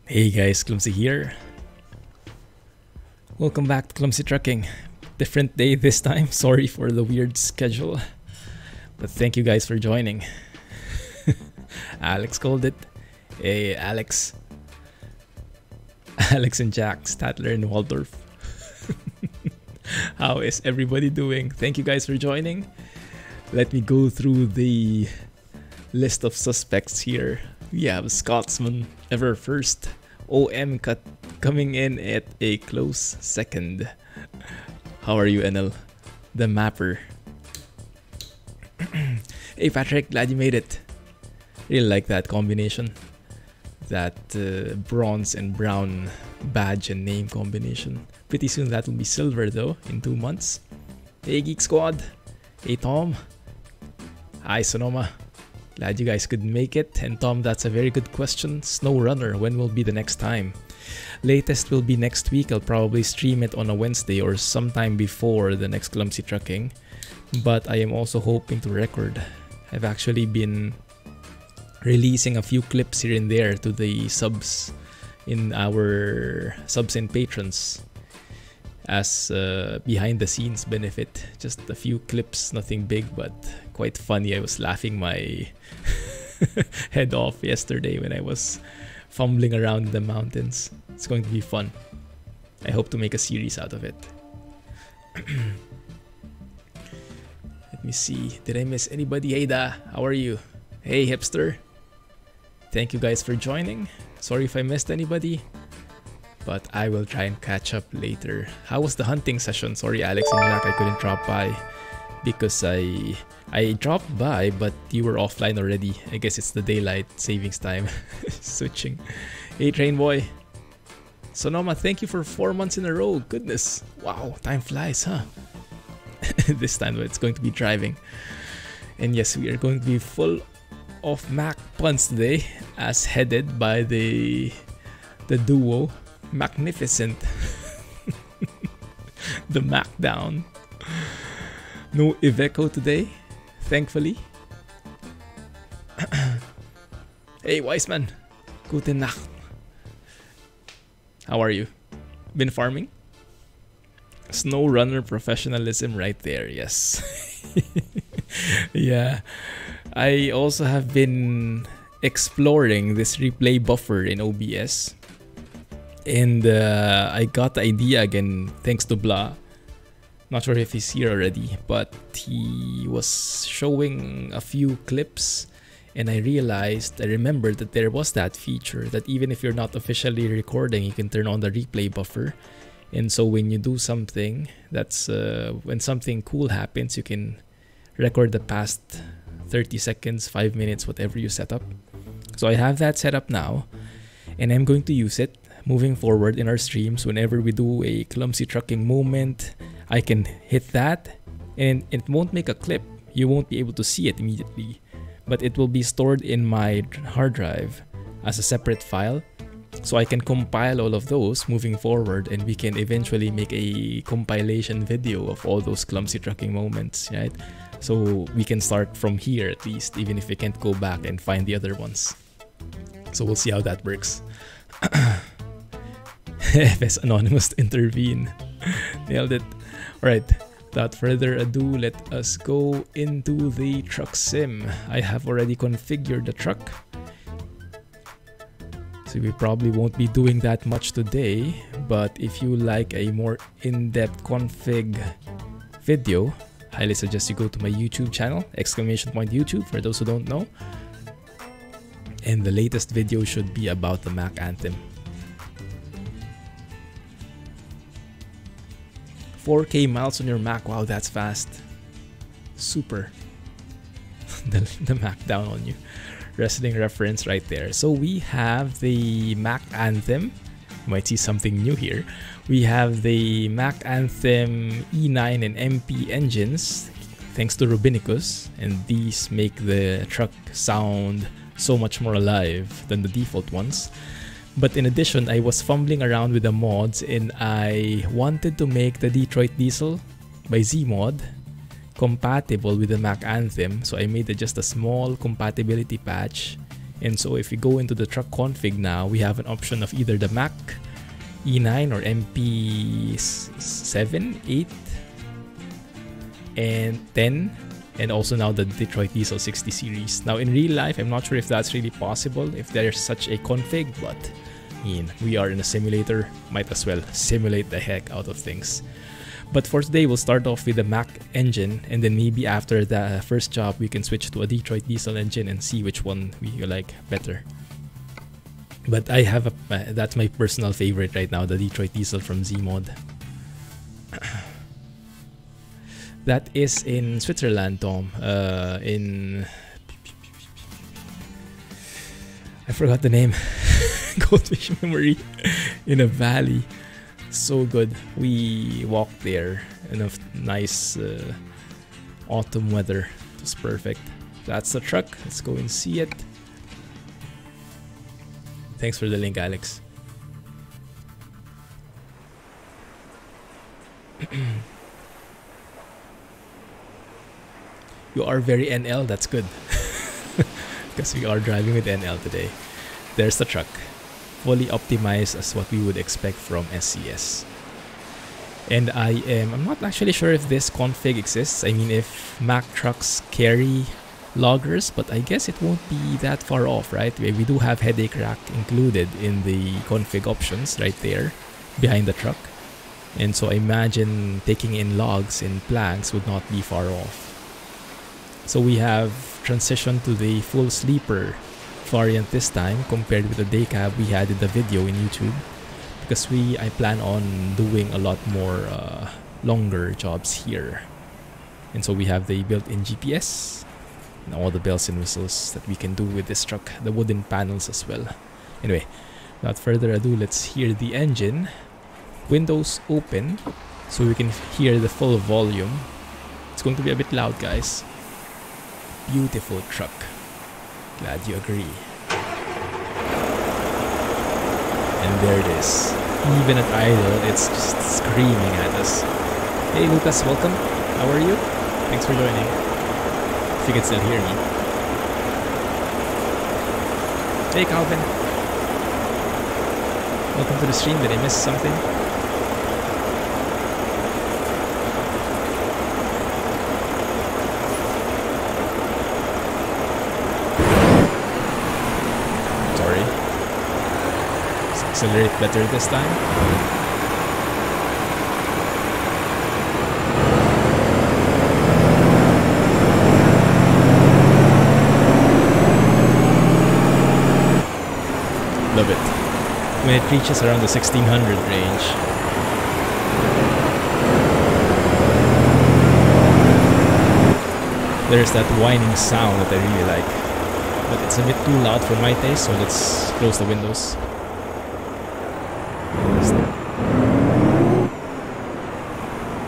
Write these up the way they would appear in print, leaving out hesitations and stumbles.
Hey guys, Clumsy here. Welcome back to Clumsy Trucking. Different day this time. Sorry for the weird schedule. But thank you guys for joining. Alex called it. Hey Alex. Alex and Jack, Statler and Waldorf. How is everybody doing? Thank you guys for joining. Let me go through the list of suspects here. We have Scotsman ever first. OM cut coming in at a close second. How are you, NL? The mapper. Hey Patrick, glad you made it. Really like that combination. That bronze and brown badge and name combination. Pretty soon that will be silver though, in 2 months. Hey Geek Squad. Hey Tom. Hi Sonoma. Glad you guys could make it. And Tom, that's a very good question. Snow Runner, when will be the next time? Latest will be next week. I'll probably stream it on a Wednesday or sometime before the next Clumsy Trucking. But I am also hoping to record. I've actually been releasing a few clips here and there to the subs in our subs and patrons as behind the scenes benefit. Just a few clips, nothing big, but quite funny. I was laughing my head off yesterday when I was fumbling around the mountains. It's going to be fun. I hope to make a series out of it. Let me see. Did I miss anybody? Hey Da, how are you? Hey Hipster. Thank you guys for joining. Sorry if I missed anybody, but I will try and catch up later. How was the hunting session? Sorry Alex and Jack, I couldn't drop by because I dropped by, but you were offline already. I guess it's the daylight savings time switching. Hey Train Boy. Sonoma, thank you for 4 months in a row. Goodness. Wow, time flies, huh? This time it's going to be driving. And yes, we are going to be full of Mac puns today, as headed by the duo Magnificent. The Mac down. No Iveco today, thankfully. Hey Weissman, guten Nacht. How are you? Been farming? Snow runner professionalism right there, yes. Yeah. I also have been exploring this replay buffer in OBS. And I got the idea again thanks to Blah. Not sure if he's here already, but he was showing a few clips and I remembered that there was that feature that even if you're not officially recording, you can turn on the replay buffer. And so when you do something, that's when something cool happens, you can record the past 30 seconds, 5 minutes, whatever you set up. So I have that set up now and I'm going to use it moving forward in our streams. Whenever we do a Clumsy Trucking moment, I can hit that and it won't make a clip. You won't be able to see it immediately, but it will be stored in my hard drive as a separate file. So I can compile all of those moving forward and we can eventually make a compilation video of all those Clumsy Trucking moments, right? So we can start from here at least, even if we can't go back and find the other ones. So we'll see how that works. FS Anonymous to intervene. Nailed it. Alright, without further ado, let us go into the truck sim. I have already configured the truck. So we probably won't be doing that much today, but if you like a more in-depth config video, highly suggest you go to my YouTube channel, !YouTube for those who don't know. And the latest video should be about the Mack Anthem. 4K miles on your Mac, wow, that's fast. Super. the Mac down on you. Wrestling reference right there. So we have the Mack Anthem. You might see something new here. We have the Mack Anthem E9 and MP engines, thanks to Rubinicus, and these make the truck sound so much more alive than the default ones. But in addition, I was fumbling around with the mods and I wanted to make the Detroit Diesel by Zeemod compatible with the Mack Anthem. So I made just a small compatibility patch And so if we go into the truck config now, we have an option of either the Mack E9 or MP7, 8, and 10, and also now the Detroit Diesel 60 series. Now in real life, I'm not sure if that's really possible, if there's such a config, but we are in a simulator, might as well simulate the heck out of things. But for today, we'll start off with the Mack engine, and then maybe after the first job, we can switch to a Detroit Diesel engine and see which one we like better. But I have that's my personal favorite right now, the Detroit Diesel from Zeemod. That is in Switzerland, Tom. I forgot the name. Goldfish memory. In a valley. So good. We walked there in a nice autumn weather. It was perfect. That's the truck. Let's go and see it. Thanks for the link, Alex. You are very NL. That's good. Because we are driving with NL today. There's the truck. Fully optimized as what we would expect from SCS. And I'm not actually sure if this config exists. I mean, if Mack trucks carry loggers, but I guess it won't be that far off, right? We do have headache rack included in the config options right there behind the truck. And so I imagine taking in logs in planks would not be far off. So we have transitioned to the full sleeper variant this time compared with the day cab we had in the video in YouTube, because I plan on doing a lot more longer jobs here. And so we have the built-in GPS and all the bells and whistles that we can do with this truck, the wooden panels as well. Anyway, without further ado, let's hear the engine. Windows open so we can hear the full volume. It's going to be a bit loud, guys. Beautiful truck. Glad you agree. And there it is. Even at idle, it's just screaming at us. Hey Lucas, welcome. How are you? Thanks for joining. If you can still hear me. Hey Calvin. Welcome to the stream. Did I miss something? Accelerate better this time. Love it. When it reaches around the 1600 range. There's that whining sound that I really like. But it's a bit too loud for my taste, so let's close the windows.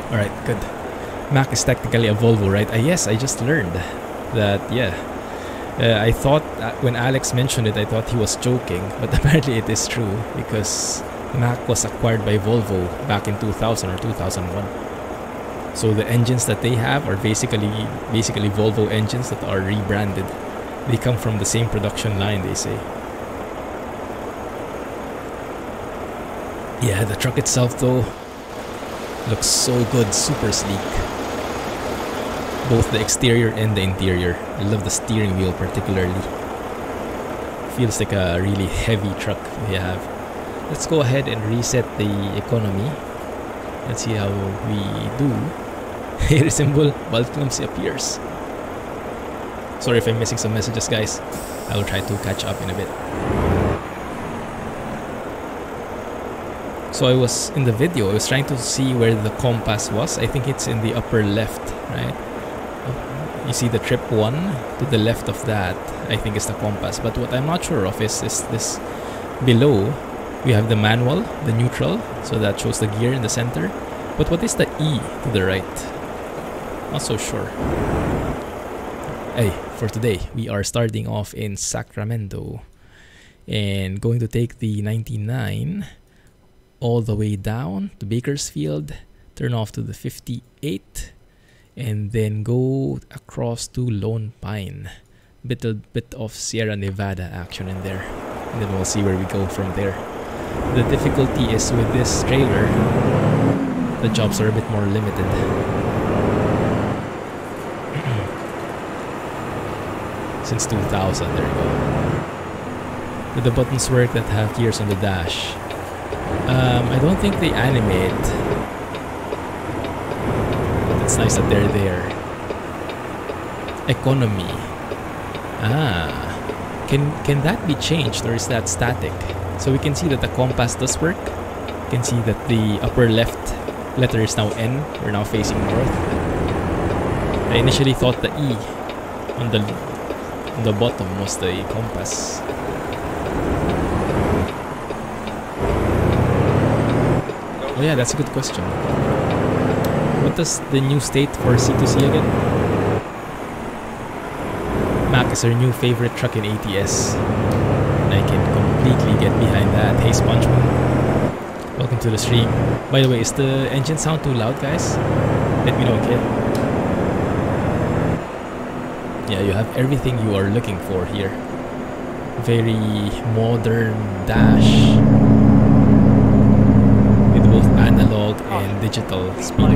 Alright, good. Mack is technically a Volvo, right? Yes, I just learned that, yeah. I thought, when Alex mentioned it, I thought he was joking. But apparently it is true, because Mack was acquired by Volvo back in 2000 or 2001. So the engines that they have are basically Volvo engines that are rebranded. They come from the same production line, they say. Yeah, the truck itself though looks so good, super sleek. Both the exterior and the interior. I love the steering wheel particularly. Feels like a really heavy truck we have. Let's go ahead and reset the economy. Let's see how we do. Here symbol, while Clumsy appears. Sorry if I'm missing some messages, guys. I will try to catch up in a bit. So I was in the video, I was trying to see where the compass was. I think it's in the upper left, right? You see the trip 1 to the left of that, I think is the compass. But what I'm not sure of is this below. We have the manual, the neutral, so that shows the gear in the center. But what is the E to the right? Not so sure. Hey, for today, we are starting off in Sacramento and going to take the 99 all the way down to Bakersfield, turn off to the 58, and then go across to Lone Pine. bit of Sierra Nevada action in there, and then we'll see where we go from there. The difficulty is with this trailer, the jobs are a bit more limited. Since 2000, there you go. With the buttons work that have gears on the dash. I don't think they animate. It's nice that they're there. Economy. Can that be changed, or is that static? So we can see that the compass does work. You can see that the upper left letter is now N. We're now facing north. I initially thought the E on the bottom was the compass. Oh yeah, that's a good question. What does the new state for C2C again? Mack is our new favorite truck in ATS. And I can completely get behind that. Hey Spongeman, welcome to the stream. By the way, is the engine sound too loud, guys? Let me know, okay? Yeah, you have everything you are looking for here. Very modern dash. With both analog and digital speedo.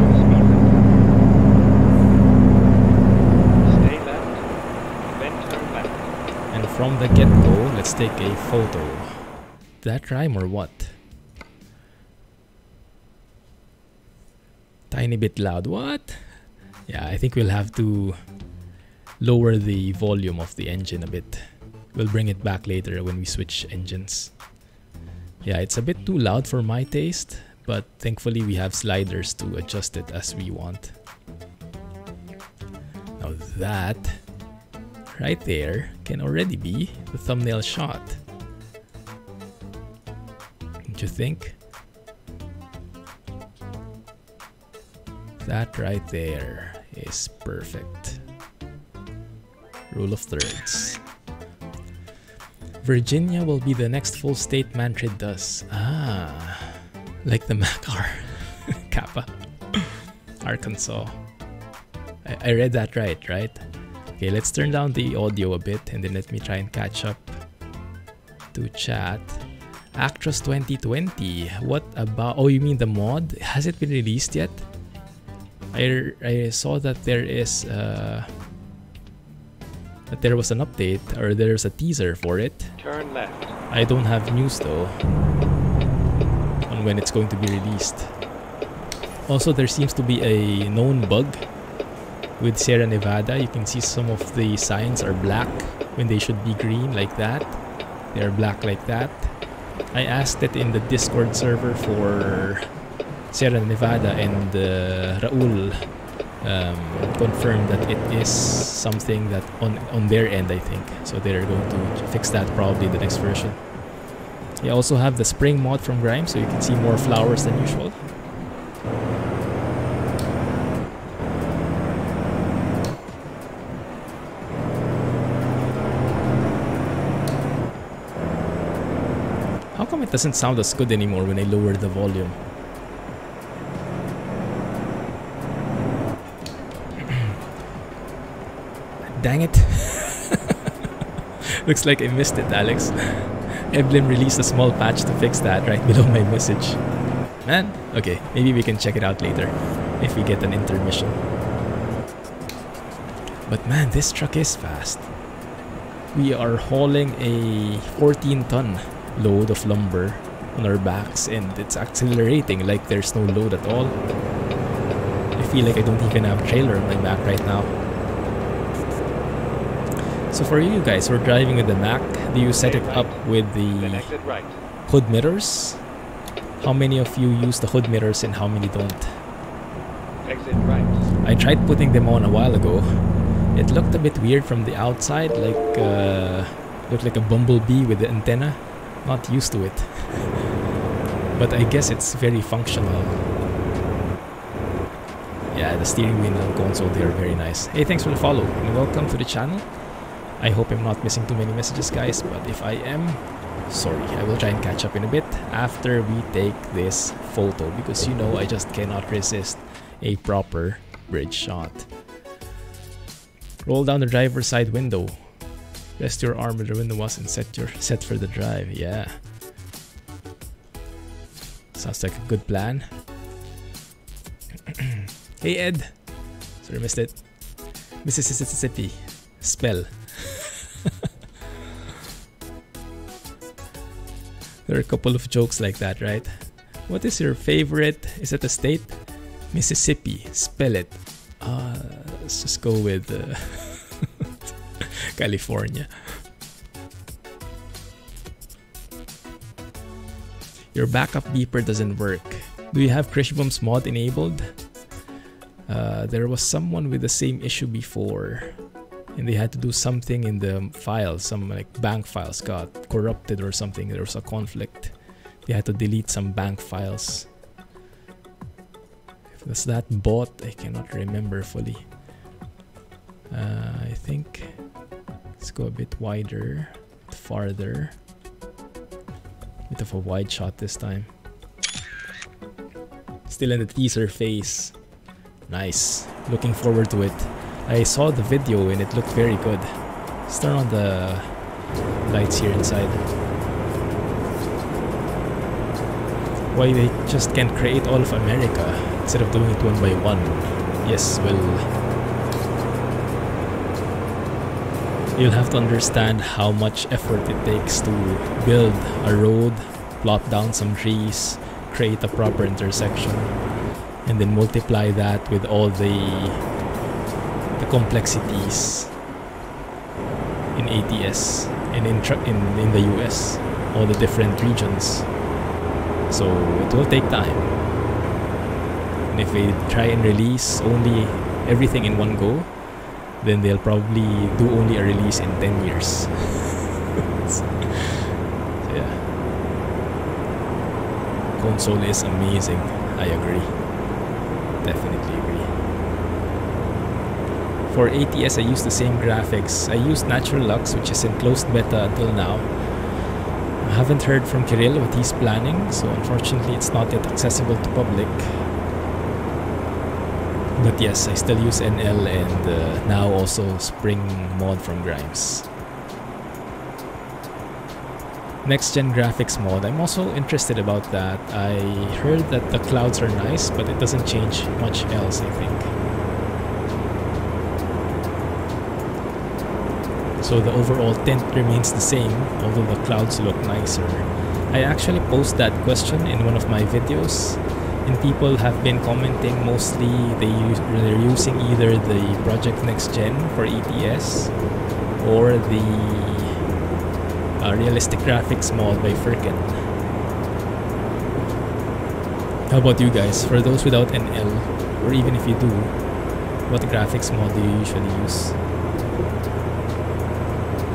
Stay left, then turn left. And from the get-go, let's take a photo. Did that rhyme or what? Tiny bit loud. What? Yeah, I think we'll have to lower the volume of the engine a bit. We'll bring it back later when we switch engines. Yeah, it's a bit too loud for my taste, but thankfully we have sliders to adjust it as we want. Now that right there can already be the thumbnail shot. Don't you think? That right there is perfect. Rule of thirds. Virginia will be the next full state Manfred does. Like the Mack R. Kappa. Arkansas. I read that right? Okay, let's turn down the audio a bit and then let me try and catch up to chat. Actress 2020. What about... Oh, you mean the mod? Has it been released yet? I saw that there is... that there was an update, or there's a teaser for it. Turn left. I don't have news though on when it's going to be released. Also, there seems to be a known bug with Sierra Nevada. You can see some of the signs are black when they should be green, like that. They are black like that. I asked it in the Discord server for Sierra Nevada, and Raul confirmed that it is something that on their end, I think. So they're going to fix that probably in the next version. You also have the spring mod from Grime, so you can see more flowers than usual. How come it doesn't sound as good anymore when I lower the volume? Dang it. Looks like I missed it, Alex. Eblin released a small patch to fix that right below my message. Man, okay, maybe we can check it out later if we get an intermission. But man, this truck is fast. We are hauling a 14-ton load of lumber on our backs, and it's accelerating like there's no load at all. I feel like I don't even have a trailer on my back right now. So for you guys who are driving with the Mack, do you set it up with the hood mirrors? How many of you use the hood mirrors and how many don't? Exit right. I tried putting them on a while ago. It looked a bit weird from the outside, like looked like a bumblebee with the antenna. Not used to it. But I guess it's very functional. Yeah, the steering wheel and console, they are very nice. Hey, thanks for the follow and welcome to the channel. I hope I'm not missing too many messages, guys, but if I am, sorry. I will try and catch up in a bit after we take this photo, because you know I just cannot resist a proper bridge shot. Roll down the driver's side window. Rest your arm with the window was and set for the drive. Yeah. Sounds like a good plan. Hey Ed. Sorry, missed it. Mississippi. Spell. There are a couple of jokes like that, right? What is your favorite? Is it a state? Mississippi. Spell it. Let's just go with California. Your backup beeper doesn't work. Do you have Krishbom's mod enabled? There was someone with the same issue before, and they had to do something in the files. Some like bank files got corrupted or something. There was a conflict. They had to delete some bank files. If was that bot, I cannot remember fully. I think let's go a bit wider, farther. Bit of a wide shot this time. Still in the teaser phase. Nice. Looking forward to it. I saw the video and it looked very good. Let's turn on the lights here inside. Why they just can't create all of America instead of doing it one by one? Yes, well, you'll have to understand how much effort it takes to build a road, plot down some trees, create a proper intersection, and then multiply that with all the complexities in ATS and in the US, all the different regions. So it will take time. And if they try and release only everything in one go, then they'll probably do only a release in 10 years. So, yeah. Console is amazing. I agree. Definitely agree. For ATS, I use the same graphics. I used Natural Lux, which is in closed beta until now. I haven't heard from Kirill what he's planning, so unfortunately it's not yet accessible to public. But yes, I still use NL and now also Spring mod from Grimes. Next gen graphics mod, I'm also interested about that. I heard that the clouds are nice, but it doesn't change much else, I think. So the overall tint remains the same, although the clouds look nicer. I actually posed that question in one of my videos, and people have been commenting. Mostly they're using either the Project Next Gen for ETS or the Realistic Graphics mod by Firkin. How about you guys? For those without NL, or even if you do, what graphics mod do you usually use?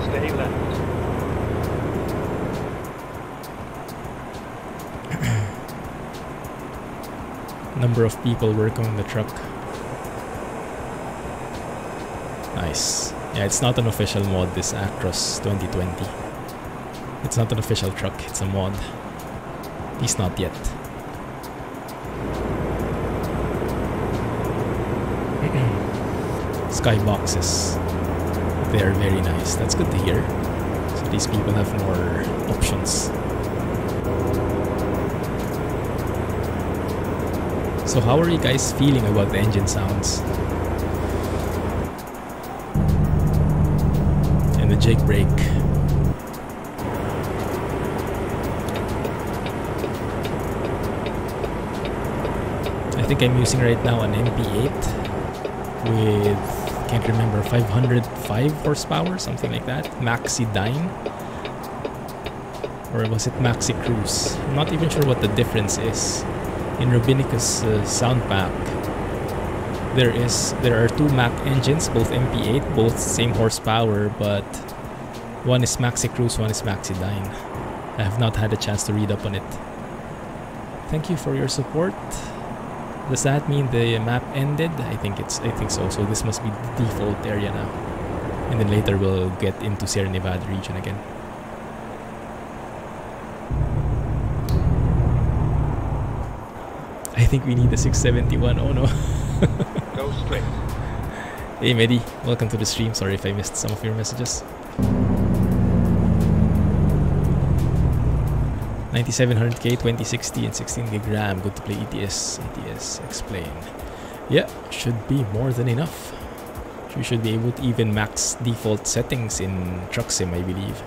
Stay left. Number of people working on the truck. Nice. Yeah, it's not an official mod, this Actros 2020. It's not an official truck, it's a mod. At least not yet. Skyboxes. They are very nice. That's good to hear. So these people have more options. So how are you guys feeling about the engine sounds? And the jake brake. I think I'm using right now an MP8 with, can't remember, 505 horsepower, something like that. Maxi Dyne. Or was it Maxi Cruise? I'm not even sure what the difference is. In Rubinica's sound pack, there are two Mack engines, both MP8, both same horsepower, but one is Maxi Cruise, one is Maxi Dyne. I have not had a chance to read up on it. Thank you for your support. Does that mean the map ended? I think so. So this must be the default area now, and then later we'll get into Sierra Nevada region again. I think we need a 671. Oh no. Go straight. Hey Medi, welcome to the stream. Sorry if I missed some of your messages. 9700K, 2060 and 16 gig RAM. Good to play ATS. ATS, explain. Yeah, should be more than enough. You should be able to even max default settings in Truck Sim, I believe.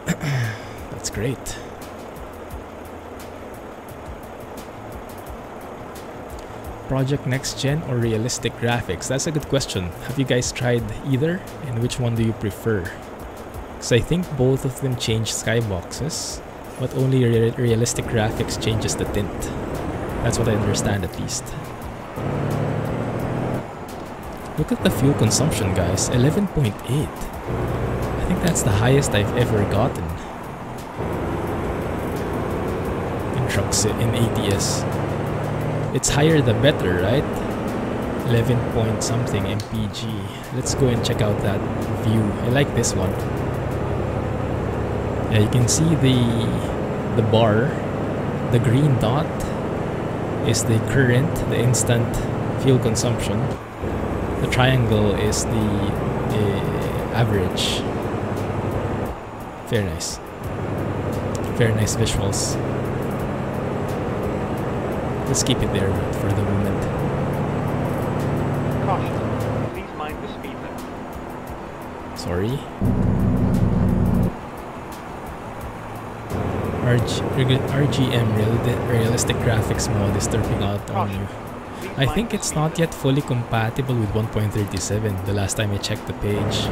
That's great. Project Next Gen or realistic graphics? That's a good question. Have you guys tried either? And which one do you prefer? Because I think both of them change skyboxes, but only realistic graphics changes the tint. That's what I understand at least. Look at the fuel consumption, guys. 11.8. I think that's the highest I've ever gotten in trucks in ATS. It's higher the better, right? 11 point something mpg. Let's go and check out that view. I like this one. Yeah, you can see the bar. The green dot is the current, the instant fuel consumption. The triangle is the average. Very nice. Very nice visuals. Let's keep it there for the moment. Caution. Please mind the speed limit. Sorry. RGM realistic graphics mode is turping out on you. I think it's not yet fully compatible with 1.37 the last time I checked the page.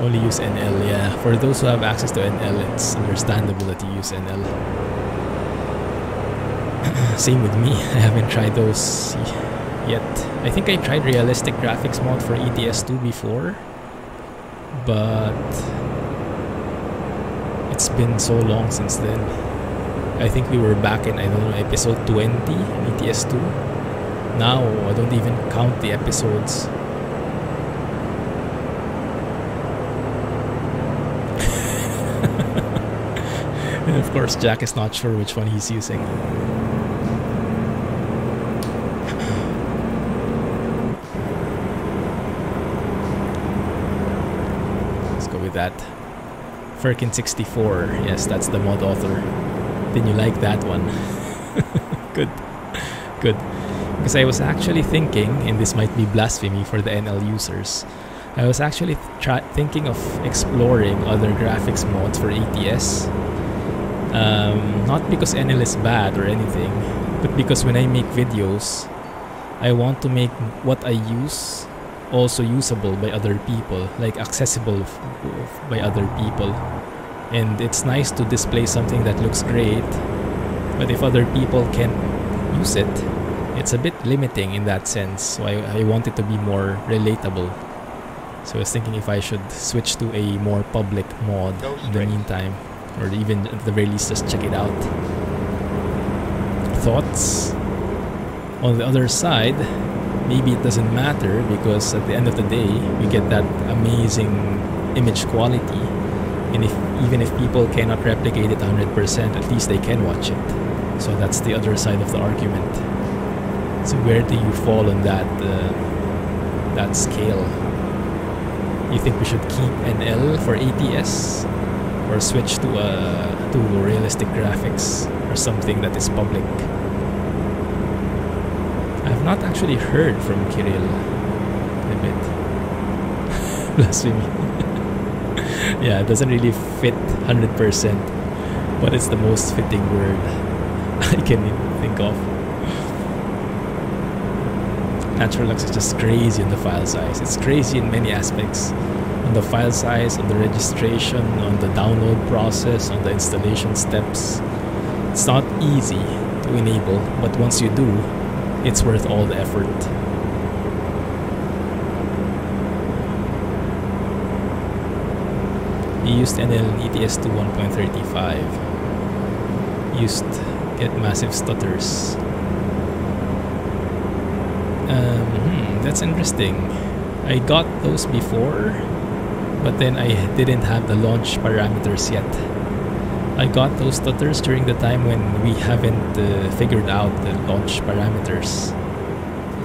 Only use NL, yeah. For those who have access to NL, it's understandable that you use NL. Same with me, I haven't tried those yet. I think I tried realistic graphics mode for ETS2 before, but it's been so long since then. I think we were back in, I don't know, episode 20 in ETS2. Now, I don't even count the episodes. And of course, Jack is not sure which one he's using. Let's go with that. Firkin64, yes, that's the mod author. Then you like that one. Good. Good. Because I was actually thinking, and this might be blasphemy for the NL users, I was actually thinking of exploring other graphics mods for ATS. Not because NL is bad or anything, but because when I make videos, I want to make what I use also usable by other people, like accessible by other people. And it's nice to display something that looks great, but if other people can't use it, it's a bit limiting in that sense. So I want it to be more relatable. So I was thinking if I should switch to a more public mod in the meantime, or even at the very least just check it out. Thoughts? On the other side, maybe it doesn't matter because at the end of the day, we get that amazing image quality. And even if people cannot replicate it 100%, at least they can watch it. So that's the other side of the argument. So where do you fall on that scale? You think we should keep NL for ATS, or switch to realistic graphics or something that is public? I've not actually heard from Kirill a bit. Blasphemy. Yeah, it doesn't really fit 100%, but it's the most fitting word I can think of. Natural Lux is just crazy on the file size. It's crazy in many aspects. On the file size, on the registration, on the download process, on the installation steps. It's not easy to enable, but once you do, it's worth all the effort. We used NL and ETS to 1.35. Used get massive stutters. That's interesting. I got those before, but then I didn't have the launch parameters yet. I got those stutters during the time when we haven't figured out the launch parameters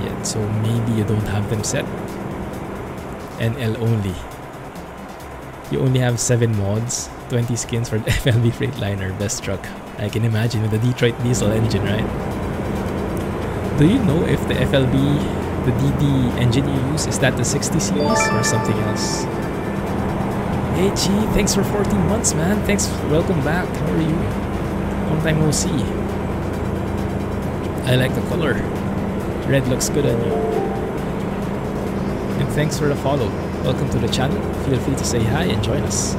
yet, so maybe you don't have them set. NL only. You only have 7 mods, 20 skins for the FLB Freightliner best truck. I can imagine with the Detroit diesel engine, right? Do you know if the FLB, the DD engine you use, is that the 60 series or something else? Hey G, thanks for 14 months, man. Thanks, welcome back. How are you? Long time no see. I like the color. Red looks good on you. And thanks for the follow. Welcome to the channel. Feel free to say hi and join us.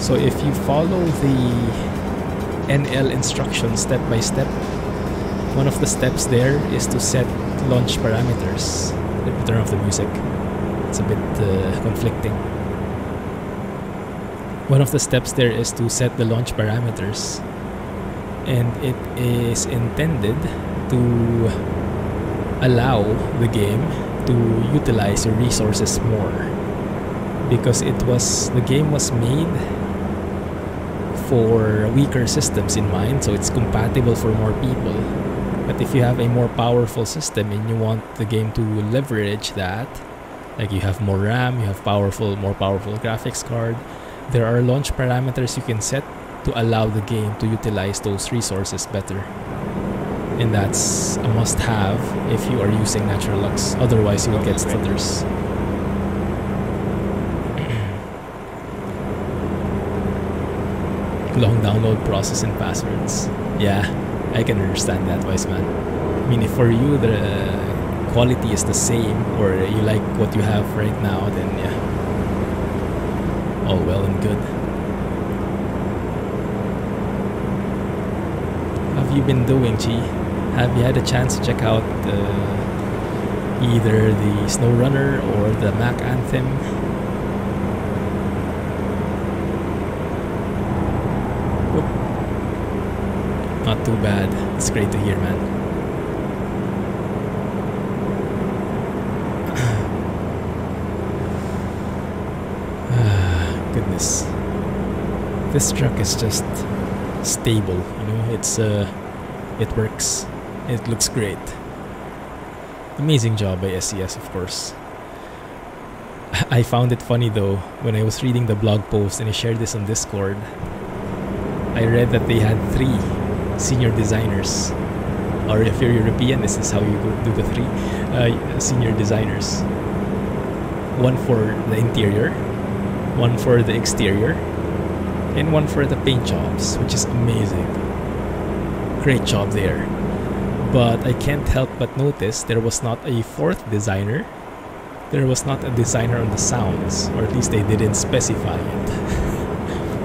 So if you follow the NL instructions step by step, one of the steps there is to set launch parameters. Let me turn off the music. It's a bit conflicting. One of the steps there is to set the launch parameters, and it is intended to allow the game to utilize your resources more, because the game was made for weaker systems in mind, so it's compatible for more people. But if you have a more powerful system and you want the game to leverage that, like you have more RAM, you have more powerful graphics card, there are launch parameters you can set to allow the game to utilize those resources better. And that's a must-have if you are using Natural Lux, otherwise you will get stutters. Long download process and passwords. Yeah, I can understand that, wise man. I mean, if for you the quality is the same, or you like what you have right now, then yeah, all well and good. How have you been doing, Chi? Have you had a chance to check out either the Snow Runner or the Mack Anthem? Whoop. Not too bad. It's great to hear, man. Goodness. This truck is just stable, you know, it works. It looks great. Amazing job by SCS, of course. I found it funny though, when I was reading the blog post and I shared this on Discord, I read that they had 3 senior designers. Or if you're European, this is how you do the 3 senior designers. One for the interior, one for the exterior, and one for the paint jobs, which is amazing. Great job there. But I can't help but notice there was not a 4th designer. There was not a designer on the sounds, or at least they didn't specify it.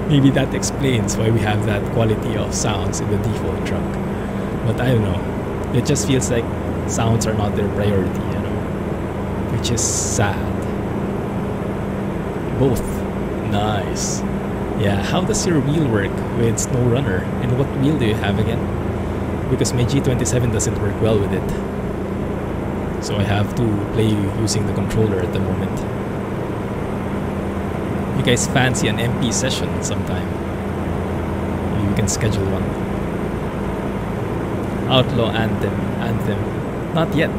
Maybe that explains why we have that quality of sounds in the default truck. But I don't know. It just feels like sounds are not their priority, you know, which is sad. Both. Nice. Yeah, how does your wheel work with Snow Runner? And what wheel do you have again? Because my G27 doesn't work well with it. So I have to play using the controller at the moment. You guys fancy an MP session sometime? You can schedule one. Outlaw Anthem. Not yet.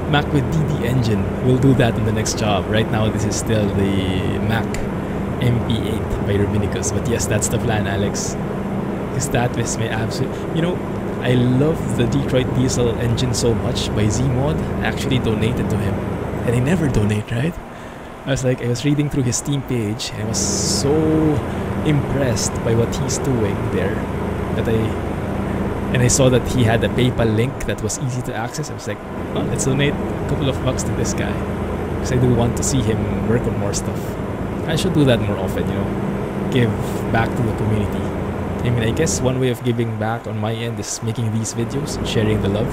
Mac with DD engine. We'll do that in the next job. Right now this is still the Mac MP8 by Rubinicus. But yes, that's the plan, Alex. Because that was my absolute... You know, I love the Detroit diesel engine so much by Zeemod. I actually donated to him. And I never donate, right? I was reading through his Steam page and I was so impressed by what he's doing there that I saw that he had a PayPal link that was easy to access. I was like, oh, let's donate a couple of bucks to this guy, because I do want to see him work on more stuff. I should do that more often, you know, give back to the community. I mean, I guess one way of giving back on my end is making these videos and sharing the love.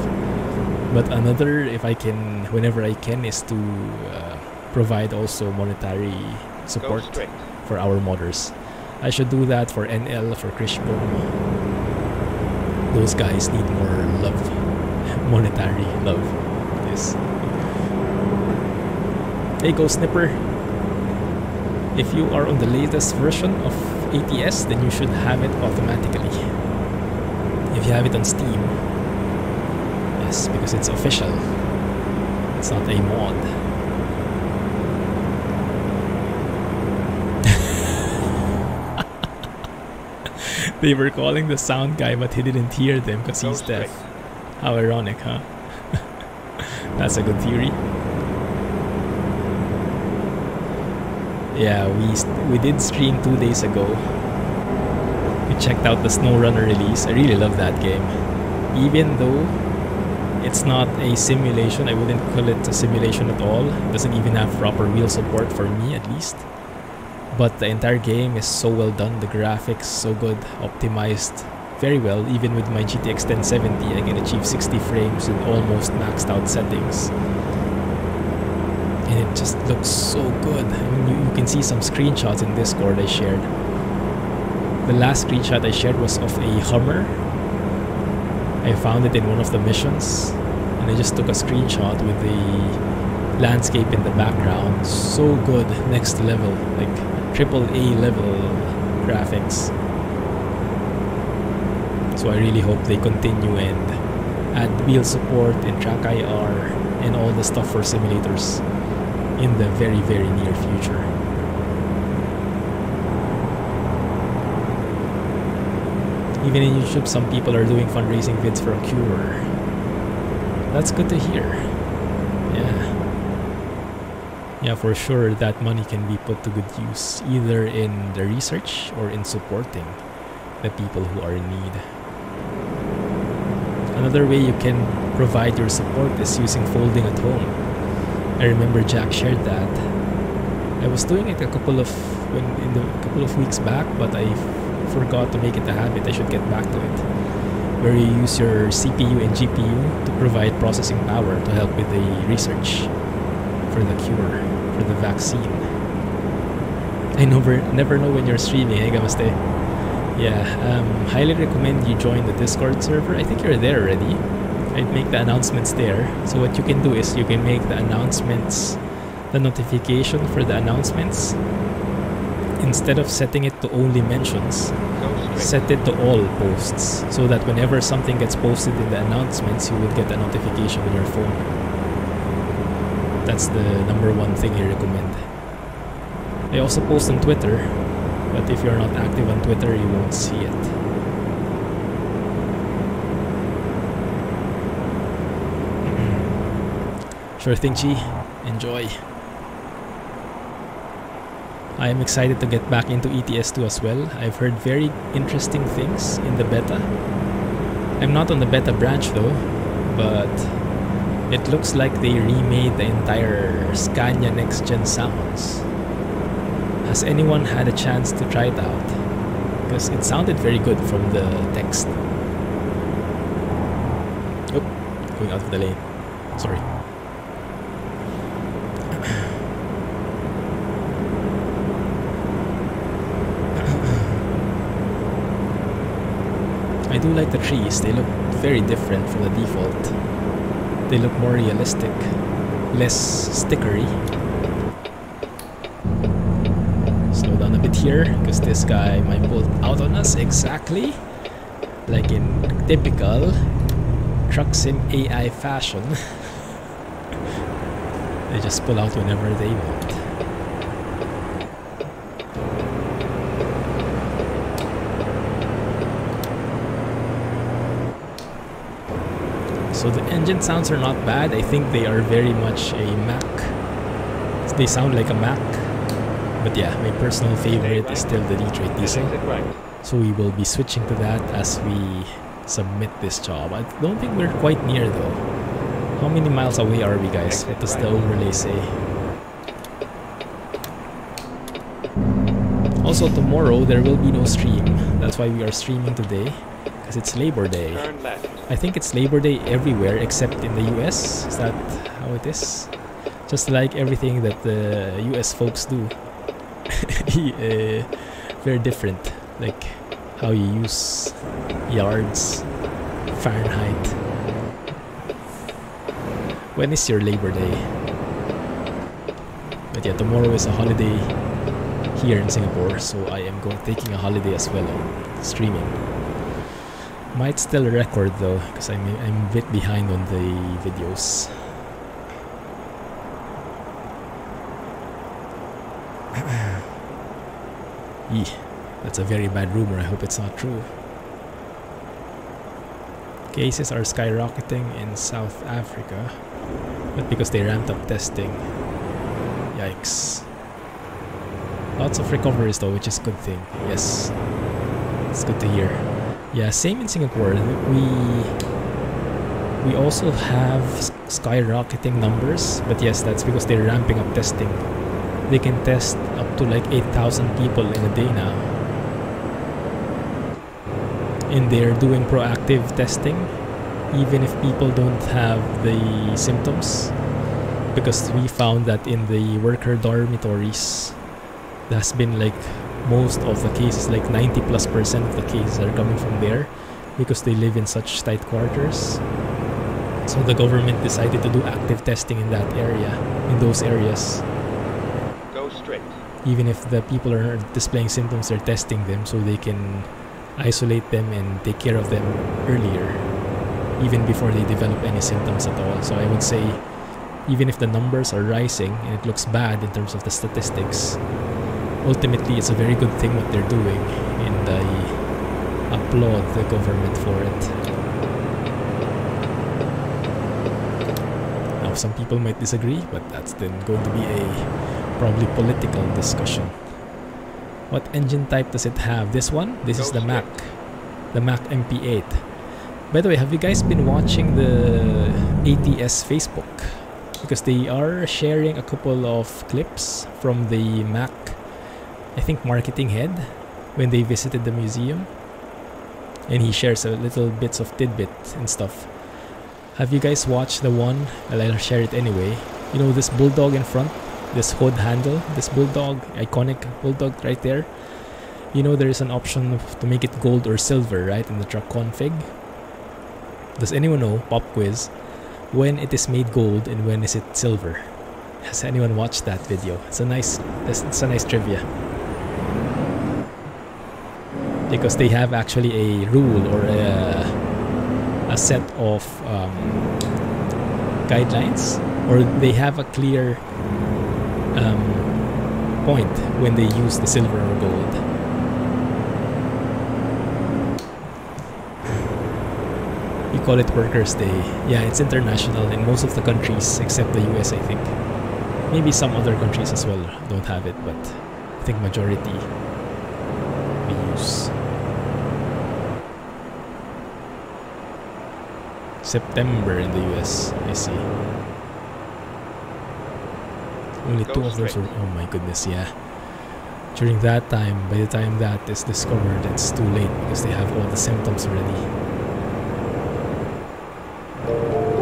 But another, if I can, whenever I can, is to provide also monetary support for our modders. I should do that for NL, for Krishbo. Those guys need more love, monetary love. Yes. Hey, Go Snipper. If you are on the latest version of ATS, then you should have it automatically. If you have it on Steam, yes, because it's official. It's not a mod. They were calling the sound guy, but he didn't hear them because Go he's deaf. straight. How ironic, huh? That's a good theory. Yeah, we did stream 2 days ago. We checked out the SnowRunner release. I really love that game. Even though it's not a simulation, I wouldn't call it a simulation at all. It doesn't even have proper wheel support for me, at least. But the entire game is so well done. The graphics so good, optimized very well. Even with my GTX 1070, I can achieve 60 frames with almost maxed out settings. And it just looks so good. I mean, you can see some screenshots in Discord I shared. The last screenshot I shared was of a Hummer. I found it in one of the missions, and I just took a screenshot with the landscape in the background. So good, next level, like AAA level graphics. So I really hope they continue and add wheel support and track IR and all the stuff for simulators in the very, very near future. Even in YouTube, some people are doing fundraising vids for a cure. That's good to hear. Yeah, for sure that money can be put to good use, either in the research or in supporting the people who are in need. Another way you can provide your support is using folding at home. I remember Jack shared that. I was doing it a couple of weeks back, but I forgot to make it a habit. I should get back to it. Where you use your CPU and GPU to provide processing power to help with the research for the cure, for the vaccine. I never know when you're streaming, hey Gamaste. Yeah, highly recommend you join the Discord server. I think you're there already. I'd make the announcements there. So what you can do is you can make the announcements, the notification for the announcements, instead of setting it to only mentions, set it to all posts, so that whenever something gets posted in the announcements, you would get a notification on your phone. That's the #1 thing I recommend. I also post on Twitter, but if you're not active on Twitter, you won't see it. Sure thing, Chi. Enjoy. I am excited to get back into ATS 2 as well. I've heard very interesting things in the beta. I'm not on the beta branch though, but it looks like they remade the entire Scania Next Gen sounds. Has anyone had a chance to try it out? Because it sounded very good from the text. Oh, going out of the lane. Sorry. I do like the trees. They look very different from the default. They look more realistic, less stickery. Slow down a bit here, because this guy might pull out on us exactly like in typical truck sim AI fashion. They just pull out whenever they want. So the engine sounds are not bad. I think they are very much a Mack. They sound like a Mack. But yeah, my personal favorite is still the Detroit Diesel. So we will be switching to that as we submit this job. I don't think we're quite near though. How many miles away are we, guys? What does the overlay say? Also tomorrow there will be no stream. That's why we are streaming today, because it's Labor Day. Turn left. I think it's Labor Day everywhere except in the US. Is that how it is? Just like everything that the US folks do. Very different. Like how you use yards, Fahrenheit. When is your Labor Day? But yeah, tomorrow is a holiday here in Singapore, so I am taking a holiday as well on streaming. Might still record though, because I'm a bit behind on the videos. That's a very bad rumor. I hope it's not true. Cases are skyrocketing in South Africa, but because they ramped up testing. Yikes. Lots of recoveries though, which is a good thing. Yes, it's good to hear. Yeah, same in Singapore. We also have skyrocketing numbers, but yes, that's because they're ramping up testing. They can test up to like 8,000 people in a day now. And they're doing proactive testing even if people don't have the symptoms, because we found that in the worker dormitories that's been like most of the cases, like 90+% of the cases are coming from there because they live in such tight quarters. So the government decided to do active testing in that area, in those areas. Go straight. Even if the people are displaying symptoms, they're testing them so they can isolate them and take care of them earlier, even before they develop any symptoms at all. So I would say, even if the numbers are rising and it looks bad in terms of the statistics, ultimately it's a very good thing what they're doing, and I applaud the government for it. Now some people might disagree, but that's then going to be a probably political discussion. What engine type does it have? This one? This is the Mack. The Mack MP8. By the way, have you guys been watching the ATS Facebook? Because they are sharing a couple of clips from the Mack, I think, marketing head when they visited the museum. And he shares a little bits of tidbit and stuff. Have you guys watched the one? Well, I'll share it anyway. You know this bulldog in front? This hood handle, this bulldog, iconic bulldog right there. You know there is an option to make it gold or silver, right, in the truck config. Does anyone know, pop quiz, when it is made gold and when is it silver? Has anyone watched that video? It's a nice trivia. Because they have actually a rule or a set of guidelines, or they have a clear point when they use the silver or gold. You call it Workers' Day. Yeah, it's international in most of the countries except the US, I think. Maybe some other countries as well don't have it, but I think majority we use. September in the US, I see. Only two of those are, oh my goodness, yeah. During that time, by the time that is discovered, it's too late because they have all the symptoms already.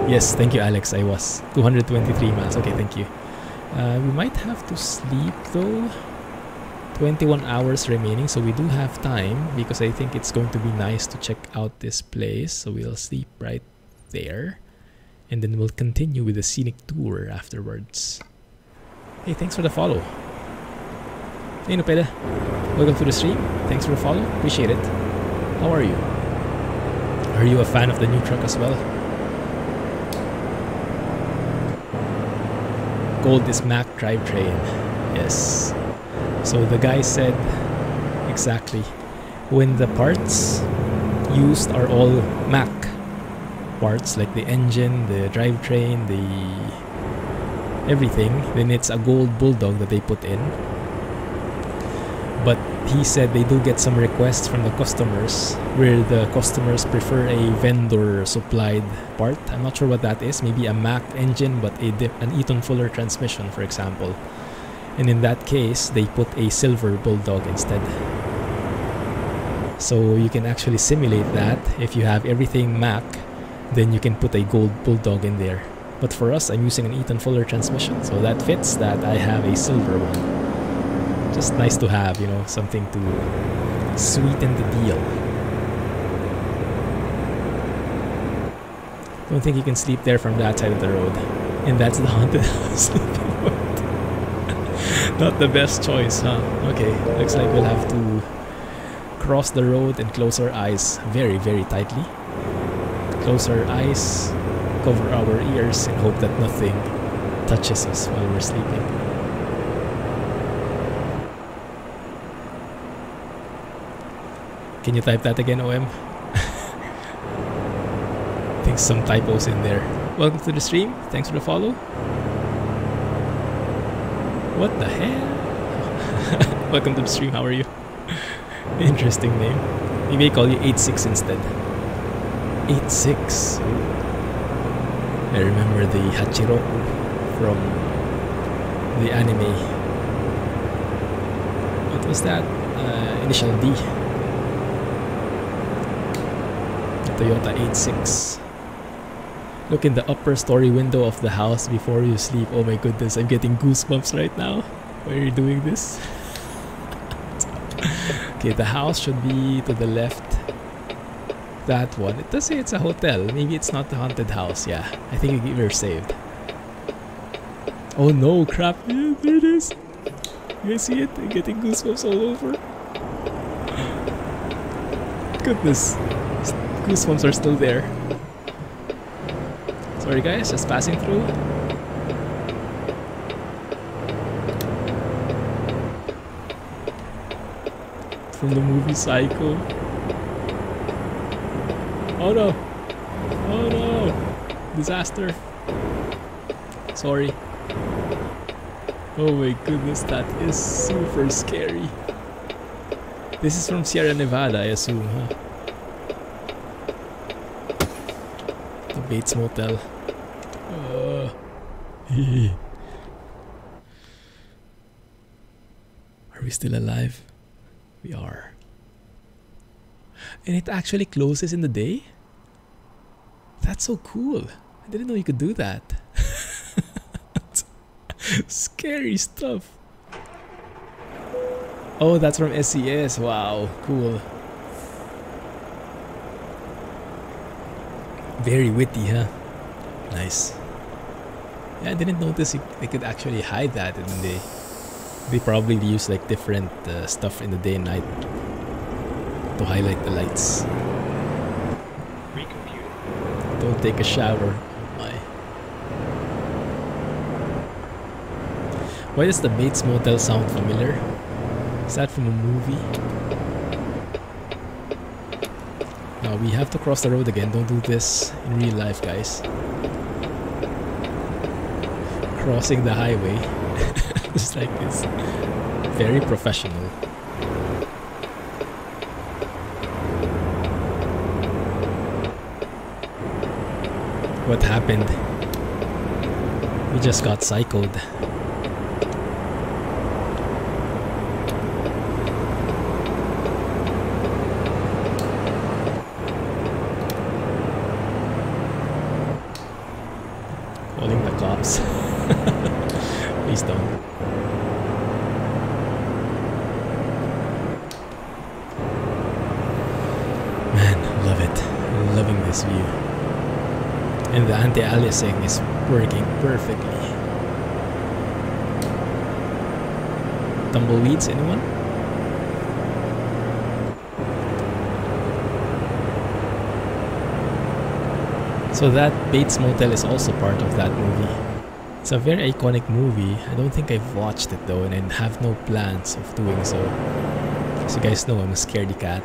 Yes, thank you, Alex. I was 223 miles. Okay, thank you. We might have to sleep though. 21 hours remaining, so we do have time because I think it's going to be nice to check out this place. So we'll sleep right there, and then we'll continue with the scenic tour afterwards. Hey, thanks for the follow. Hey, Nupeda. Welcome to the stream. Thanks for the follow. Appreciate it. How are you? Are you a fan of the new truck as well? Gold is Mack drivetrain. Yes. So the guy said exactly, when the parts used are all Mack parts, like the engine, the drivetrain, the everything, then it's a gold bulldog that they put in. But he said they do get some requests from the customers where the customers prefer a vendor supplied part. I'm not sure what that is. Maybe a Mack engine but an Eaton Fuller transmission, for example. And in that case, they put a silver bulldog instead. So you can actually simulate that. If you have everything Mack, then you can put a gold bulldog in there. But for us, I'm using an Eaton Fuller transmission, so that fits that I have a silver one. Just nice to have, you know, something to sweeten the deal. Don't think you can sleep there from that side of the road. And that's the haunted house. Not the best choice, huh? Okay, looks like we'll have to cross the road and close our eyes very, very tightly. Close our eyes, cover our ears, and hope that nothing touches us while we're sleeping. Can you type that again, OM? think some typos in there. Welcome to the stream. Thanks for the follow. What the hell? Welcome to the stream. How are you? Interesting name. Maybe I call you 86 instead. 86. I remember the Hachiroku from the anime. What was that? Initial D. Toyota 86. Look in the upper story window of the house before you sleep. Oh my goodness, I'm getting goosebumps right now. Why are you doing this? Okay, the house should be to the left. That one. It does say it's a hotel. Maybe it's not the haunted house. Yeah, I think we're saved. Oh no, crap. Yeah, there it is. You guys see it? I'm getting goosebumps all over. Goodness. Goosebumps are still there. Sorry guys, just passing through. From the movie Psycho. Oh no! Oh no! Disaster! Sorry. Oh my goodness, that is super scary. This is from Sierra Nevada, I assume, huh? The Bates Motel. Are we still alive? We are. And it actually closes in the day? That's so cool. I didn't know you could do that. Scary stuff. Oh, that's from SCS. Wow, cool. Very witty, huh? Nice. Yeah, I didn't notice they could actually hide that in the day. They probably use like different stuff in the day and night to highlight the lights. Recomputing. Don't take a shower. Oh my. Why does the Bates Motel sound familiar? Is that from a movie? Now we have to cross the road again. Don't do this in real life, guys. Crossing the highway. Just like this. Very professional. What happened? We just got psychoed. Calling the cops. Please don't. Man, love it. Loving this view. And the anti-aliasing is working perfectly. Tumbleweeds, anyone? So that Bates Motel is also part of that movie. It's a very iconic movie. I don't think I've watched it though, and I have no plans of doing so. As you guys know, I'm a scaredy cat.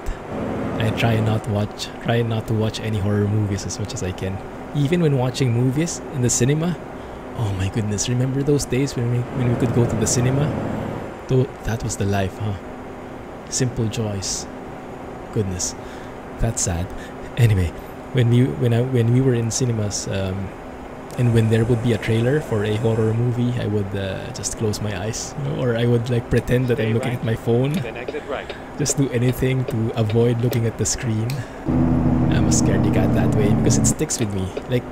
I try not to watch any horror movies as much as I can. Even when watching movies in the cinema. Oh my goodness, remember those days when we could go to the cinema? That was the life, huh? Simple joys. Goodness, that's sad. Anyway, when we were in cinemas, and when there would be a trailer for a horror movie, I would just close my eyes, you know, or I would like pretend that I'm looking at my phone. Then exit right. Just do anything to avoid looking at the screen. I'm a scaredy cat that way because it sticks with me. Like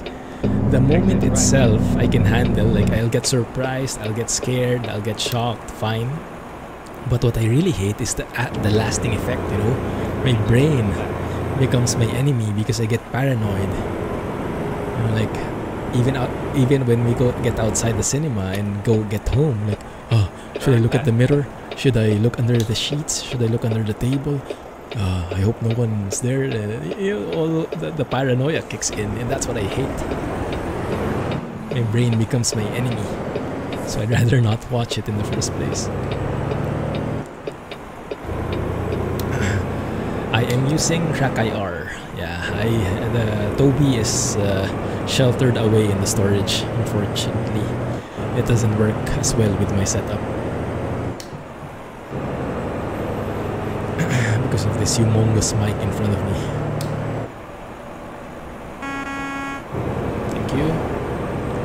the moment itself, I can handle. Like I'll get surprised, I'll get scared, I'll get shocked. Fine. But what I really hate is the lasting effect. You know, my brain becomes my enemy because I get paranoid. You know, like even when we get outside the cinema and go get home, like, oh, should I look at the mirror? Should I look under the sheets? Should I look under the table? I hope no one's there. You know, all the paranoia kicks in, and that's what I hate. My brain becomes my enemy, so I'd rather not watch it in the first place. I am using TrackIR. Yeah, I the Toby is sheltered away in the storage. Unfortunately, it doesn't work as well with my setup because of this humongous mic in front of me. Thank you.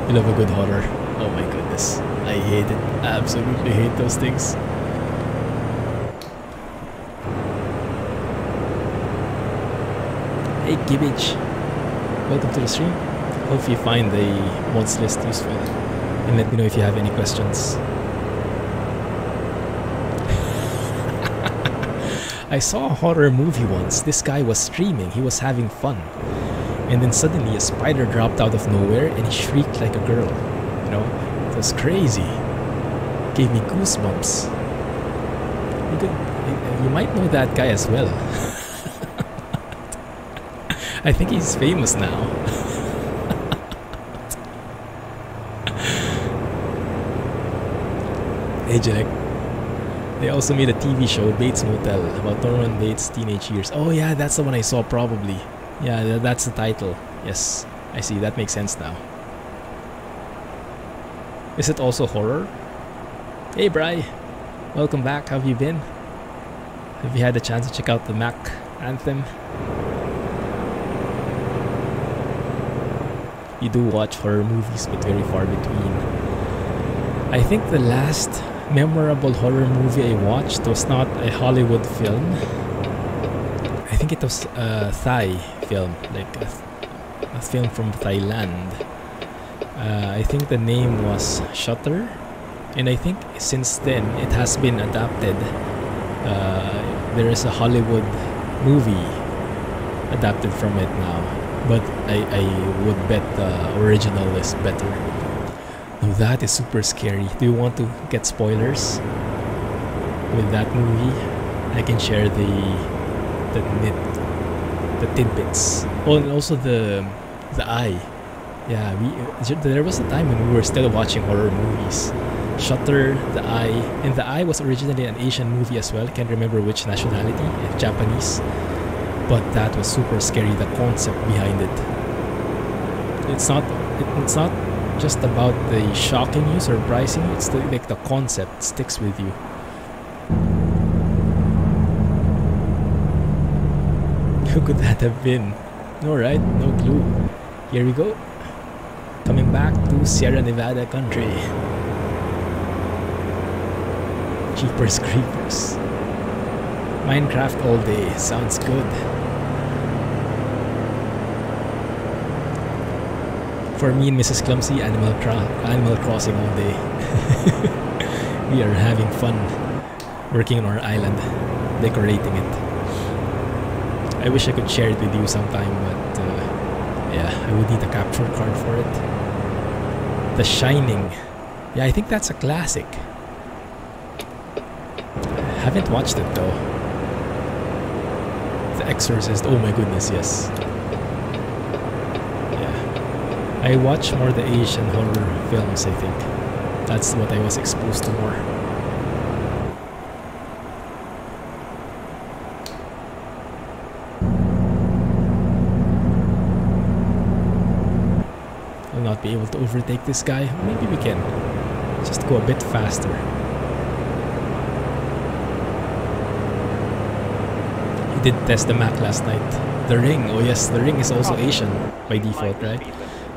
You love a good horror. Oh my goodness, I hate it. Absolutely hate those things. Hey Gibbage, welcome to the stream. Hope you find the mods list useful and let me know if you have any questions. I saw a horror movie once. This guy was streaming, he was having fun, and then suddenly a spider dropped out of nowhere and he shrieked like a girl. You know, it was crazy. Gave me goosebumps. You might know that guy as well. I think he's famous now. Hey Janek. They also made a TV show, Bates Motel, about Norman Bates' teenage years. Oh yeah, that's the one I saw probably. Yeah, that's the title. Yes, I see, that makes sense now. Is it also horror? Hey Bri, welcome back, how have you been? Have you had a chance to check out the Mack Anthem? You do watch horror movies, but very far between. I think the last memorable horror movie I watched was not a Hollywood film. I think it was a Thai film, like a film from Thailand. I think the name was Shutter, and I think since then it has been adapted. There is a Hollywood movie adapted from it now, but I would bet the original is better. No, that is super scary. Do you want to get spoilers with that movie? I can share the tidbits. Oh, and also the Eye. Yeah, there was a time when we were still watching horror movies. Shutter, The Eye, and The Eye was originally an Asian movie as well. Can't remember which nationality, Japanese. But that was super scary. The concept behind it. It's not just about the shocking you, surprising you. It's like the concept sticks with you. Who could that have been? No, right? No clue. Here we go. Coming back to Sierra Nevada country. Jeepers Creepers. Minecraft all day. Sounds good. For me and Mrs. Clumsy, Animal Crossing all day. We are having fun working on our island, decorating it. I wish I could share it with you sometime, but yeah, I would need a capture card for it. The Shining. Yeah, I think that's a classic. Haven't watched it though. The Exorcist. Oh my goodness, yes. I watch more the Asian horror films, I think. That's what I was exposed to more. I'll not be able to overtake this guy. Maybe we can. Just go a bit faster. You did test the Mac last night. The Ring. Oh yes, The Ring is also Asian by default, right?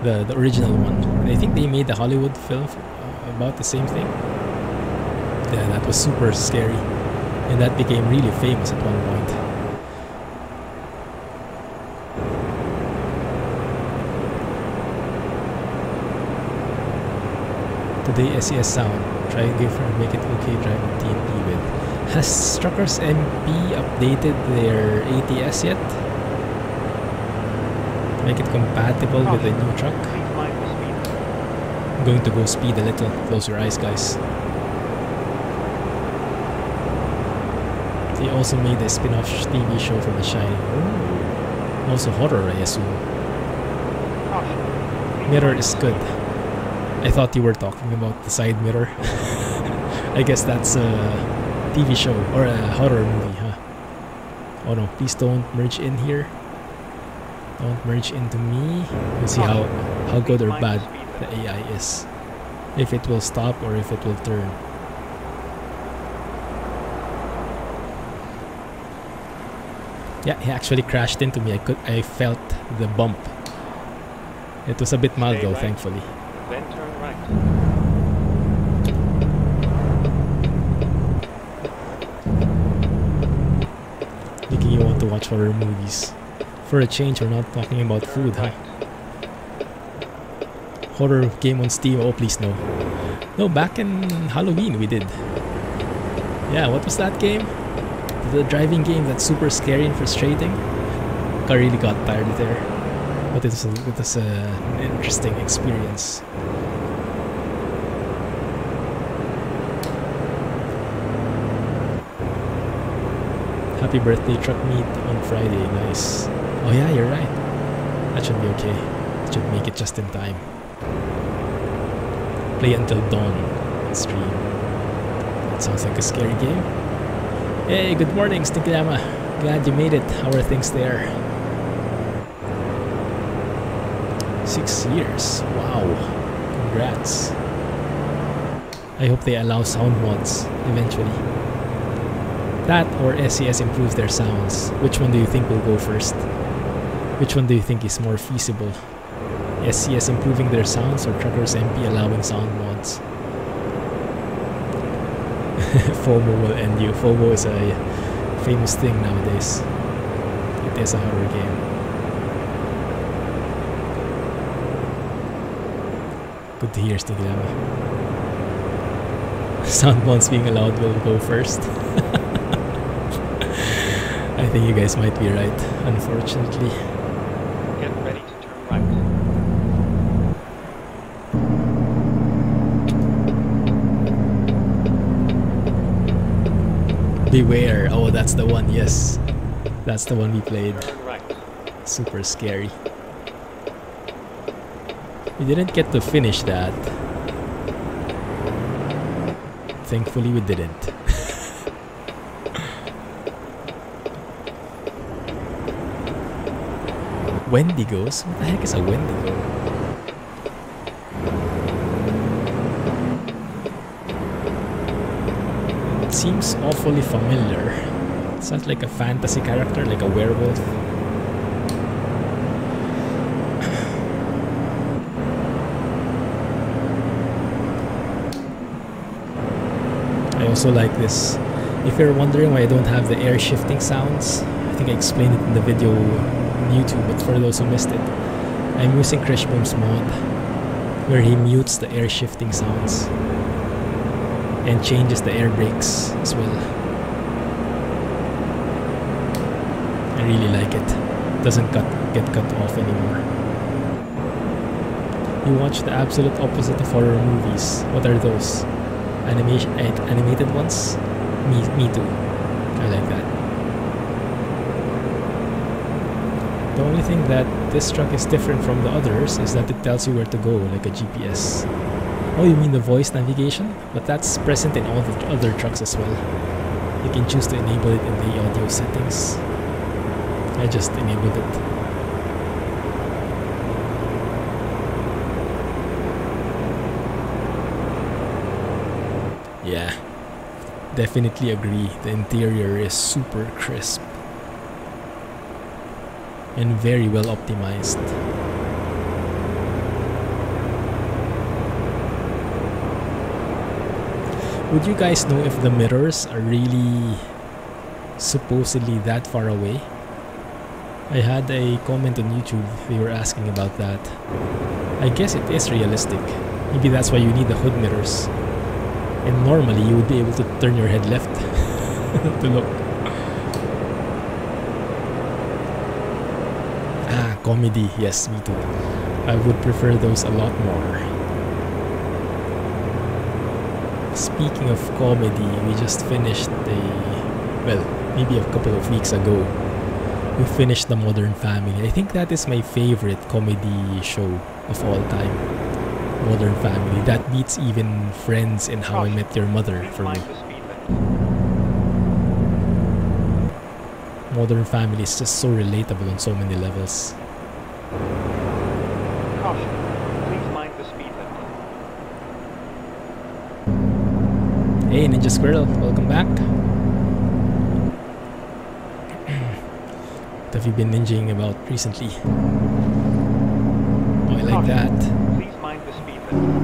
The original one. And I think they made a Hollywood film about the same thing. Yeah, that was super scary. And that became really famous at one point. Today SCS sound. Try and make it okay driving TNT with. Has Strucker's MP updated their ATS yet? Make it compatible with the new truck. I'm going to go speed a little. Close your eyes, guys. They also made a spin-off TV show from The Shining. Ooh. Also horror, I assume. Mirror is good. I thought you were talking about the side mirror. I guess that's a TV show or a horror movie, huh? Oh no, please don't merge in here. Don't merge into me. We'll see how good or bad the AI is. If it will stop or if it will turn. Yeah, he actually crashed into me. I felt the bump. It was a bit mild though, thankfully. Then turn right. Making you want to watch horror movies. For a change, we're not talking about food, huh? Horror game on Steam, oh please no. No, back in Halloween we did. Yeah, what was that game? The driving game that's super scary and frustrating. I really got tired there. But it was an interesting experience. Happy birthday truck meet on Friday, nice. Oh yeah, you're right. That should be okay. Should make it just in time. Play until dawn on stream. That sounds like a scary game. Hey, good morning, Stinkyama. Glad you made it. How are things there? 6 years. Wow. Congrats. I hope they allow sound mods eventually. That or SCS improves their sounds. Which one do you think will go first? Which one do you think is more feasible? SCS improving their sounds or Truckers MP allowing sound mods? FOMO will end you. FOMO is a famous thing nowadays. It is a horror game. Good to hear, Stigilama. Sound mods being allowed will go first. I think you guys might be right, unfortunately. Get ready to turn right. Beware. Oh, that's the one. Yes, that's the one we played. Turn right. Super scary. We didn't get to finish that. Thankfully, we didn't. Wendigos? What the heck is a Wendigo? It seems awfully familiar. Sounds like a fantasy character, like a werewolf. I also like this. If you're wondering why I don't have the air shifting sounds, I think I explained it in the video on YouTube, but for those who missed it, I'm using Krishboom's mod, where he mutes the air shifting sounds and changes the air brakes as well. I really like it. Doesn't get cut off anymore. You watch the absolute opposite of horror movies. What are those? Animated ones? Me too. I like that. The only thing that this truck is different from the others is that it tells you where to go, like a GPS. Oh, you mean the voice navigation? But that's present in all the other trucks as well. You can choose to enable it in the audio settings. I just enabled it. Yeah, definitely agree. The interior is super crisp and very well optimized. Would you guys know if the mirrors are really supposedly that far away? I had a comment on YouTube, they were asking about that. I guess it is realistic. Maybe that's why you need the hood mirrors. And normally you would be able to turn your head left to look. Ah, comedy. Yes, me too. I would prefer those a lot more. Speaking of comedy, we just finished maybe a couple of weeks ago, we finished The Modern Family. I think that is my favorite comedy show of all time. Modern Family. That beats even Friends and How I Met Your Mother for me. Modern Family is just so relatable on so many levels. Caution. Please mind the speed limit. Hey Ninja Squirrel, welcome back. What have you been ninjing about recently? Oh, I like that. Please mind the speed limit.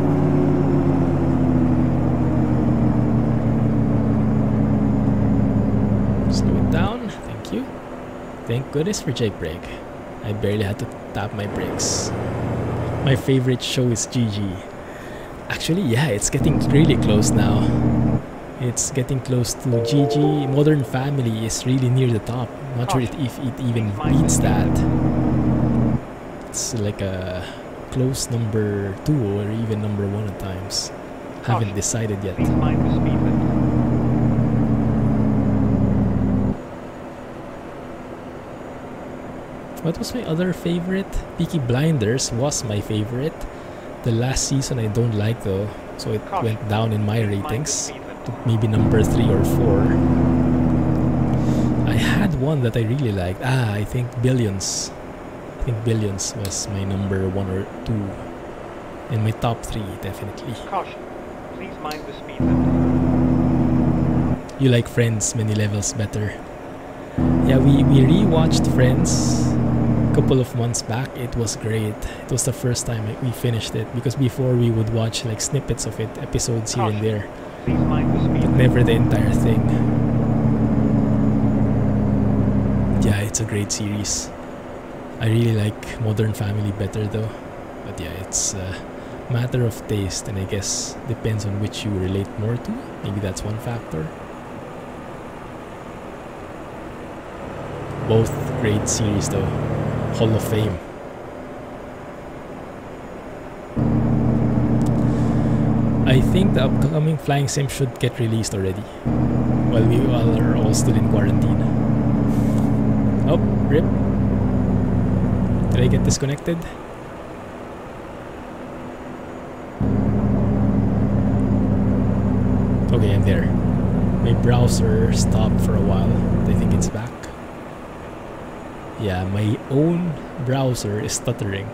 Slow it down, thank you. Thank goodness for Jake Brake. I barely had to tap my brakes. My favorite show is GG. Actually, yeah, it's getting really close now. It's getting close to GG. Modern Family is really near the top. Not sure if it even beats that. It's like a close number 2 or even number 1 at times. Haven't decided yet. Please mind the speed limit. What was my other favorite? Peaky Blinders was my favorite. The last season I don't like though, so it went down in my ratings to maybe number 3 or 4. I had one that I really liked. I think Billions. I think Billions was my number 1 or 2. In my top 3, definitely. Caution. Please mind the speed limit. You like Friends many levels better. Yeah, we rewatched Friends a couple of months back. It was great. It was the first time we finished it, because before we would watch like snippets of it, episodes here and there, Please mind the speed but limit. never the entire thing. Yeah, it's a great series. I really like Modern Family better though, but yeah, it's a matter of taste, and I guess depends on which you relate more to. Maybe that's one factor. Both great series though. Hall of Fame. I think the upcoming flying sim should get released already, while we all are all still in quarantine. Oh, rip. Did I get disconnected? Okay, I'm there. My browser stopped for a while, but I think it's back. Yeah, my own browser is stuttering.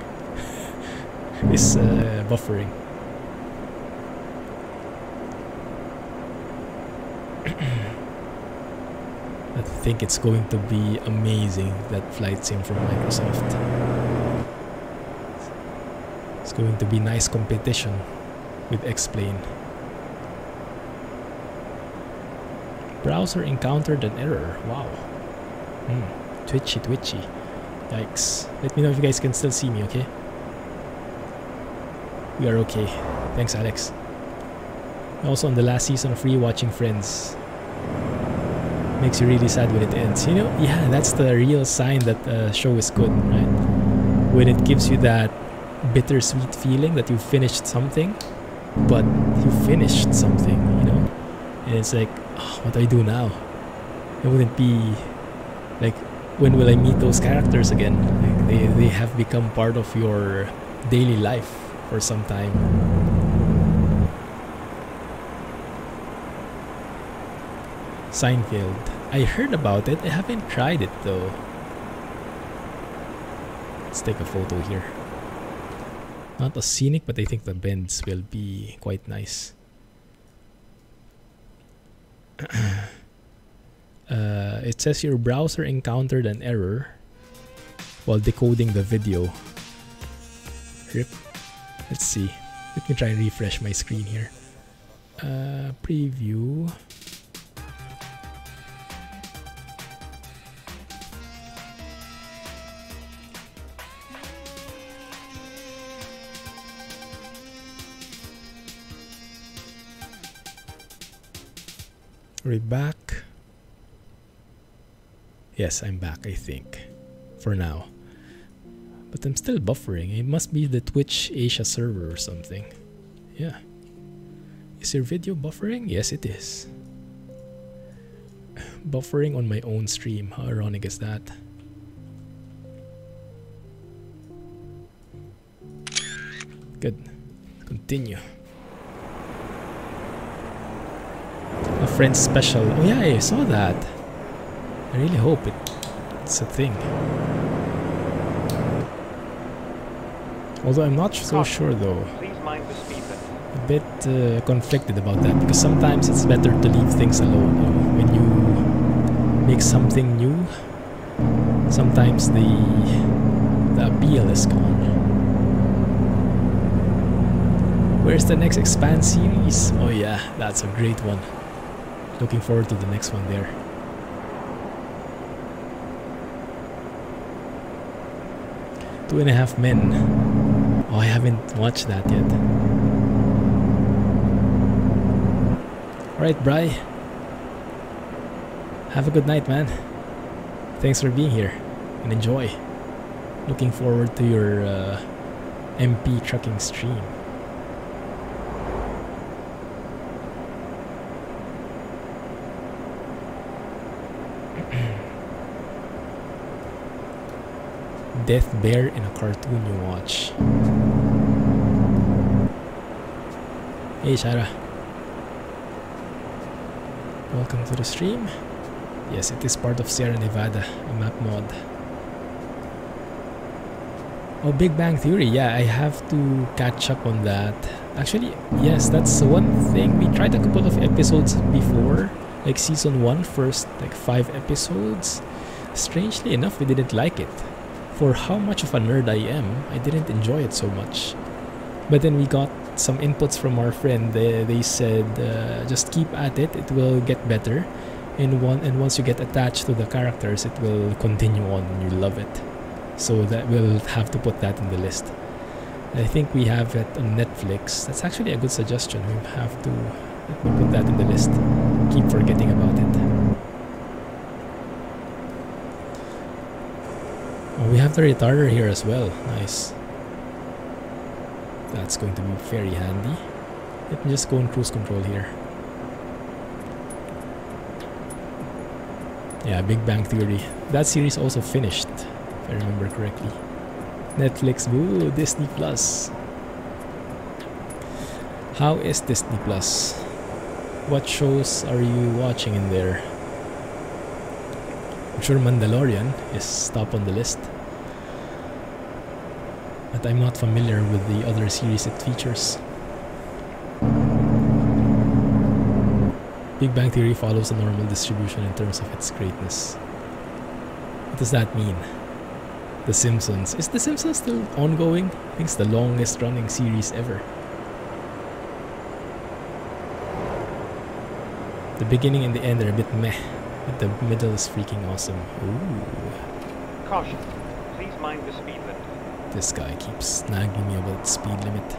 Is buffering. I think it's going to be amazing, that flight sim from Microsoft. It's going to be nice competition with X-Plane. Browser encountered an error. Wow. Twitchy. Yikes. Let me know if you guys can still see me, okay? We are okay. Thanks, Alex. Also on the last season of rewatching Friends. Makes you really sad when it ends. You know, yeah, that's the real sign that a show is good, right? When it gives you that bittersweet feeling that you finished something, but you finished something, you know? And it's like, oh, what do I do now? It wouldn't be like, when will I meet those characters again? Like they have become part of your daily life for some time. Seinfeld. I heard about it. I haven't tried it though. Let's take a photo here. Not as scenic, but I think the bends will be quite nice. It says your browser encountered an error while decoding the video. Rip. Let's see. Let me try and refresh my screen here. Preview. We're back. Yes, I'm back, I think. For now. But I'm still buffering. It must be the Twitch Asia server or something. Yeah. Is your video buffering? Yes, it is. Buffering on my own stream. How ironic is that? Good. Continue. A Friends special. Oh yeah, I saw that. I really hope it's a thing. Although I'm not so sure though. Please mind the speed limit. A bit conflicted about that, because sometimes it's better to leave things alone. You know? When you make something new, sometimes the appeal is gone. Where's the next Expand series? Oh yeah, that's a great one. Looking forward to the next one there. Two and a Half Men. Oh, I haven't watched that yet. Alright, Bri. Have a good night, man. Thanks for being here. And enjoy. Looking forward to your MP trucking stream. Death Bear in a cartoon you watch. Hey Shara. Welcome to the stream. Yes, it is part of Sierra Nevada, a map mod. Oh, Big Bang Theory. Yeah, I have to catch up on that. Actually, yes, that's one thing. We tried a couple of episodes before, like season 1, first like 5 episodes. Strangely enough, we didn't like it. For how much of a nerd I am, I didn't enjoy it so much. But then we got some inputs from our friend. They said, just keep at it, it will get better. And once you get attached to the characters, it will continue on and you love it. So that we'll have to put that in the list. I think we have it on Netflix. That's actually a good suggestion. We have to let me put that in the list. Keep forgetting about it. Oh, we have the retarder here as well. Nice. That's going to be very handy. Let me just go on cruise control here. Yeah, Big Bang Theory. That series also finished, if I remember correctly. Netflix, woo, Disney Plus. How is Disney Plus? What shows are you watching in there? I'm sure Mandalorian is top on the list. But I'm not familiar with the other series it features. Big Bang Theory follows a normal distribution in terms of its greatness. What does that mean? The Simpsons. Is The Simpsons still ongoing? I think it's the longest running series ever. The beginning and the end are a bit meh, but the middle is freaking awesome. Ooh. Caution. Please mind the speed limit. This guy keeps nagging me about speed limit.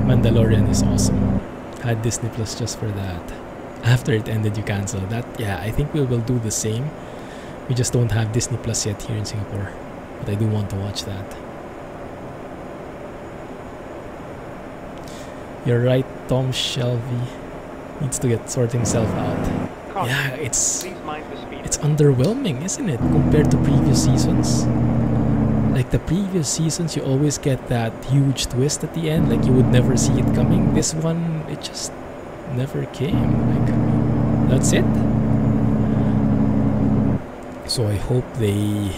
Mandalorian is awesome. Had Disney Plus just for that. After it ended, you cancel that. Yeah, I think we will do the same. We just don't have Disney Plus yet here in Singapore. But I do want to watch that. You're right, Tom Shelby needs to sort himself out. Yeah, it's underwhelming, isn't it, compared to previous seasons? Like the previous seasons, you always get that huge twist at the end, like you would never see it coming. This one, it just never came. Like, that's it. So I hope they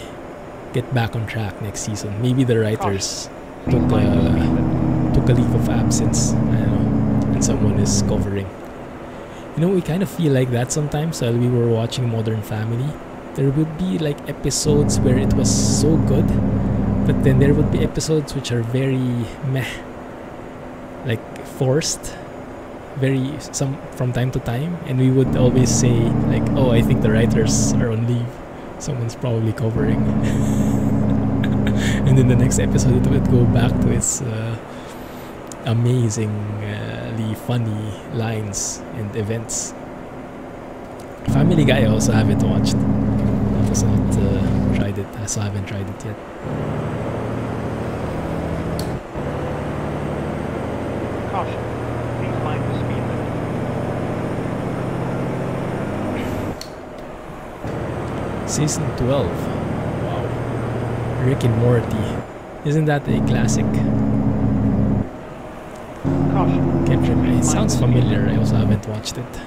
get back on track next season. Maybe the writers took a leave of absence, I don't know, and someone is covering. You know, we kind of feel like that sometimes while we were watching Modern Family. There would be like episodes where it was so good, but then there would be episodes which are very meh, like forced, from time to time, and we would always say like, oh, I think the writers are on leave, someone's probably covering. And then the next episode it would go back to its amazingly funny lines and events. Family Guy I also haven't watched. I also not tried it. I also haven't tried it yet. Caution. Please mind the speed limit. Season 12. Wow. Rick and Morty. Isn't that a classic? Caution. Can't remember. It sounds familiar. I also haven't watched it.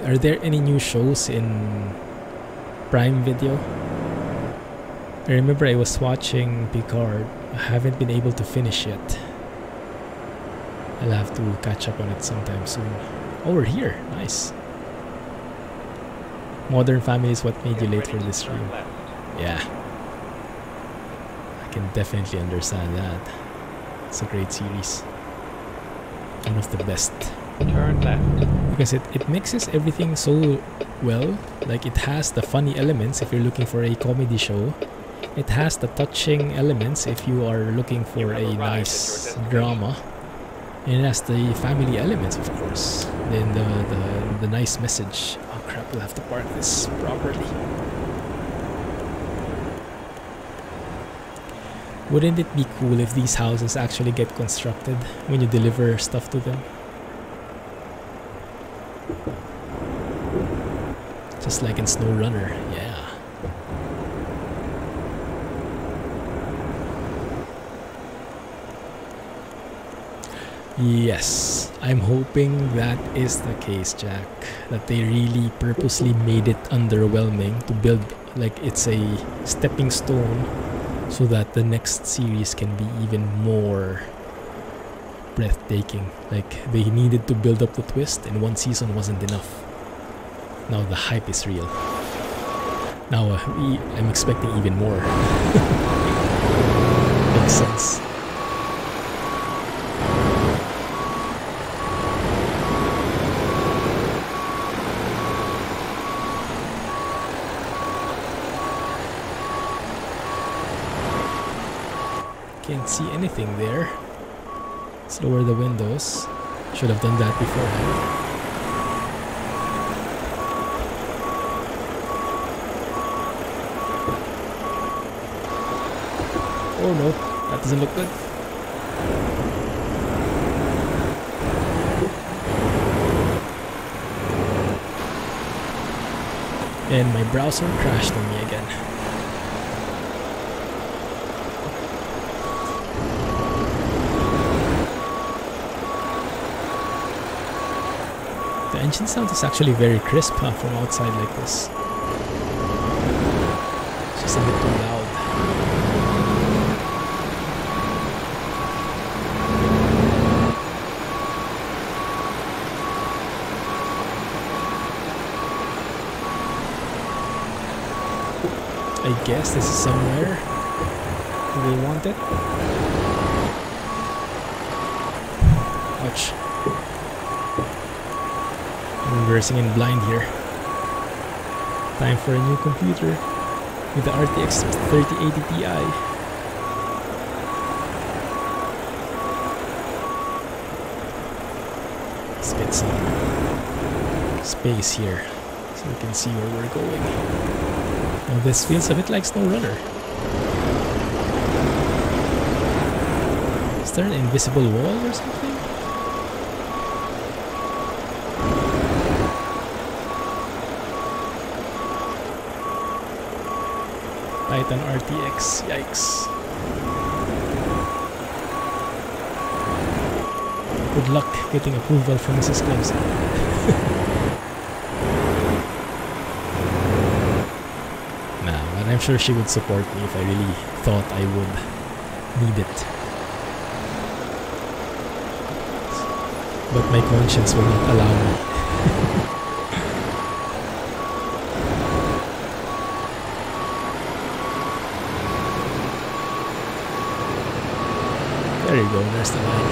are there any new shows in Prime Video? I remember I was watching Picard. I haven't been able to finish yet. I'll have to catch up on it sometime soon. Oh, we're here. Nice. Modern Family is what made you late for this stream. Yeah. I can definitely understand that. It's a great series. One of the best. Turn left. Because it mixes everything so well. Like, it has the funny elements if you're looking for a comedy show. It has the touching elements if you are looking for a nice drama. And it has the family elements, of course. Then the nice message. Oh crap, we'll have to park this properly. Wouldn't it be cool if these houses actually get constructed when you deliver stuff to them? Just like in SnowRunner, yeah. Yes, I'm hoping that is the case, Jack. That they really purposely made it underwhelming to build like it's a stepping stone so that the next series can be even more breathtaking. Like, they needed to build up the twist and one season wasn't enough. Now the hype is real. Now I'm expecting even more. Makes sense. Can't see anything there. Let's lower the windows. Should have done that beforehand. Oh no, that doesn't look good. And my browser crashed on me again. The engine sound is actually very crisp from outside like this. It's just a bit too loud. I guess this is somewhere they want it. Ouch. I'm reversing in blind here. Time for a new computer with the RTX 3080 Ti. Let's get some space here so we can see where we're going. Now this feels a bit like SnowRunner. Is there an invisible wall or something? Titan RTX, yikes. Good luck getting approval from Mrs. Clumsy. Nah, but I'm sure she would support me if I really thought I would need it. But my conscience will not allow me. There you go, there's the line.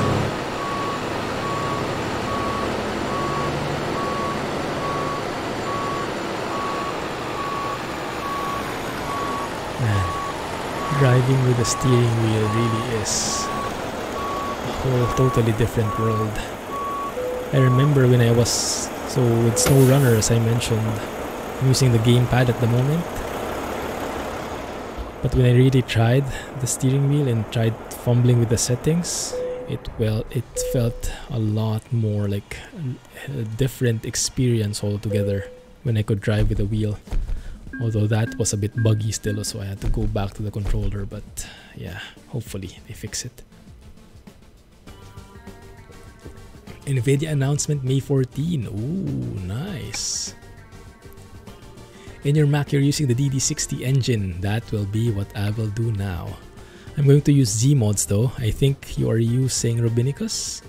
Man, driving with a steering wheel really is a whole totally different world. I remember when I was, so with SnowRunner, as I mentioned, I'm using the gamepad at the moment. But when I really tried the steering wheel and tried fumbling with the settings, it felt a lot more like a different experience altogether when I could drive with a wheel. Although that was a bit buggy still, so I had to go back to the controller, but yeah, hopefully they fix it. NVIDIA announcement May 14. Ooh, nice. In your Mac, you're using the DD60 engine. That will be what I will do now. I'm going to use Zeemods though. I think you are using Rubinicus.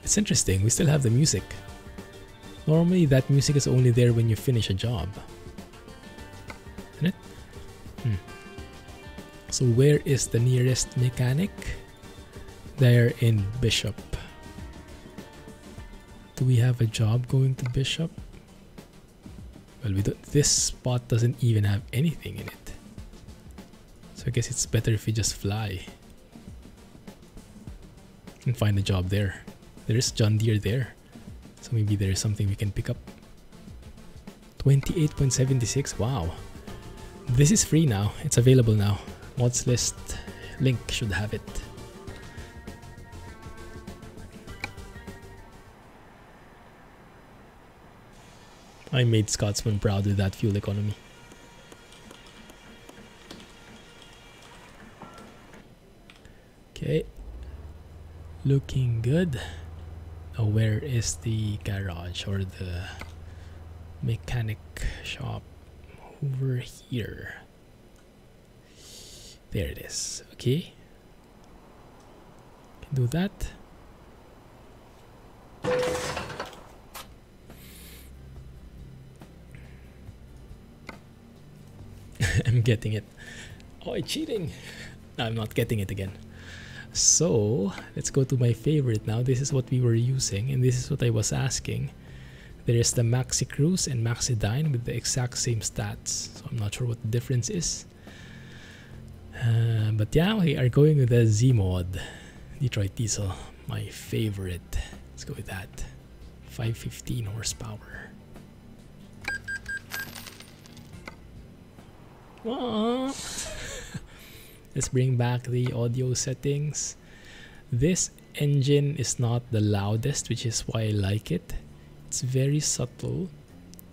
It's interesting, we still have the music. Normally that music is only there when you finish a job. Isn't it? So where is the nearest mechanic? There in Bishop. Do we have a job going to Bishop? Well, we don't. This spot doesn't even have anything in it. So I guess it's better if we just fly. And find a job there. There is John Deere there. So maybe there is something we can pick up. 28.76. Wow. This is free now. It's available now. Mods list link should have it. I made Scotsman proud with that fuel economy. Okay. Looking good. Now where is the garage or the mechanic shop? Over here. There it is. Okay. Can do that. I'm getting it. Oh, I'm cheating. I'm not getting it again. So let's go to my favorite now. This is what we were using and this is what I was asking. There is the Maxi Cruise and Maxi Dine with the exact same stats. So I'm not sure what the difference is. But yeah, we are going with the Zeemod Detroit Diesel. My favorite. Let's go with that. 515 horsepower. Let's bring back the audio settings. This engine is not the loudest, which is why I like it. It's very subtle.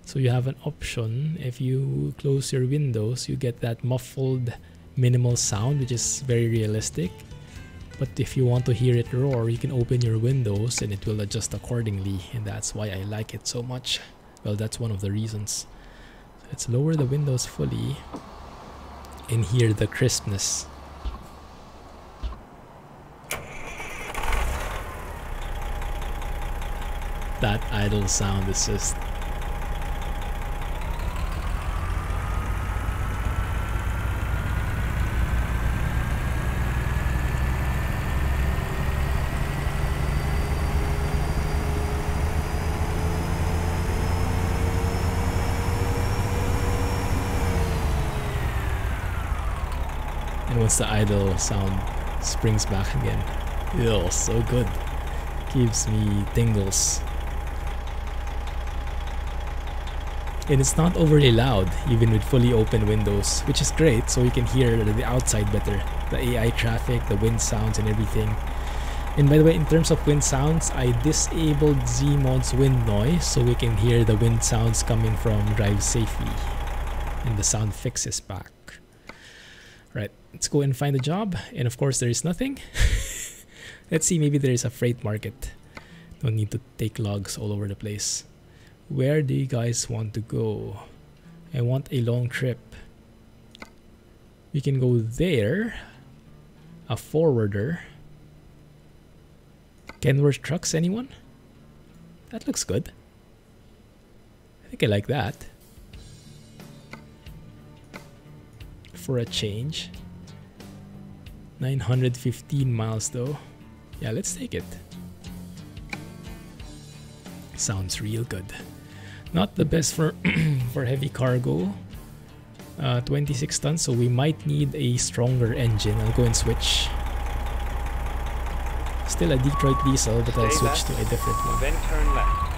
So you have an option. If you close your windows, you get that muffled minimal sound, which is very realistic. But if you want to hear it roar, you can open your windows and it will adjust accordingly. And that's why I like it so much. Well, that's one of the reasons. So let's lower the windows fully and hear the crispness. That idle sound is just... And once the idle sound springs back again, ew, so good. Gives me tingles. And it's not overly loud, even with fully open windows, which is great, so you can hear the outside better. The AI traffic, the wind sounds, and everything. And by the way, in terms of wind sounds, I disabled Zeemod's wind noise, so we can hear the wind sounds coming from Drive Safely. And the sound fix is back. Right, let's go and find a job. And of course, there is nothing. Let's see, maybe there is a freight market. Don't need to take logs all over the place. Where do you guys want to go? I want a long trip. We can go there. A forwarder. Kenworth Trucks, anyone? That looks good. I think I like that. For a change. 915 miles though. Yeah, let's take it. Sounds real good. Not the best for for heavy cargo. 26 tons, so we might need a stronger engine. I'll go and switch. Still a Detroit diesel, but I'll switch to a different one. Then turn left.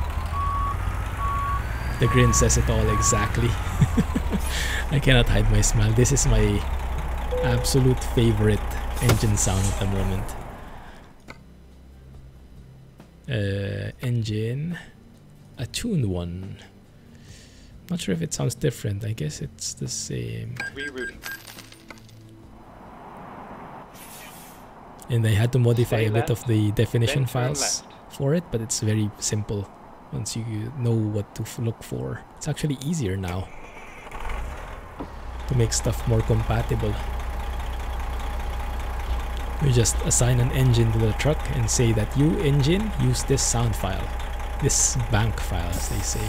The grin says it all exactly. I cannot hide my smile. This is my absolute favorite engine sound at the moment. Engine. A tuned one. Not sure if it sounds different. I guess it's the same. Rerouting. And I had to modify Stay a bit of left, the definition then turn files left. for it, but it's very simple once you know what to look for. It's actually easier now to make stuff more compatible. We just assign an engine to the truck and say that you engine use this sound file, this bank file as they say.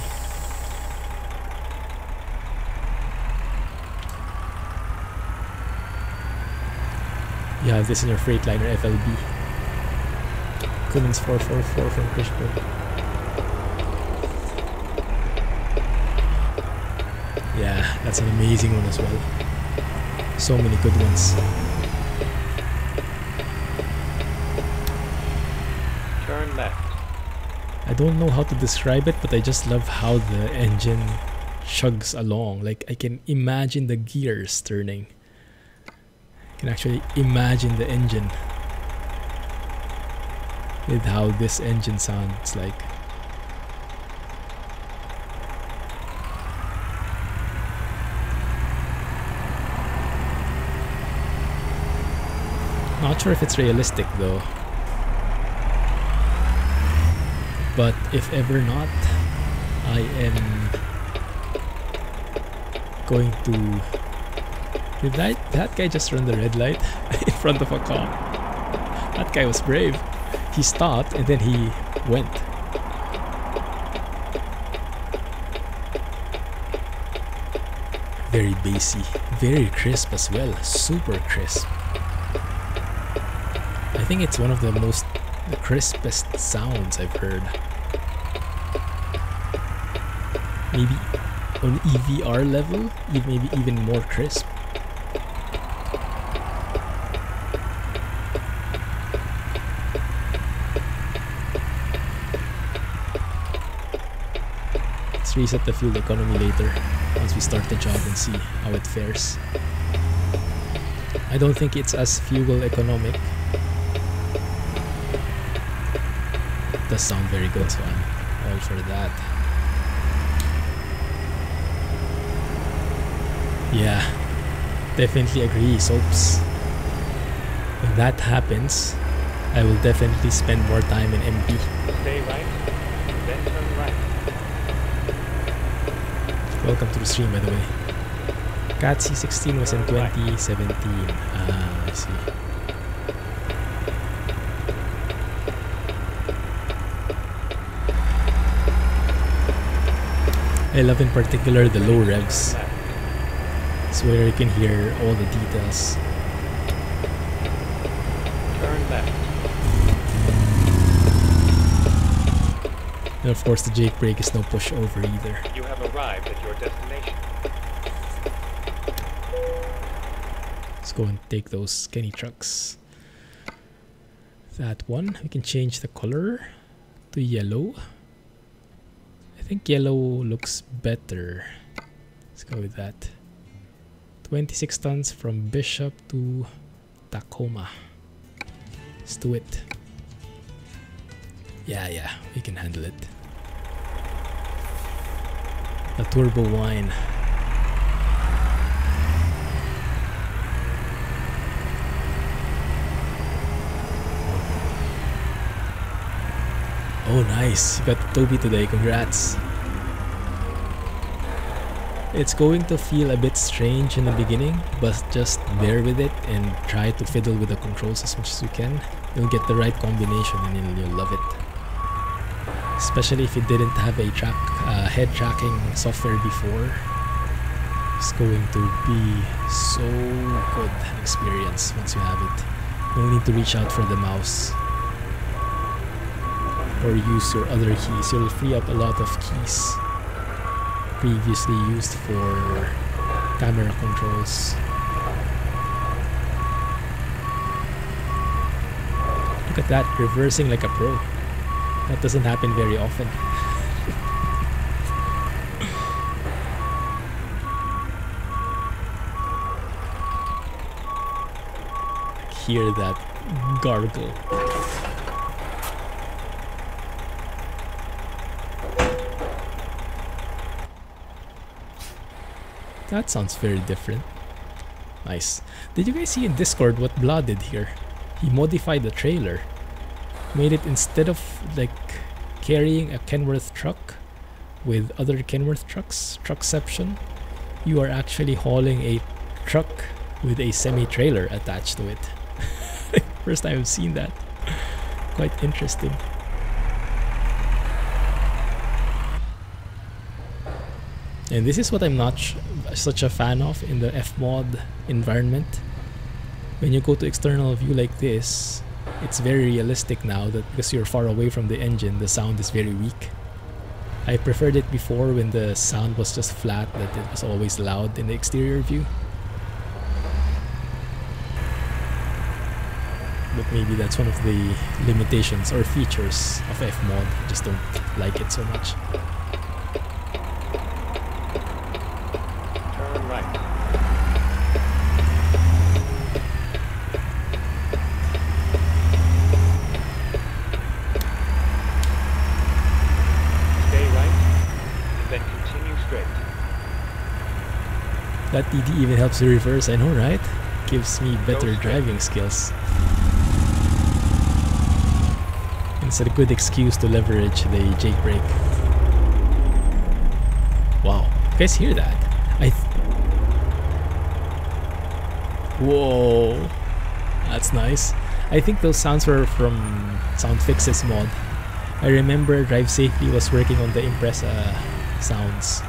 You have this in your Freightliner FLB. Cummins 444 from Fishburne. Yeah, that's an amazing one as well. So many good ones. Turn left. I don't know how to describe it, but I just love how the engine chugs along. Like, I can imagine the gears turning. I can actually imagine the engine with how this engine sounds like. Not sure if it's realistic though. But if ever not, I am going to... Did that guy just run the red light in front of a car? That guy was brave. He stopped and then he went. Very bassy, very crisp as well, super crisp. I think it's one of the crispest sounds I've heard. Maybe on EVR level, maybe even more crisp. Let's reset the fuel economy later once we start the job and see how it fares. I don't think it's as fuel economic. It does sound very good, so I'm all for that. Yeah, definitely agree, Soaps. When that happens, I will definitely spend more time in MP. Stay right, then turn right. Welcome to the stream, by the way. Cat C16 was in 2017. Ah, I see. I love in particular the low revs. It's where you can hear all the details. Turn left. And of course the Jake brake is no push over either. You have arrived at your destination. Let's go and take those Kenny trucks. That one, we can change the color to yellow. I think yellow looks better. Let's go with that. 26 tons from Bishop to Tacoma. Let's do it. Yeah, we can handle it. The turbo wine. Oh, nice. You got Toby today. Congrats. It's going to feel a bit strange in the beginning, but just bear with it and try to fiddle with the controls as much as you can. You'll get the right combination and you'll love it. Especially if you didn't have a head tracking software before. It's going to be so good experience once you have it. No need to reach out for the mouse or use your other keys. You'll free up a lot of keys previously used for camera controls. Look at that, reversing like a pro. That doesn't happen very often. Hear that gargle. That sounds very different. Nice. Did you guys see in Discord what Blah did here? he modified the trailer. Made it, instead of like carrying a Kenworth truck with other Kenworth trucks, truckception, you are actually hauling a truck with a semi-trailer attached to it. First time I've seen that. Quite interesting. And this is what I'm not such a fan of in the FMod environment. When you go to external view like this, it's very realistic now that because you're far away from the engine, the sound is very weak. I preferred it before when the sound was just flat, that it was always loud in the exterior view. But maybe that's one of the limitations or features of FMod. I just don't like it so much. Turn right. Stay right, then continue straight. That DD even helps you reverse, I know, right? Gives me better straight. driving skills. It's a good excuse to leverage the jake brake. Wow, you guys hear that? Whoa, that's nice. I think those sounds were from Sound Fix's mod. I remember Drive Safely was working on the Impreza sounds.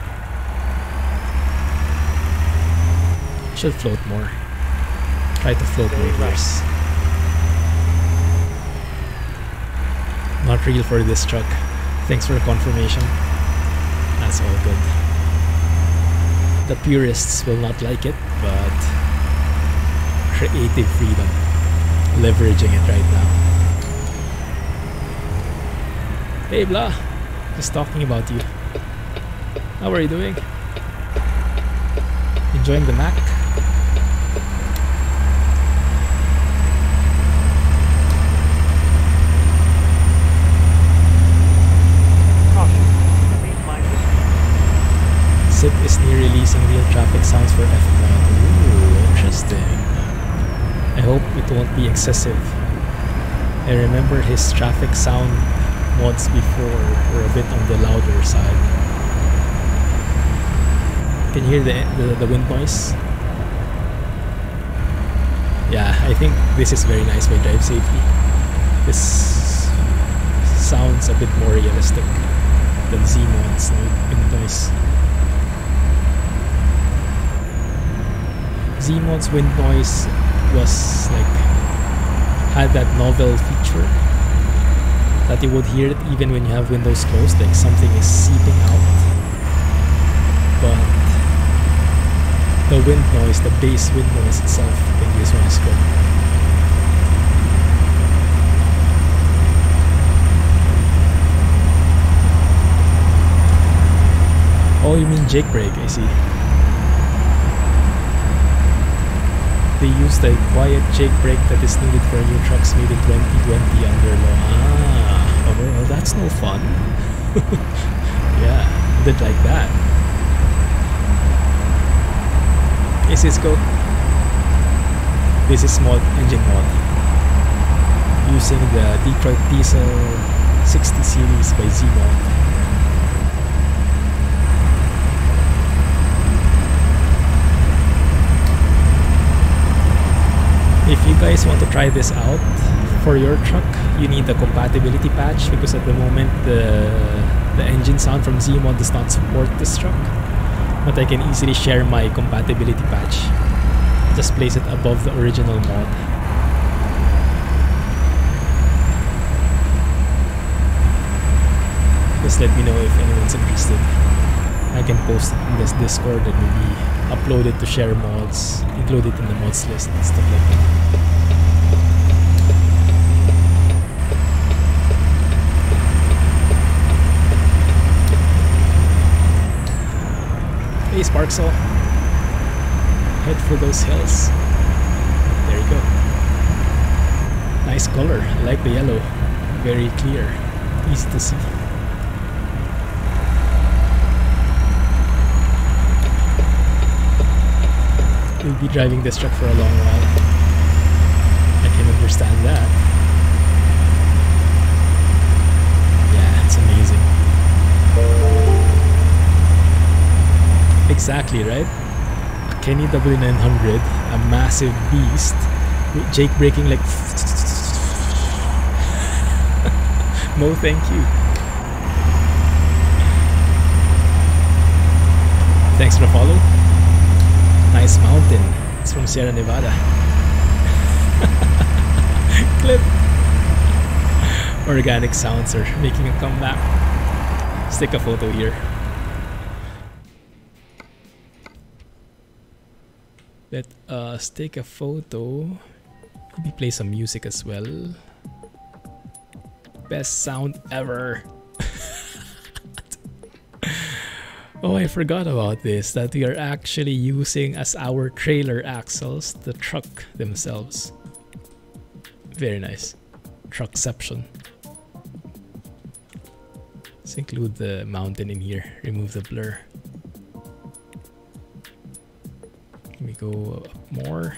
Should float more. Try to float more gears. Not real for this truck. Thanks for the confirmation. That's all good. The purists will not like it, but creative freedom. Leveraging it right now. Hey blah! Just talking about you. How are you doing? Enjoying the Mac? SIP is near releasing real traffic sounds for FMod. Ooh, interesting. I hope it won't be excessive. I remember his traffic sound mods before were a bit on the louder side. Can you hear the wind noise? Yeah, I think this is very nice by Drive Safely. This sounds a bit more realistic than Zeemod's wind noise. Zeemod's wind noise was like, had that novel feature that you would hear it even when you have windows closed, like something is seeping out. But the wind noise, the bass wind noise itself, I think this one is good. Oh, you mean jake brake, I see. They use the quiet jake brake that is needed for new trucks made in 2020 under law. Ah, oh, well, that's no fun. Yeah, I did like that. Hey Cisco, this is mod engine mod using the Detroit Diesel 60 series by Zeemod. If you guys want to try this out for your truck, you need a compatibility patch because at the moment the engine sound from Zeemod does not support this truck. But I can easily share my compatibility patch. Just place it above the original mod. Just let me know if anyone's interested. I can post it in this Discord and maybe upload it to share mods, include it in the mods list and stuff like that. Hey Sparksel, head for those hills. There you go. Nice color, I like the yellow. Very clear, easy to see. We'll be driving this truck for a long while. I can understand that. Yeah, it's amazing. Exactly, right? A Kenny W900, a massive beast, with Jake braking like no thank you. Thanks for the follow. Nice mountain. It's from Sierra Nevada. Clip. Organic sounds are making a comeback. Let's take a photo here. Let us take a photo. Maybe play some music as well. Best sound ever. Oh, I forgot about this, that we are actually using as our trailer axles the truck themselves. Very nice. Truckception. Let's include the mountain in here. Remove the blur. Let me go up more.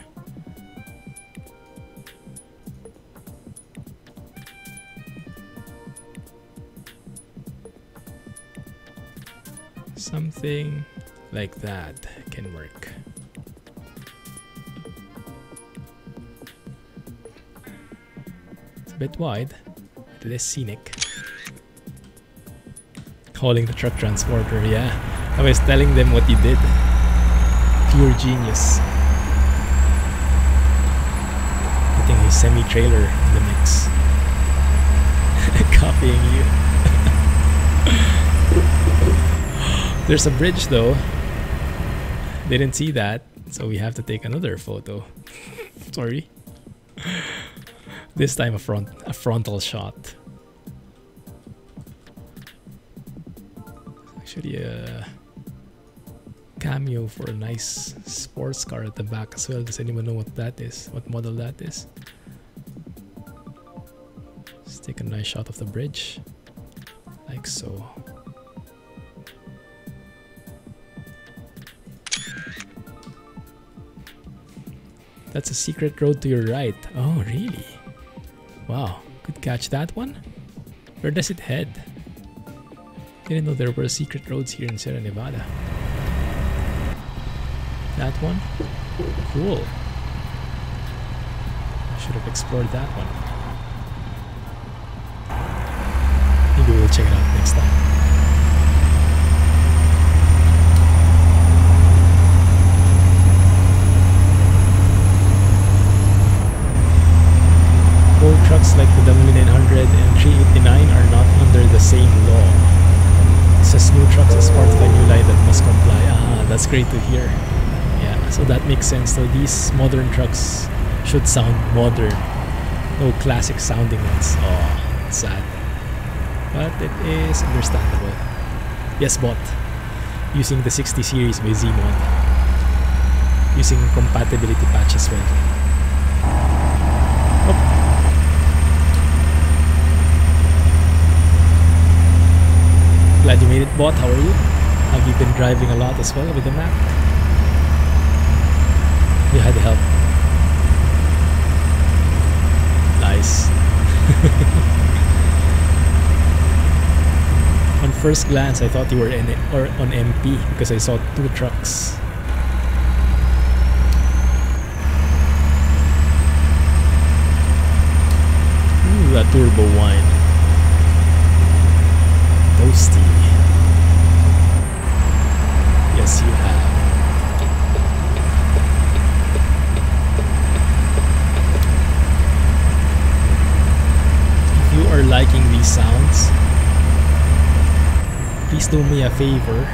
Something like that can work. It's a bit wide, but less scenic. Hauling the truck transporter, yeah. I was telling them what you did. Pure genius. Putting a semi-trailer in the mix. Copying you. There's a bridge though. Didn't see that, so we have to take another photo. Sorry. This time a frontal shot. Actually a cameo for a nice sports car at the back as well. Does anyone know what that is? What model that is? Let's take a nice shot of the bridge. Like so. That's a secret road to your right. Oh, really? Wow, could catch that one? Where does it head? Didn't know there were secret roads here in Sierra Nevada. That one? Cool. I should have explored that one. Maybe we'll check it out next time. Old trucks like the W900 and 389 are not under the same law. It says new trucks as part of a new line that must comply. Ah, that's great to hear. Yeah, so that makes sense. So these modern trucks should sound modern. No classic sounding ones. Oh, it's sad. But it is understandable. Yes, bot. Using the 60 series by Zeemod. Using compatibility patch as well. Oh. Glad you made it, bot. How are you? Have you been driving a lot as well with the Mac? You had help. Nice. On first glance, I thought you were on MP because I saw two trucks. Ooh, that turbo wine. Toasty. Yes, you have. If you are liking these sounds, please do me a favor.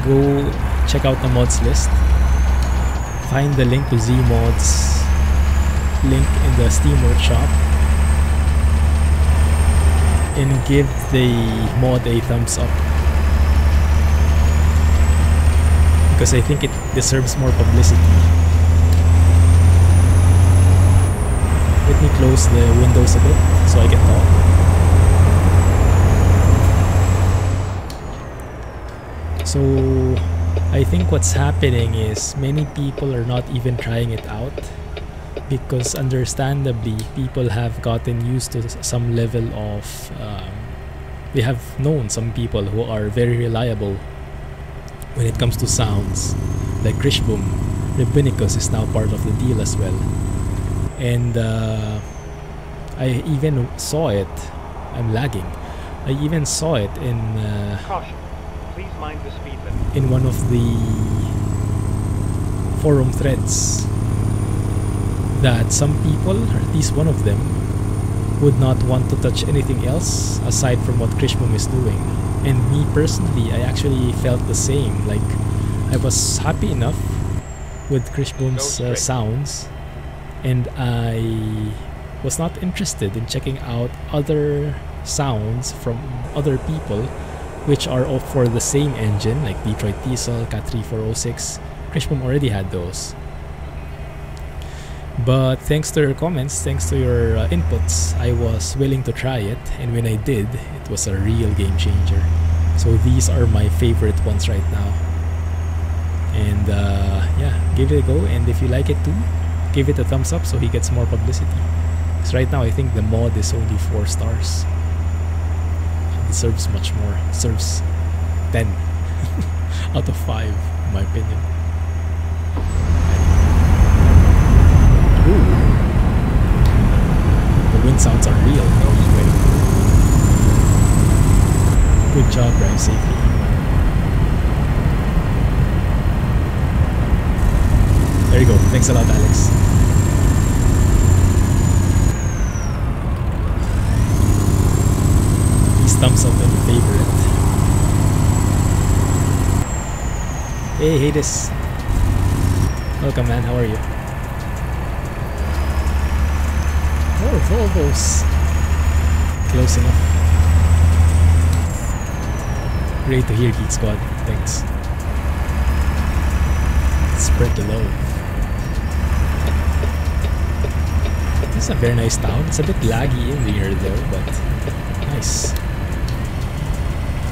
Go check out the mods list. Find the link to Zeemod's link in the Steam Workshop. And give the mod a thumbs up. Because I think it deserves more publicity. Let me close the windows a bit so I can talk. So I think what's happening is many people are not even trying it out. because understandably people have gotten used to some level of they have known some people who are very reliable when it comes to sounds, like Krishboom. Rabbinicus is now part of the deal as well, and I even saw it. I'm lagging. I even saw it in Caution. Please mind the speed limit. in one of the forum threads that some people, or at least one of them, would not want to touch anything else aside from what Krishboom is doing. And me personally, I actually felt the same. Like, I was happy enough with Krishboom's sounds, and I was not interested in checking out other sounds from other people which are all for the same engine, like Detroit Diesel, Cat 3406. Krishboom already had those. But thanks to your comments, thanks to your inputs, I was willing to try it, and when I did, it was a real game changer. So these are my favorite ones right now. And yeah, give it a go, and if you like it too, give it a thumbs up so he gets more publicity. Because right now I think the mod is only 4 stars. It deserves much more. It deserves 10 out of 5 in my opinion. Ooh. The wind sounds are real. No way. Good job, drive safely. There you go. Thanks a lot, Alex. Please thumbs up and favorite. Hey, Hades. Welcome, man. How are you? More Volvos. Close enough. Great to hear, Geek Squad. Thanks. Spread the love. This is a very nice town. It's a bit laggy in here though, but nice.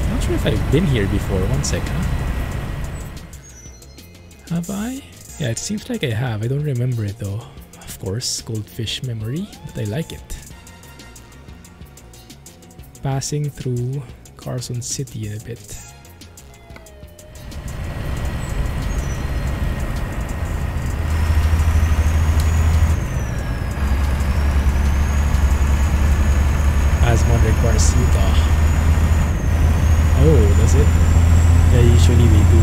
I'm not sure if I've been here before. One sec, huh? Have I? Yeah, it seems like I have. I don't remember it though. Of course, goldfish memory, but I like it. Passing through Carson City in a bit. Asmod requires Utah. Oh, does it? Yeah, usually we do.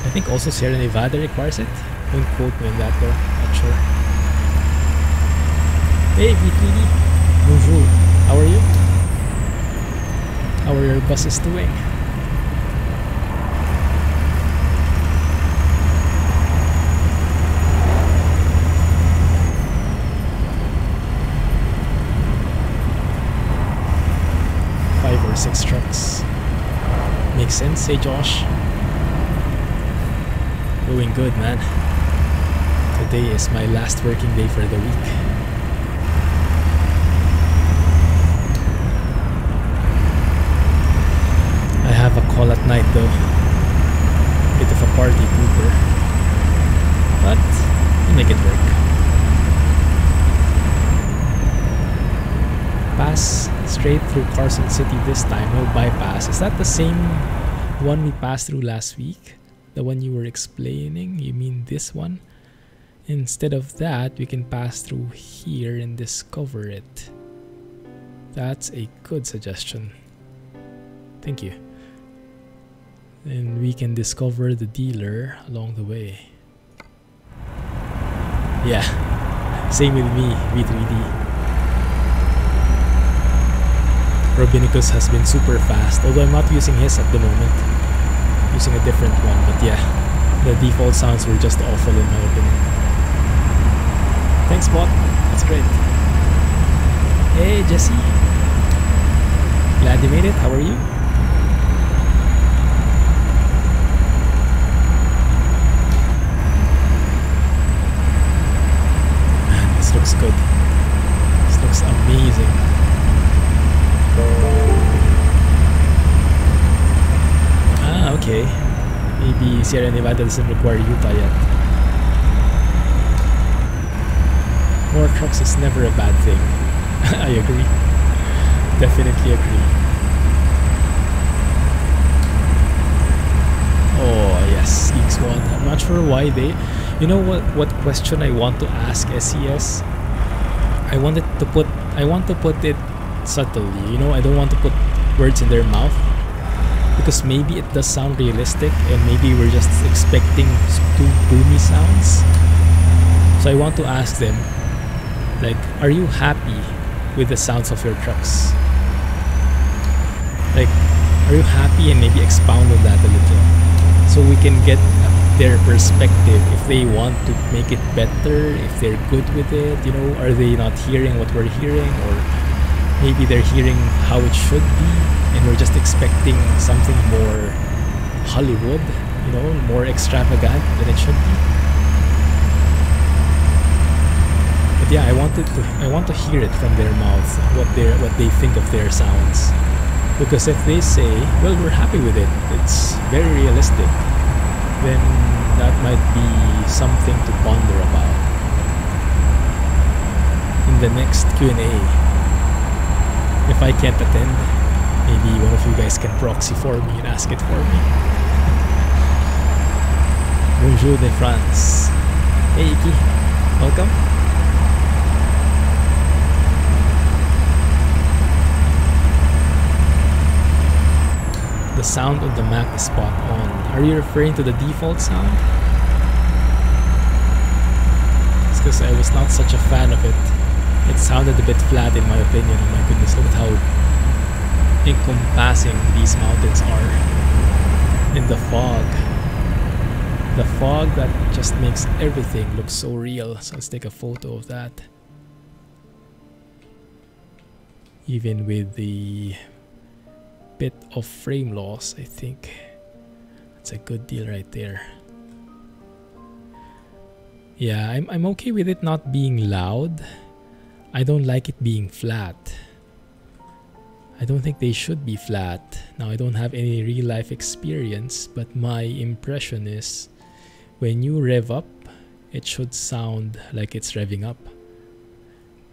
I think also Sierra Nevada requires it. Don't quote me on that though, not sure. Hey V3D, bonjour, how are you? How are your buses doing? Five or 6 trucks. Makes sense, hey Josh. Doing good, man. Today is my last working day for the week. I have a call at night though. Bit of a party pooper. But we'll make it work. Pass straight through Carson City this time, no bypass. Is that the same one we passed through last week? The one you were explaining? You mean this one? Instead of that, we can pass through here and discover it. That's a good suggestion. Thank you. And we can discover the dealer along the way. Yeah, same with me, V3D. Rabbinicus has been super fast, although I'm not using his at the moment. Using a different one, but yeah, the default sounds were just awful in my opinion. Thanks, bot. That's great. Hey, Jesse. Glad you made it. How are you? Man, this looks good. This looks amazing. Sierra Nevada doesn't require Utah yet. More trucks is never a bad thing. I agree. Definitely agree. Oh yes, X1. I'm not sure why they... You know what question I want to ask SCS? I want to put it subtly. You know, I don't want to put words in their mouth, because maybe it does sound realistic and maybe we're just expecting too boomy sounds. So I want to ask them, like, are you happy with the sounds of your trucks? Like, are you happy? And maybe expound on that a little, so we can get their perspective. If they want to make it better, if they're good with it, you know, are they not hearing what we're hearing, or maybe they're hearing how it should be and we're just expecting something more Hollywood, you know, more extravagant than it should be. But yeah, I want to hear it from their mouths, what they think of their sounds. Because if they say, well, we're happy with it, it's very realistic, then that might be something to ponder about in the next Q&A. If I can't attend, maybe one of you guys can proxy for me and ask it for me. Bonjour de France. Hey Iki, welcome. The sound of the Mac is spot on. Are you referring to the default sound? It's because I was not such a fan of it. It sounded a bit flat in my opinion. Oh my goodness, look at how encompassing these mountains are. In the fog. The fog that just makes everything look so real. So let's take a photo of that. Even with the bit of frame loss, I think that's a good deal right there. Yeah, I'm okay with it not being loud. I don't like it being flat. I don't think they should be flat. Now, I don't have any real life experience, but my impression is when you rev up, it should sound like it's revving up.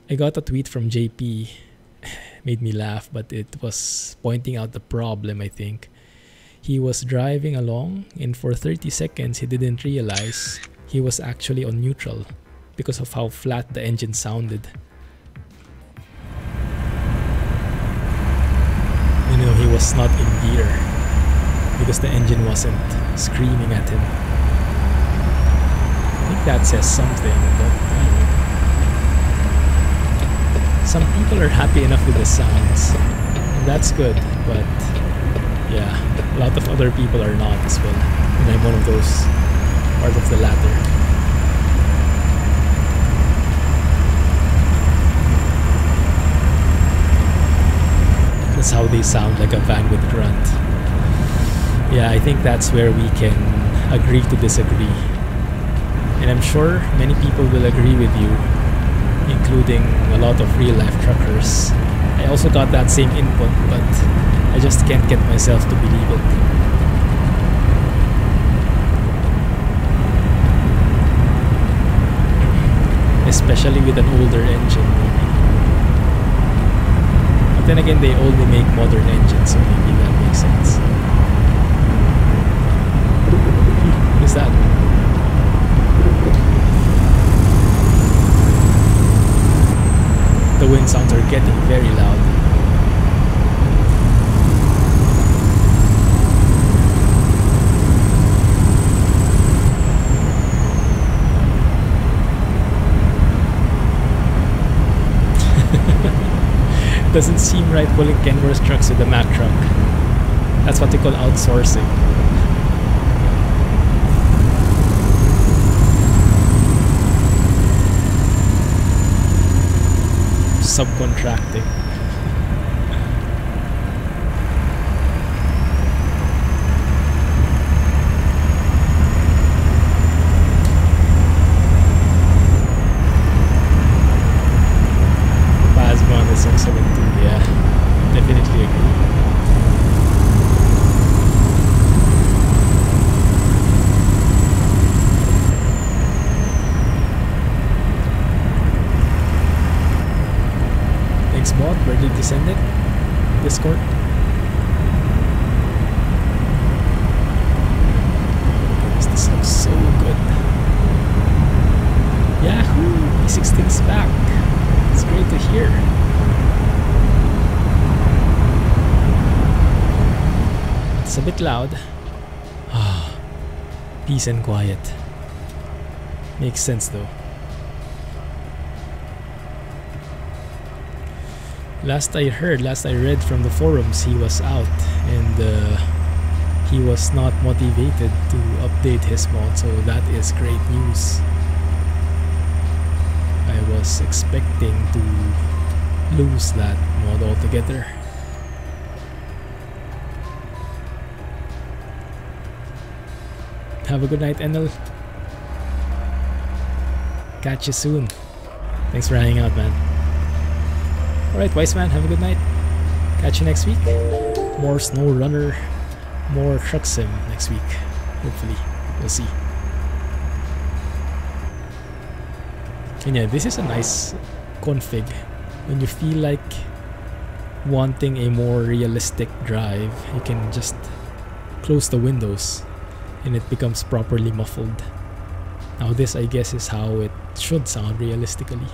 I got a tweet from JP, made me laugh, but it was pointing out the problem, I think. He was driving along and for 30 seconds he didn't realize he was actually on neutral because of how flat the engine sounded. You know, he was not in gear because the engine wasn't screaming at him. I think that says something, but some people are happy enough with the sounds, and that's good, but yeah, a lot of other people are not as well, and I'm one of those, part of the latter. That's how they sound, like a van with grunt. Yeah, I think that's where we can agree to disagree, and I'm sure many people will agree with you, including a lot of real-life truckers. I also got that same input, but I just can't get myself to believe it. Especially with an older engine, maybe. But then again, they only make modern engines, so maybe that makes sense. What is that? The wind sounds are getting very loud. Doesn't seem right pulling Kenworth trucks with the Mack truck. That's what they call outsourcing. Subcontracting. Phasma on the 672, yeah, definitely agree. Where did you send it? Discord? This looks so good. Yahoo! E16's back. It's great to hear. It's a bit loud. Peace and quiet. Makes sense though. Last I read from the forums, he was out and he was not motivated to update his mod, so that is great news. I was expecting to lose that mod altogether. Have a good night, Enel. Catch you soon. Thanks for hanging out, man. Alright, Wise Man, have a good night. Catch you next week. More Snow Runner, more Truck Sim next week. Hopefully. We'll see. And yeah, this is a nice config. When you feel like wanting a more realistic drive, you can just close the windows and it becomes properly muffled. Now this, I guess, is how it should sound realistically.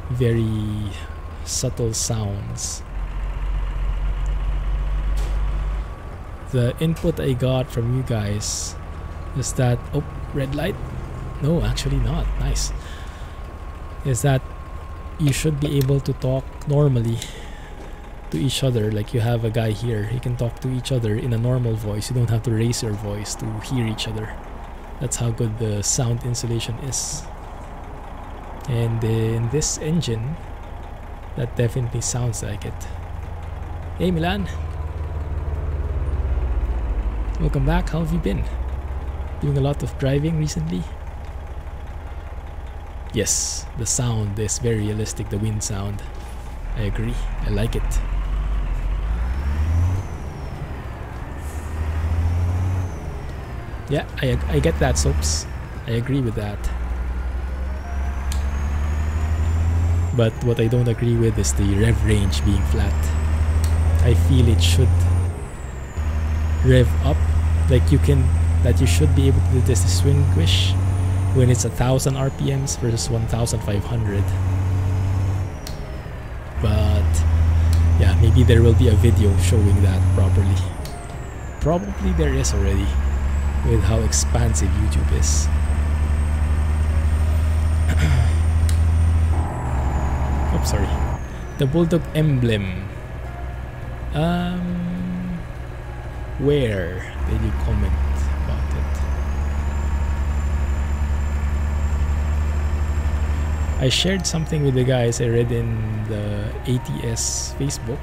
Very subtle sounds. The input I got from you guys is that, oh, red light? No, actually not. Nice. Is that you should be able to talk normally to each other. Like you have a guy here, you can talk to each other in a normal voice. You don't have to raise your voice to hear each other. That's how good the sound insulation is. And in this engine, that definitely sounds like it. Hey Milan! Welcome back, how have you been? Doing a lot of driving recently? Yes, the sound is very realistic, the wind sound. I agree, I like it. Yeah, I get that, Soaps. I agree with that. But what I don't agree with is the rev range being flat. I feel it should rev up. Like you should be able to do this distinguish when it's 1000 RPMs versus 1500. But yeah, maybe there will be a video showing that properly. Probably there is already, with how expansive YouTube is. Oh, sorry. The Bulldog emblem. Where did you comment about it? I shared something with the guys I read in the ATS Facebook.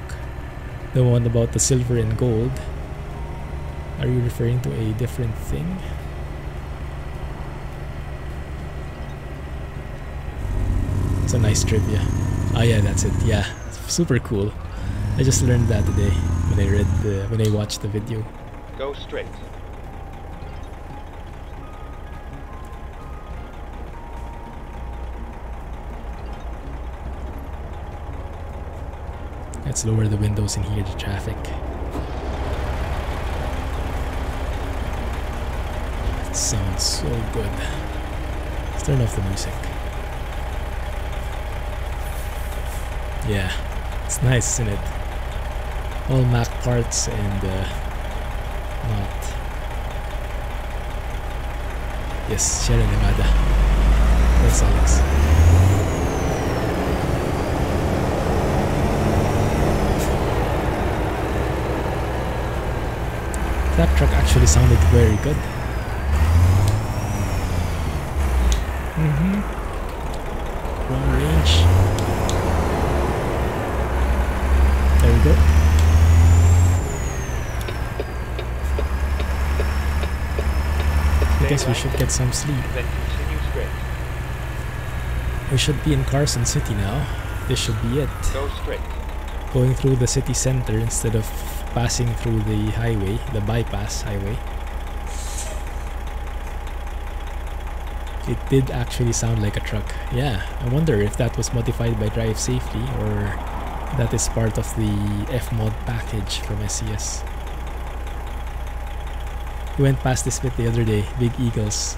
The one about the silver and gold. Are you referring to a different thing? It's a nice trivia. Oh yeah, that's it. Yeah, super cool. I just learned that today when I watched the video. Go straight. Let's lower the windows and hear the traffic. It sounds so good. Let's turn off the music. Yeah, it's nice, isn't it? All Mac parts and not. Yes, Sierra Nevada. That's Alex. That truck actually sounded very good. Long range. There we go. I guess we should get some sleep. Then continue straight. We should be in Carson City now. This should be it. Go straight. Going through the city center instead of passing through the highway, the bypass highway. It did actually sound like a truck. Yeah, I wonder if that was modified by Drive Safely or That is part of the F-mod package from SCS. We went past this bit the other day. Big eagles.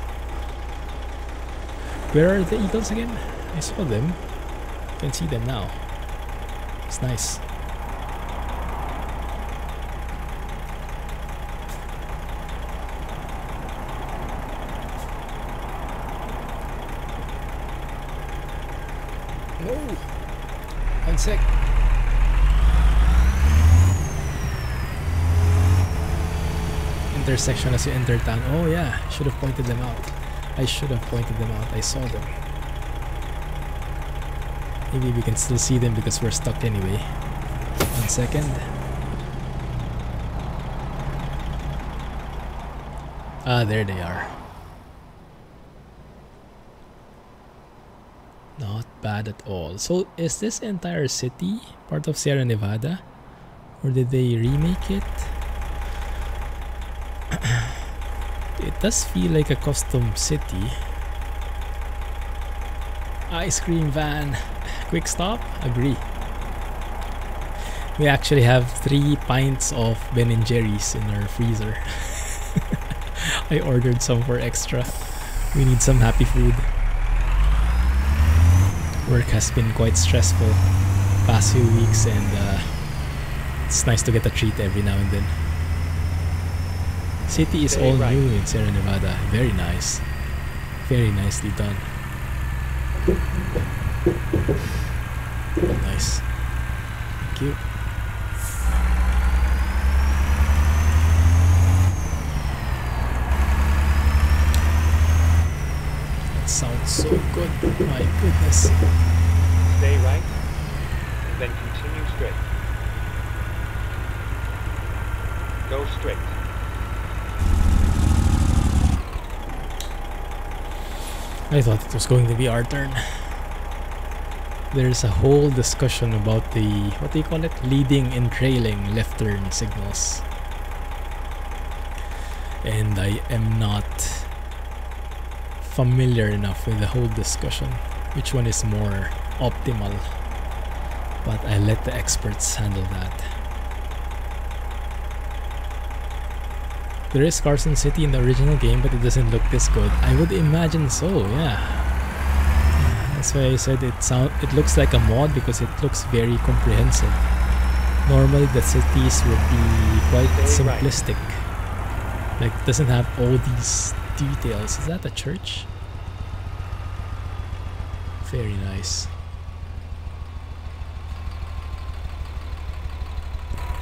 Where are the eagles again? I saw them. I can see them now. It's nice. No! 1 sec. Intersection as you enter town. Oh yeah, should have pointed them out. I should have pointed them out. I saw them. Maybe we can still see them because we're stuck anyway. 1 second. Ah, there they are. Not bad at all. So is this entire city part of Sierra Nevada? Or did they remake it? It does feel like a custom city. Ice cream van. Quick stop? Agree. We actually have 3 pints of Ben & Jerry's in our freezer. I ordered some for extra. We need some happy food. Work has been quite stressful past few weeks, and it's nice to get a treat every now and then. City is all new in Sierra Nevada. Very nice. Very nicely done. Nice. Thank you. That sounds so good. My goodness. Stay right, then continue straight. Go straight. I thought it was going to be our turn. There's a whole discussion about the, what do you call it? Leading and trailing left turn signals. And I am not familiar enough with the whole discussion. Which one is more optimal? But I let the experts handle that. There is Carson City in the original game, but it doesn't look this good. I would imagine so, yeah. That's why I said it looks like a mod because it looks very comprehensive. Normally the cities would be quite simplistic. Like, it doesn't have all these details. Is that a church? Very nice.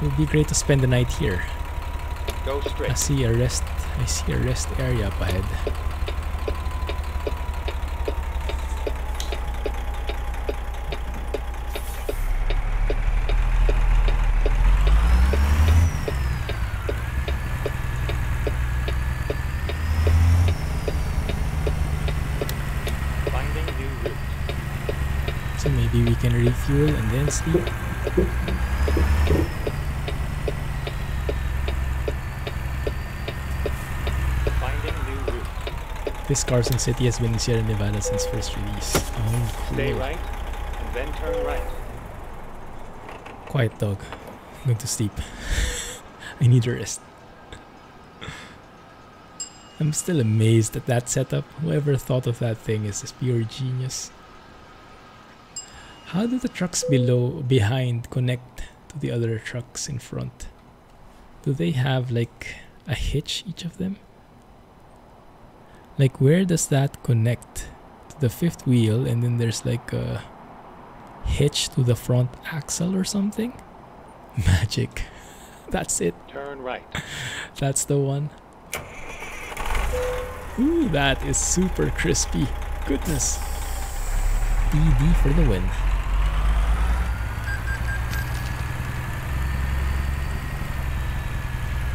It would be great to spend the night here. Go straight. I see a rest area up ahead. Finding new route. So maybe we can refuel and then sleep. This Carson City has been in Sierra Nevada since first release. Oh, cool. Stay right, and then turn right. Quiet dog. I'm going to sleep. I need a rest. I'm still amazed at that setup. Whoever thought of that thing is just pure genius. How do the trucks behind connect to the other trucks in front? Do they have like a hitch, each of them? Like, where does that connect to the fifth wheel, and then there's like a hitch to the front axle or something? Magic. That's it. Turn right. That's the one. Ooh, that is super crispy. Goodness. DD for the win.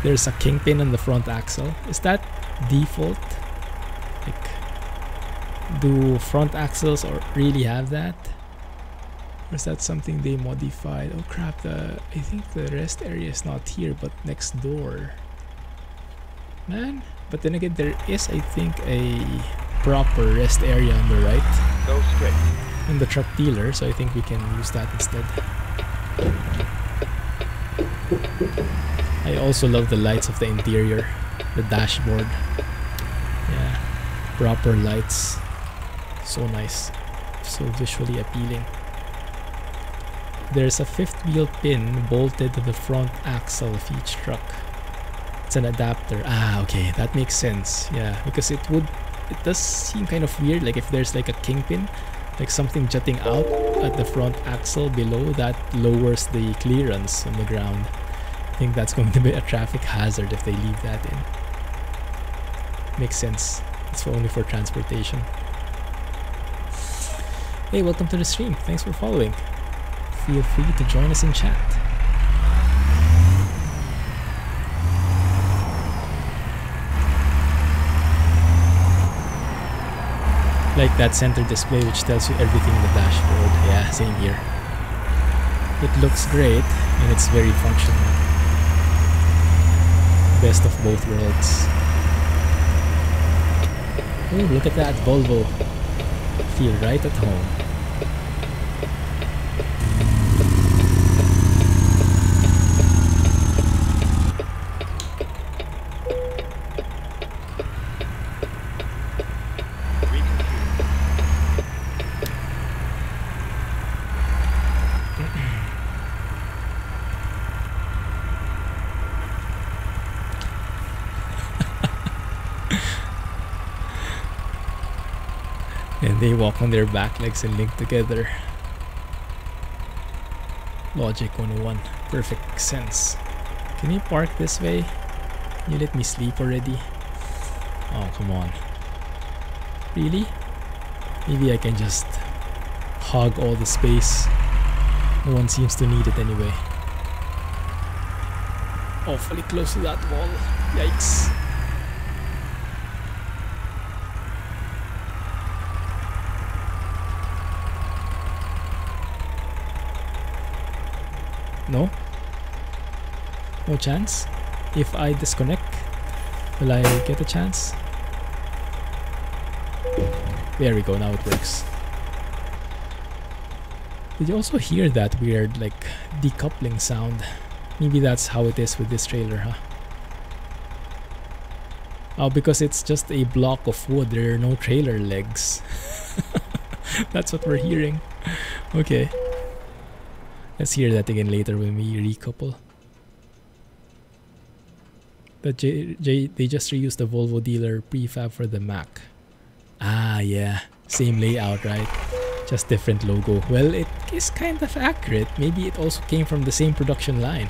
There's a kingpin on the front axle. Is that default? Like, do front axles or really have that? Or is that something they modified? Oh crap, I think the rest area is not here but next door. Man, but then again there is, I think, a proper rest area on the right. Go straight. In the truck dealer, so I think we can use that instead. I also love the lights of the interior, the dashboard. Yeah, proper lights. So nice, so visually appealing. There's a fifth wheel pin bolted to the front axle of each truck. It's an adapter. Ah, okay, that makes sense. Yeah, because it does seem kind of weird, like if there's like a kingpin, like something jutting out at the front axle below, that lowers the clearance on the ground. I think that's going to be a traffic hazard if they leave that in. Makes sense. It's only for transportation. Hey, welcome to the stream. Thanks for following. Feel free to join us in chat. Like that center display which tells you everything in the dashboard. Yeah, same here. It looks great and it's very functional. Best of both worlds. Oh, look at that Volvo. Feel right at home. And they walk on their back legs and link together. Logic 101. Perfect sense. Can you park this way? Can you let me sleep already? Oh, come on. Really? Maybe I can just hog all the space. No one seems to need it anyway. Awfully close to that wall. Yikes. No? No chance? If I disconnect, will I get a chance? There we go, now it works. Did you also hear that weird, like, decoupling sound? Maybe that's how it is with this trailer, huh? Oh, because it's just a block of wood, there are no trailer legs. That's what we're hearing. Okay. Let's hear that again later when we recouple. But they just reused the Volvo dealer prefab for the Mack. Ah, yeah. Same layout, right? Just different logo. Well, it is kind of accurate. Maybe it also came from the same production line.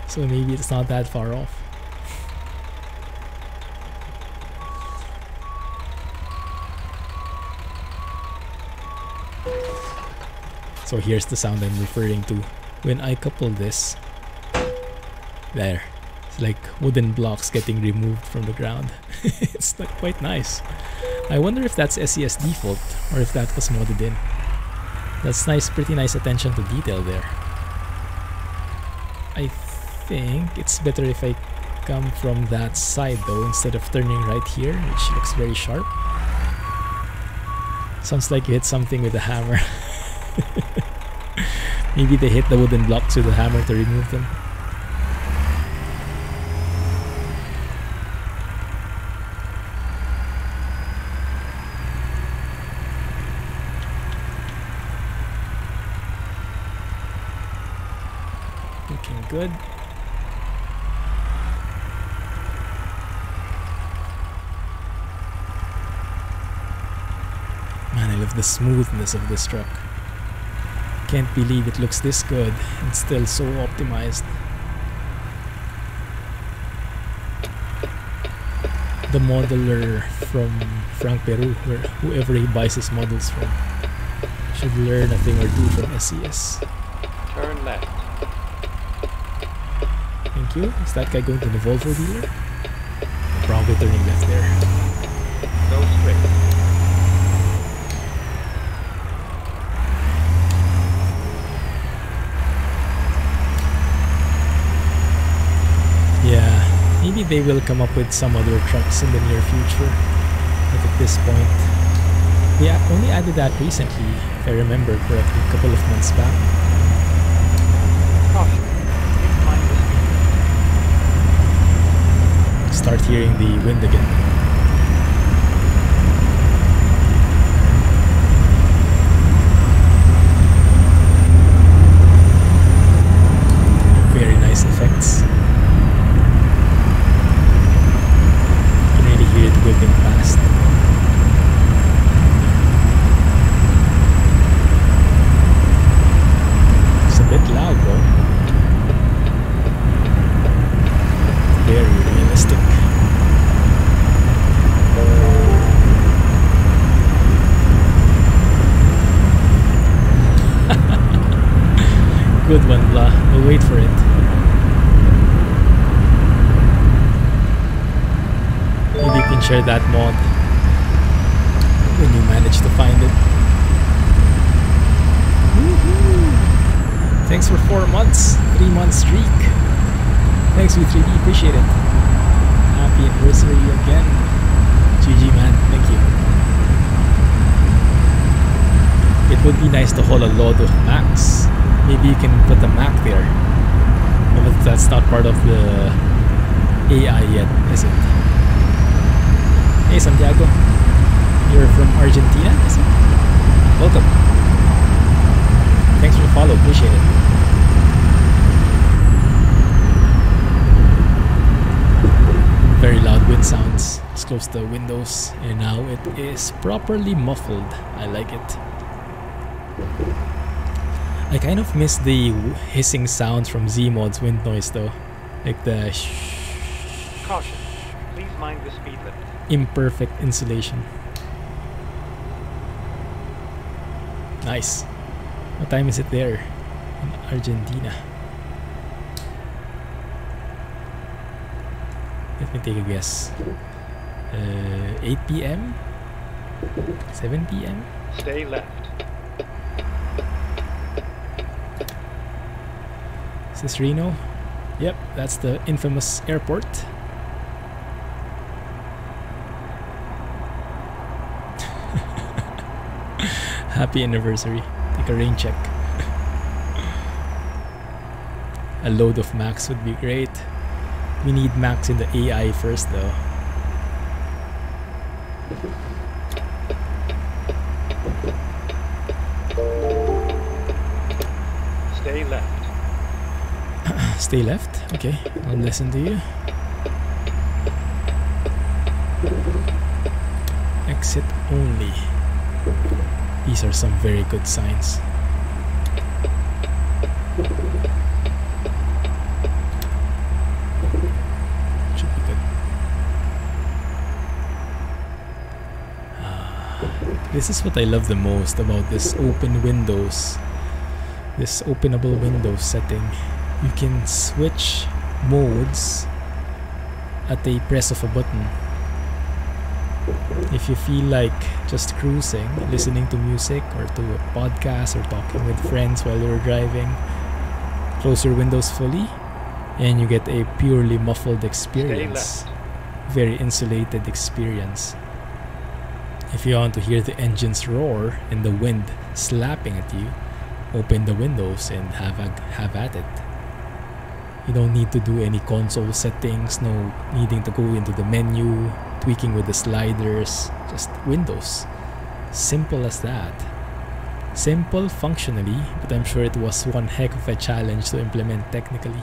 So maybe it's not that far off. So here's the sound I'm referring to. When I couple this, there, it's like wooden blocks getting removed from the ground. It's like quite nice. I wonder if that's SCS default or if that was modded in. That's nice, pretty nice attention to detail there. I think it's better if I come from that side though, instead of turning right here, which looks very sharp. Sounds like you hit something with a hammer. Maybe they hit the wooden blocks with a hammer to remove them. Looking good. Man, I love the smoothness of this truck. Can't believe it looks this good and still so optimized. The modeler from Frank Peru, whoever he buys his models from, should learn a thing or two from SCS. Turn left. Thank you. Is that guy going to the Volvo dealer? Probably turning left there. Go straight. Yeah, maybe they will come up with some other trucks in the near future. But at this point, they only added that recently, if I remember correctly, a couple of months back. start hearing the wind again. Very nice effects. You can really hear it whipping past. It's a bit loud though. Very realistic. Good one, Blah. We'll wait for it. Maybe you can share that mod when you manage to find it. Woohoo! Thanks for 4 months, 3-month streak. Thanks, V3D, appreciate it. Happy anniversary again. GG, man, thank you. It would be nice to hold a load of Macs. Maybe you can put a Mac there. But that's not part of the AI yet, is it? Hey, Santiago. You're from Argentina, is it? Welcome. Thanks for the follow, appreciate it. Very loud wind sounds. Let's close the windows, and now it is properly muffled. I like it. I kind of miss the hissing sounds from Zeemod's wind noise though. Like the Caution. Please mind the speed limit. Imperfect insulation. Nice. What time is it there in Argentina? Let me take a guess. 8 p.m? 7 p.m? Stay left. Is this Reno? Yep, that's the infamous airport. Happy anniversary. Take a rain check. A load of Macs would be great. We need Macs in the AI first though. Stay left. Stay left? Okay, I'll listen to you. Exit only. These are some very good signs. Should be good. This is what I love the most about this open windows. This openable windows setting. You can switch modes at a press of a button. If you feel like just cruising, listening to music or to a podcast or talking with friends while you're driving, close your windows fully and you get a purely muffled experience. Very insulated experience. If you want to hear the engines roar and the wind slapping at you, open the windows and have at it. You don't need to do any console settings, no needing to go into the menu, tweaking with the sliders, just windows. Simple as that. Simple functionally, but I'm sure it was one heck of a challenge to implement technically.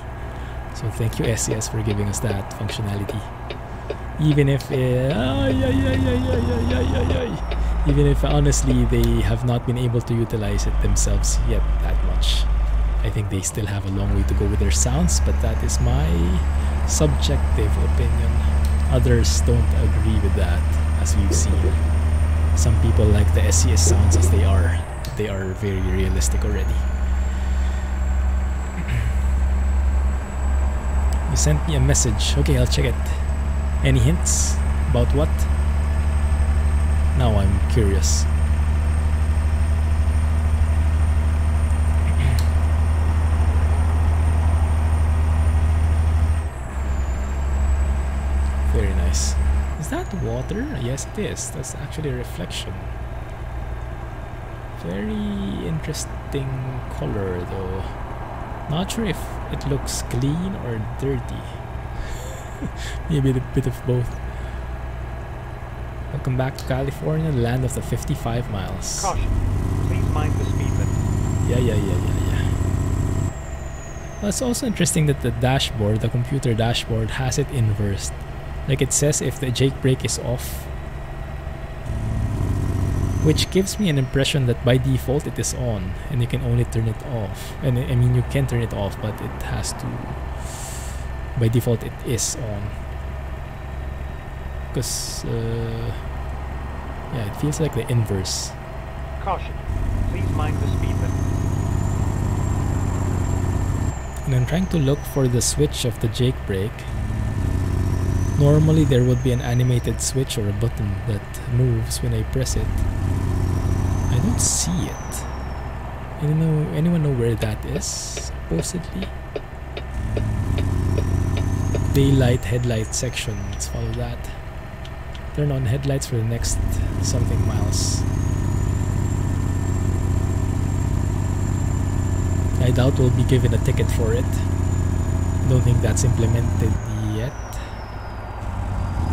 So thank you SCS for giving us that functionality. Even if even if honestly they have not been able to utilize it themselves yet that much. I think they still have a long way to go with their sounds, but that is my subjective opinion. Others don't agree with that, as we've seen. Some people like the SCS sounds as they are. They are very realistic already. You sent me a message. Okay, I'll check it. Any hints about what? Now I'm curious. Very nice. Is that water? Yes, it is. That's actually a reflection. Very interesting color though. Not sure if it looks clean or dirty. Maybe a bit of both. Welcome back to California, the land of the 55 miles. Caution. Please mind the speed limit. Yeah. Well, it's also interesting that the dashboard, the computer dashboard, has it inversed. Like it says if the Jake brake is off, which gives me an impression that by default it is on and you can only turn it off. And I mean, you can turn it off, but it has to, by default it is on. Because yeah, it feels like the inverse. Caution. Please mind the speed limit. And I'm trying to look for the switch of the Jake brake. Normally there would be an animated switch or a button that moves when I press it. I don't see it. Anyone know where that is? Supposedly. Daylight headlight section. Let's follow that. Turn on headlights for the next something miles. I doubt we'll be given a ticket for it. Don't think that's implemented yet.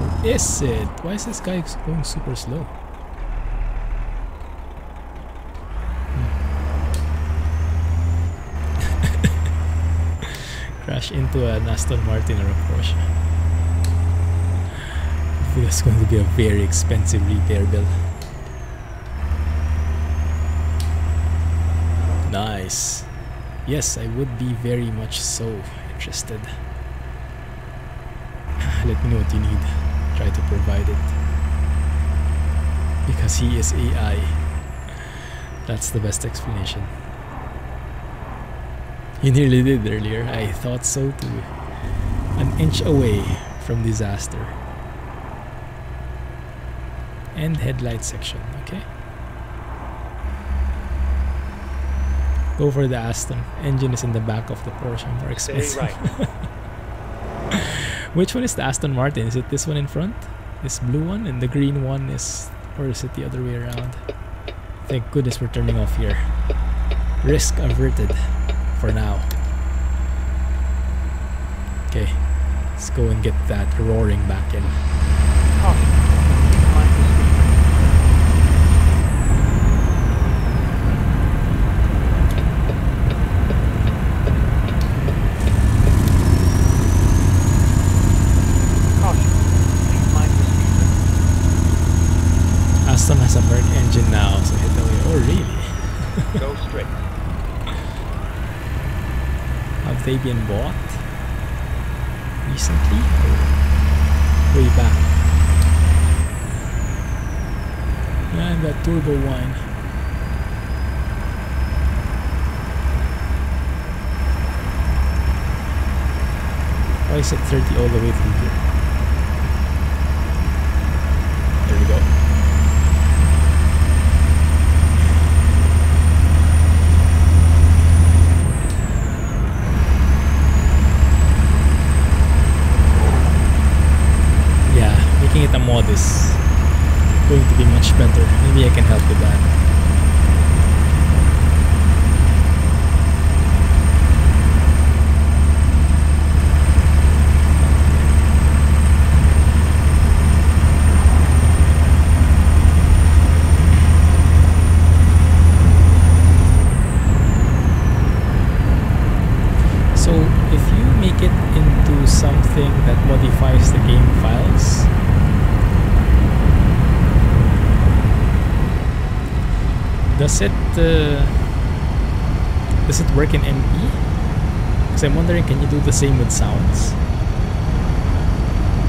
Or is it? Why is this guy going super slow? Crash into an Aston Martin or a Porsche. I feel it's going to be a very expensive repair bill. Nice. Yes, I would be very much so interested. Let me know what you need. Try to provide it. Because he is AI. That's the best explanation. You nearly did earlier. I thought so too. An inch away from disaster. And headlight section, okay? Go for the Aston. Engine is in the back of the Porsche. More expensive. Right. Which one is the Aston Martin? Is it this one in front? This blue one? And the green one is... Or is it the other way around? Thank goodness we're turning off here. Risk averted. For now. Okay. Let's go and get that roaring back in. Aston has a Merc engine now, so hit away. Oh, really? Go straight. Have they been bought recently or way back? Man, that turbo wine. Why is it 30 all the way through here? There we go. Making it a mod is going to be much better. Maybe I can help with that. So if you make it into something that modifies the game files, does it work in ME? Because I'm wondering, can you do the same with sounds?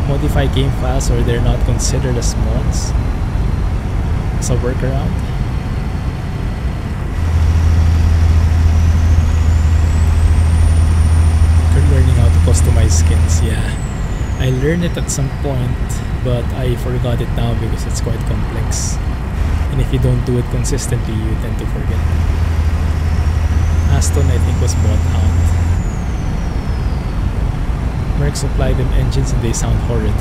Modify game files or they're not considered as mods? As a workaround? Learning how to customize skins, yeah. I learned it at some point, but I forgot it now because it's quite complex. And if you don't do it consistently, you tend to forget. Aston, I think, was bought out. Merc supplied them engines and they sound horrid.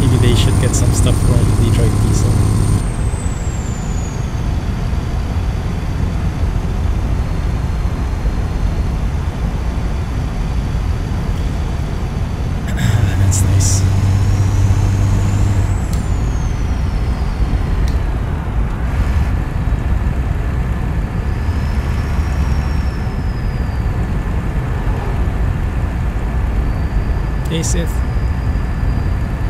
Maybe they should get some stuff from Detroit Diesel. Sith.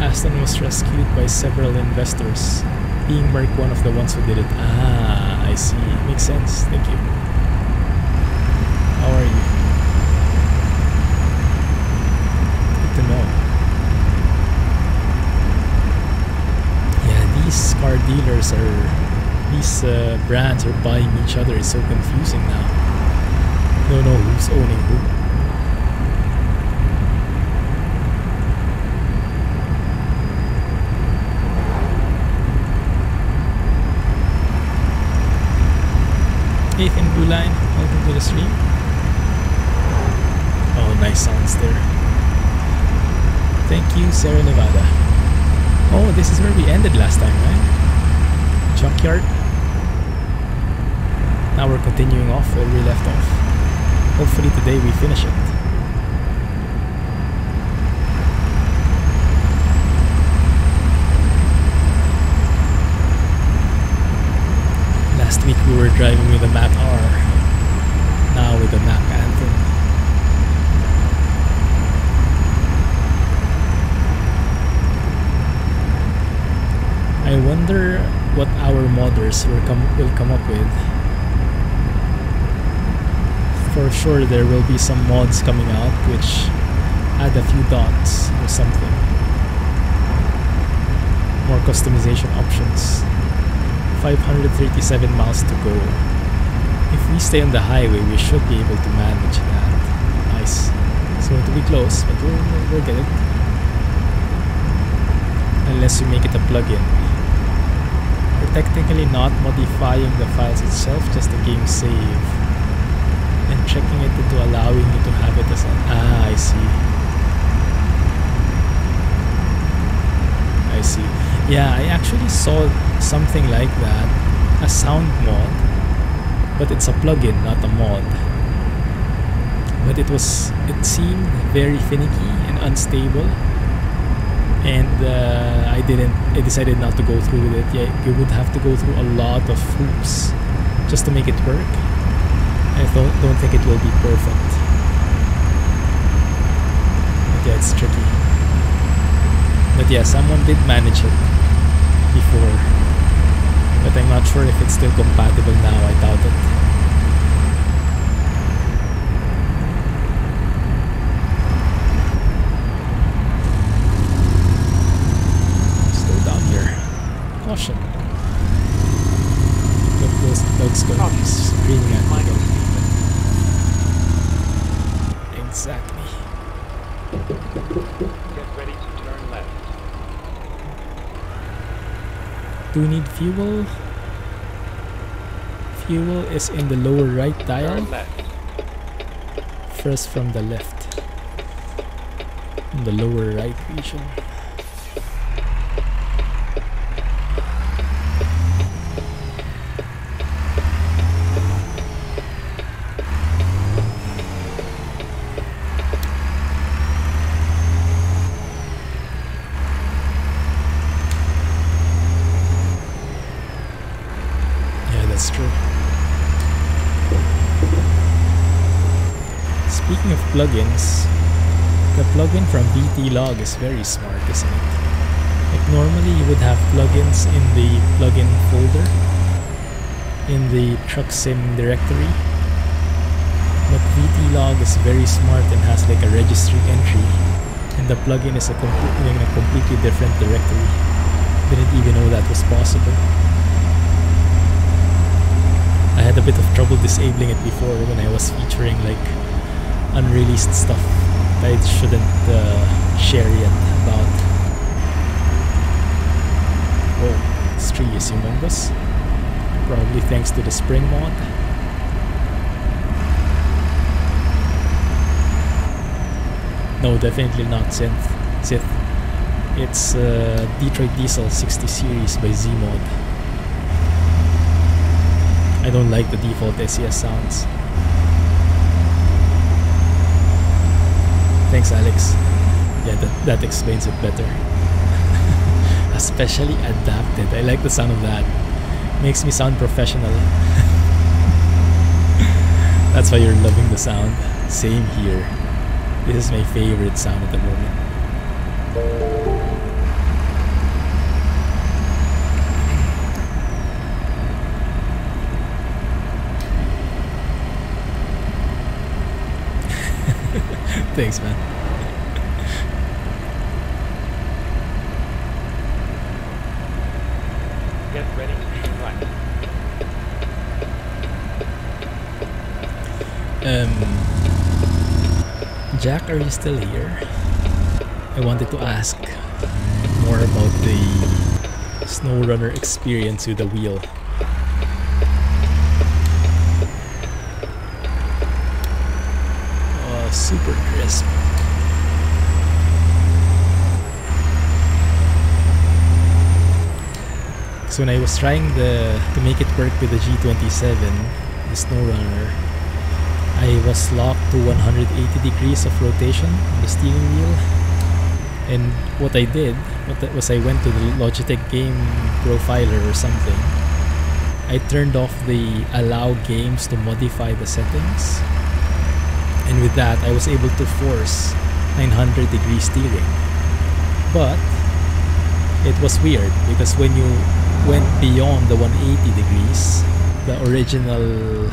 Aston was rescued by several investors, being Merc one of the ones who did it. Ah, I see. Makes sense. Thank you. How are you? Good to know. Yeah, these car dealers these brands are buying each other. It's so confusing now. Don't know who's owning who. Ethan Blue Line, welcome to the stream. Oh, nice sounds there. Thank you, Sarah Nevada. Oh, this is where we ended last time, right? Junkyard. Now we're continuing off where we left off. Hopefully today we finish it. Last week we were driving with a Mack R, now with a Mack Anthem. I wonder what our modders will come up with. For sure there will be some mods coming out which add a few dots or something. More customization options. 537 miles to go. If we stay on the highway, we should be able to manage that. Nice. It's going to be close, but we'll get it. Unless we make it a plugin. We're technically not modifying the files itself, just the game save. And checking it into allowing you to have it as an... Ah, I see. I see. Yeah, I actually saw something like that, a sound mod, but it's a plugin, not a mod. But it seemed very finicky and unstable, and I decided not to go through with it. Yeah, you would have to go through a lot of hoops just to make it work. I don't think it will be perfect. But yeah, it's tricky. But yeah, someone did manage it before, but I'm not sure if it's still compatible now. I doubt it. Slow down here. Caution. Look, those dogs going to be screaming at me. Exactly. Get ready to turn left. Do we need fuel? Fuel is in the lower right dial. Turn left. First from the left. In the lower right region. That's true. Speaking of plugins, the plugin from VTlog is very smart, isn't it? Like normally you would have plugins in the plugin folder in the truck sim directory, but VTlog is very smart and has like a registry entry, and the plugin is in a completely different directory. Didn't even know that was possible. I had a bit of trouble disabling it before when I was featuring like unreleased stuff that I shouldn't share yet about. Whoa, this tree is humongous. Probably thanks to the spring mod. No, definitely not Sith. It's Detroit Diesel 60 series by Zeemod. I don't like the default SCS sounds. Thanks, Alex. Yeah, that explains it better. Especially adapted. I like the sound of that. Makes me sound professional. That's why you're loving the sound. Same here. This is my favorite sound at the moment. Thanks, man. Get ready to turn right. Jack, are you still here? I wanted to ask more about the SnowRunner experience with the wheel. Oh, super crisp. So when I was trying to make it work with the G27, the SnowRunner, I was locked to 180 degrees of rotation on the steering wheel. And what I did was I went to the Logitech game profiler or something. I turned off the allow games to modify the settings. And with that, I was able to force 900 degree steering. But it was weird because when you went beyond the 180 degrees, the original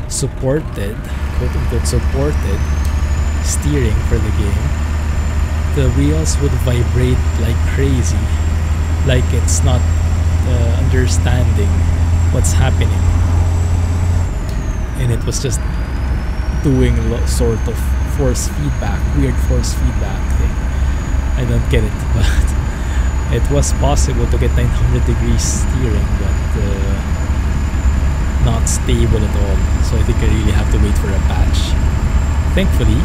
supported, quote-unquote supported steering for the game, the wheels would vibrate like crazy, like it's not understanding what's happening, and it was just doing sort of force feedback, weird force feedback thing. I don't get it, but it was possible to get 900 degrees steering, but not stable at all. So I think I really have to wait for a patch. Thankfully,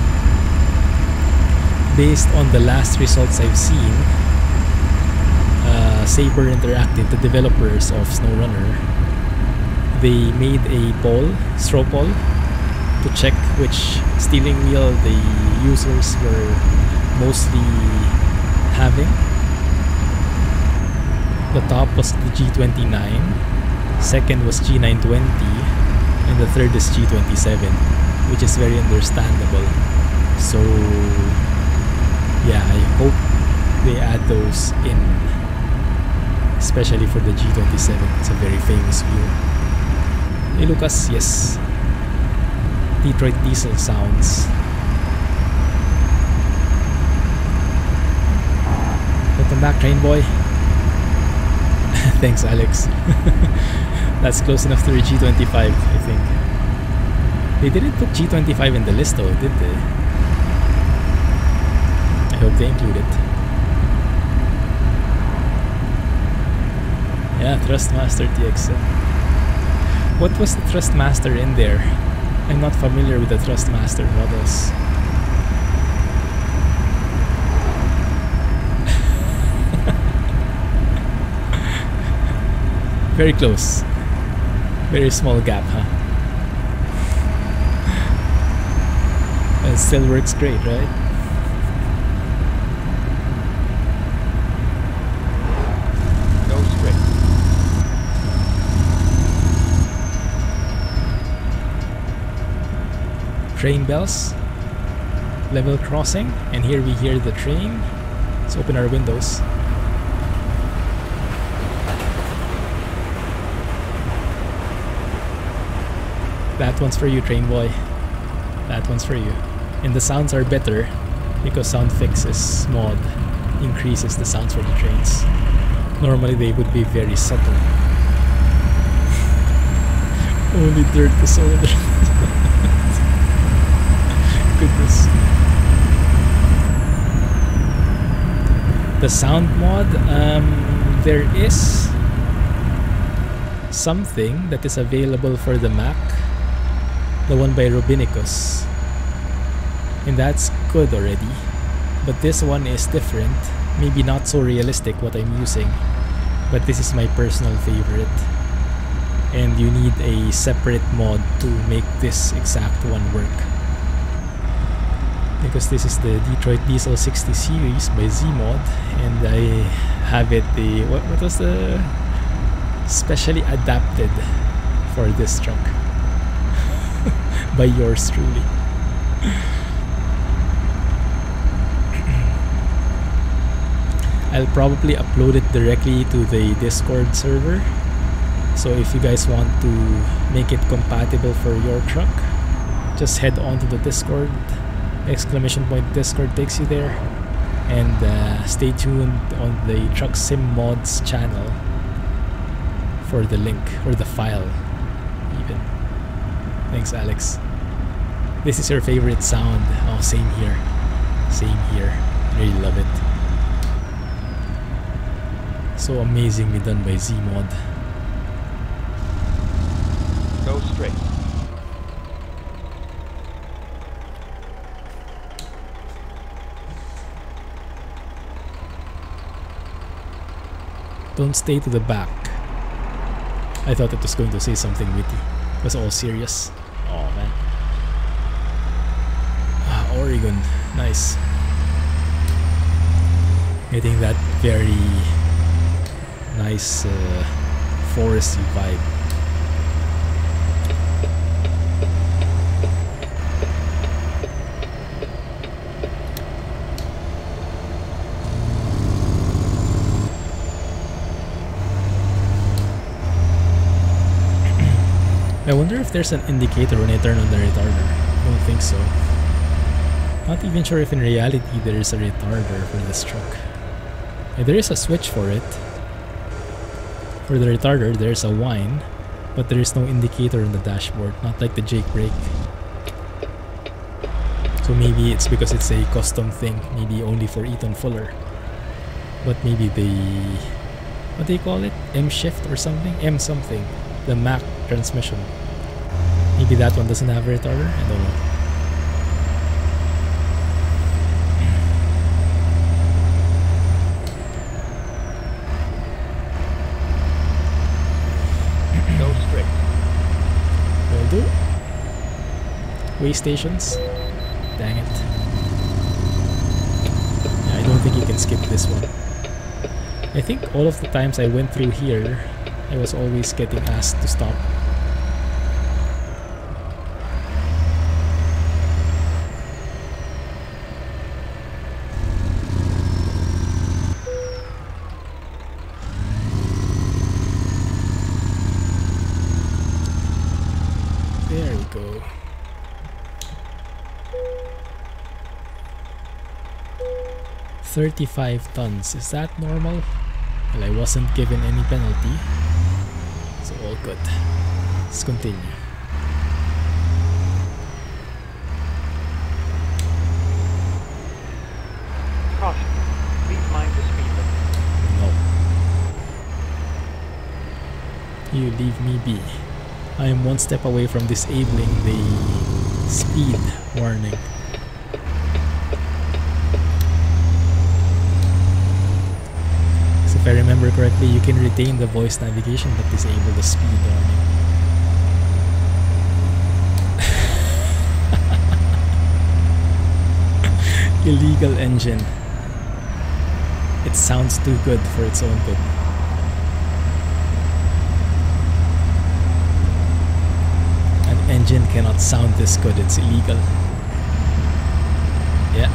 based on the last results I've seen, Saber Interactive, the developers of SnowRunner, they made a straw poll, to check which steering wheel the users were mostly having. The top was the G29, second was G920, and the third is G27, which is very understandable. So yeah, I hope they add those in, especially for the G27. It's a very famous wheel. Hey Lucas, yes, Detroit diesel sounds. Welcome back, Train Boy. Thanks, Alex. That's close enough to the G25, I think. They didn't put G25 in the list though, did they? I hope they include it. Yeah, Thrustmaster TX7. What was the Thrustmaster in there? I'm not familiar with the Thrustmaster models. Very close. Very small gap, huh? It still works great, right? Go straight. Train bells. Level crossing. And here we hear the train. Let's open our windows. That one's for you, Train Boy. That one's for you. And the sounds are better because SoundFix's mod increases the sounds for the trains. Normally they would be very subtle. Only dirt is older. Goodness. The sound mod, there is something that is available for the Mac. The one by Robinicus, and that's good already, but this one is different, maybe not so realistic what I'm using, but this is my personal favorite, and you need a separate mod to make this exact one work, because this is the Detroit Diesel 60 series by Zeemod, and I have it what was the specially adapted for this truck by yours truly. I'll probably upload it directly to the Discord server, so if you guys want to make it compatible for your truck, just head on to the Discord Exclamation point Discord takes you there. And stay tuned on the Truck Sim Mods channel for the link or the file even. Thanks, Alex. This is your favorite sound. Oh, same here. Same here. Really love it. So amazingly done by Zeemod. Go straight. Don't stay to the back. I thought it was going to say something witty. It was all serious. Oh man. Ah, Oregon. Nice. Getting that very nice foresty vibe. I wonder if there's an indicator when I turn on the retarder. I don't think so. Not even sure if in reality there is a retarder for this truck. There is a switch for it. For the retarder, there's a whine, but there is no indicator on the dashboard, not like the Jake brake. So maybe it's because it's a custom thing, maybe only for Eaton Fuller. But maybe the... what do you call it? M-shift or something? M-something. The Mack transmission. Maybe that one doesn't have a retarder? I don't know. Go straight. Will do. Way stations. Dang it. Yeah, I don't think you can skip this one. I think all of the times I went through here, I was always getting asked to stop. There we go. $35 tons. Is that normal? Well, I wasn't given any penalty. So all good. Let's continue. Caution. Please mind the speed limit. No. You leave me be. I am one step away from disabling the speed warning. So if I remember correctly, you can retain the voice navigation but disable the speed warning. Illegal engine. It sounds too good for its own good. An engine cannot sound this good, it's illegal. Yeah.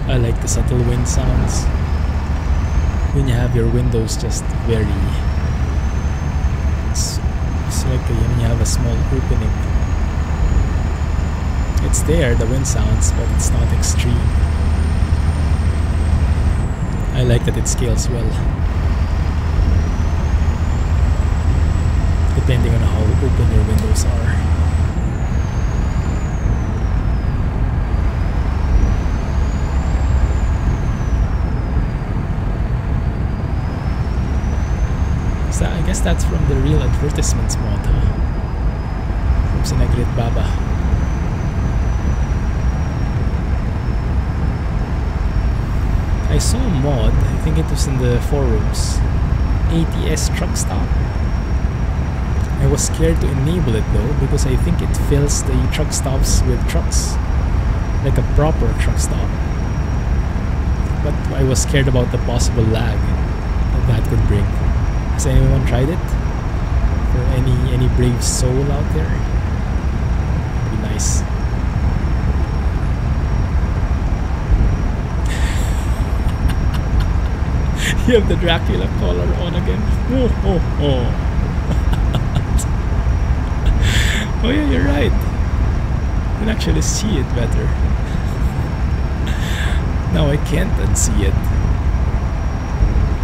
I like the subtle wind sounds. When you have your windows just very... It's like when you have a small opening. It's there, the wind sounds, but it's not extreme. I like that it scales well. Depending on how open your windows are. So I guess that's from the real advertisements mod, huh? From Sinagrit Baba. I saw a mod, I think it was in the forums, ATS truck stop. I was scared to enable it though, because I think it fills the truck stops with trucks, like a proper truck stop. But I was scared about the possible lag that could bring. Has anyone tried it? For any brave soul out there? It'd be nice. You have the Dracula collar on again. Oh, oh, oh. Oh yeah, you're right. You can actually see it better. Now I can't unsee it.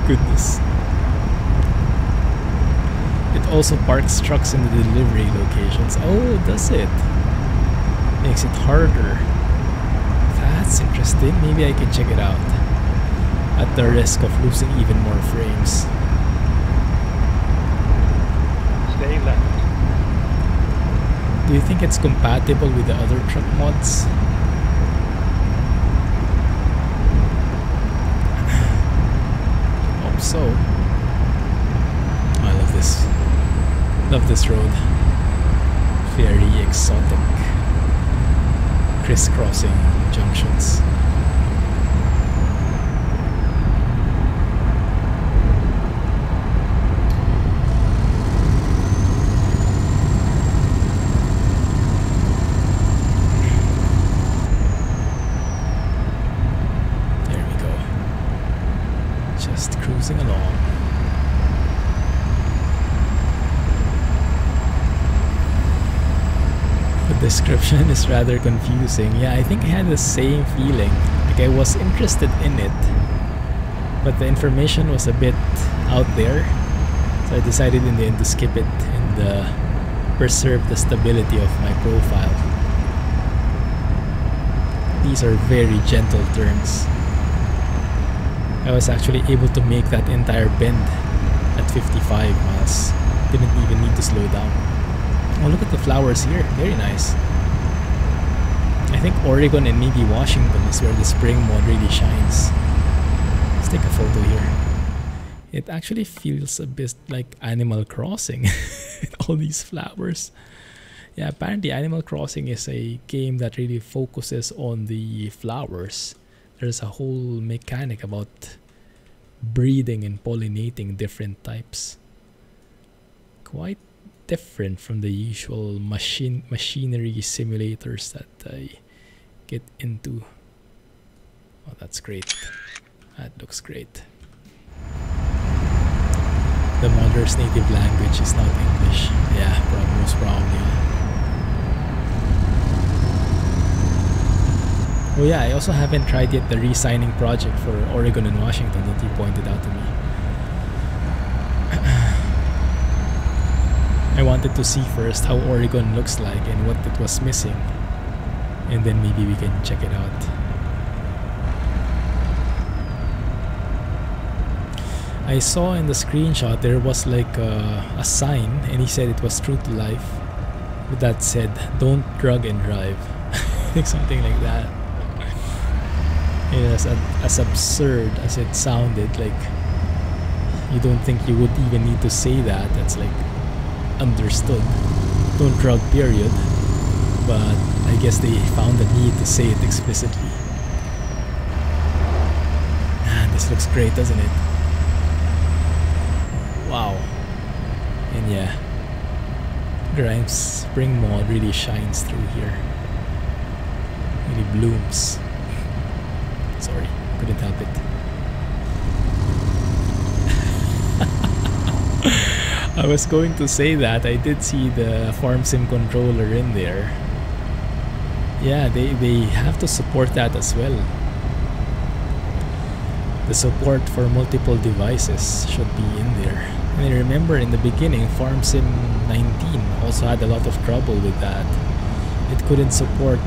Goodness. It also parks trucks in the delivery locations. Oh, does it? Makes it harder. That's interesting. Maybe I can check it out. At the risk of losing even more frames. Stay left. Do you think it's compatible with the other truck mods? Hope so. Oh, I love this. Love this road. Very exotic. Crisscrossing junctions. along. The description is rather confusing. Yeah, I think I had the same feeling. Like I was interested in it, but the information was a bit out there. So I decided in the end to skip it and preserve the stability of my profile. These are very gentle turns. I was actually able to make that entire bend at 55 miles. Didn't even need to slow down. Oh, look at the flowers here. Very nice. I think Oregon and maybe Washington is where the spring mode really shines. Let's take a photo here. It actually feels a bit like Animal Crossing. All these flowers. Yeah, apparently Animal Crossing is a game that really focuses on the flowers. There's a whole mechanic about breeding and pollinating different types. Quite different from the usual machinery simulators that I get into. Oh, that's great. That looks great. The modder's native language is not English. Yeah, most probably. Oh yeah, I also haven't tried yet the re-signing project for Oregon and Washington that you pointed out to me. I wanted to see first how Oregon looks like and what it was missing, and then maybe we can check it out. I saw in the screenshot there was like a sign, and he said it was true to life, that said don't drug and drive. I think something like that. Yes, as absurd as it sounded, like you don't think you would even need to say that. That's like understood. Don't drug, period. But I guess they found the need to say it explicitly. Man, this looks great, doesn't it? Wow. And yeah, Grimes spring mod really shines through here. Really blooms. Sorry, couldn't help it. I was going to say that I did see the farm sim controller in there. Yeah, they have to support that as well. The support for multiple devices should be in there. And I remember in the beginning, Farm Sim 19 also had a lot of trouble with that. It couldn't support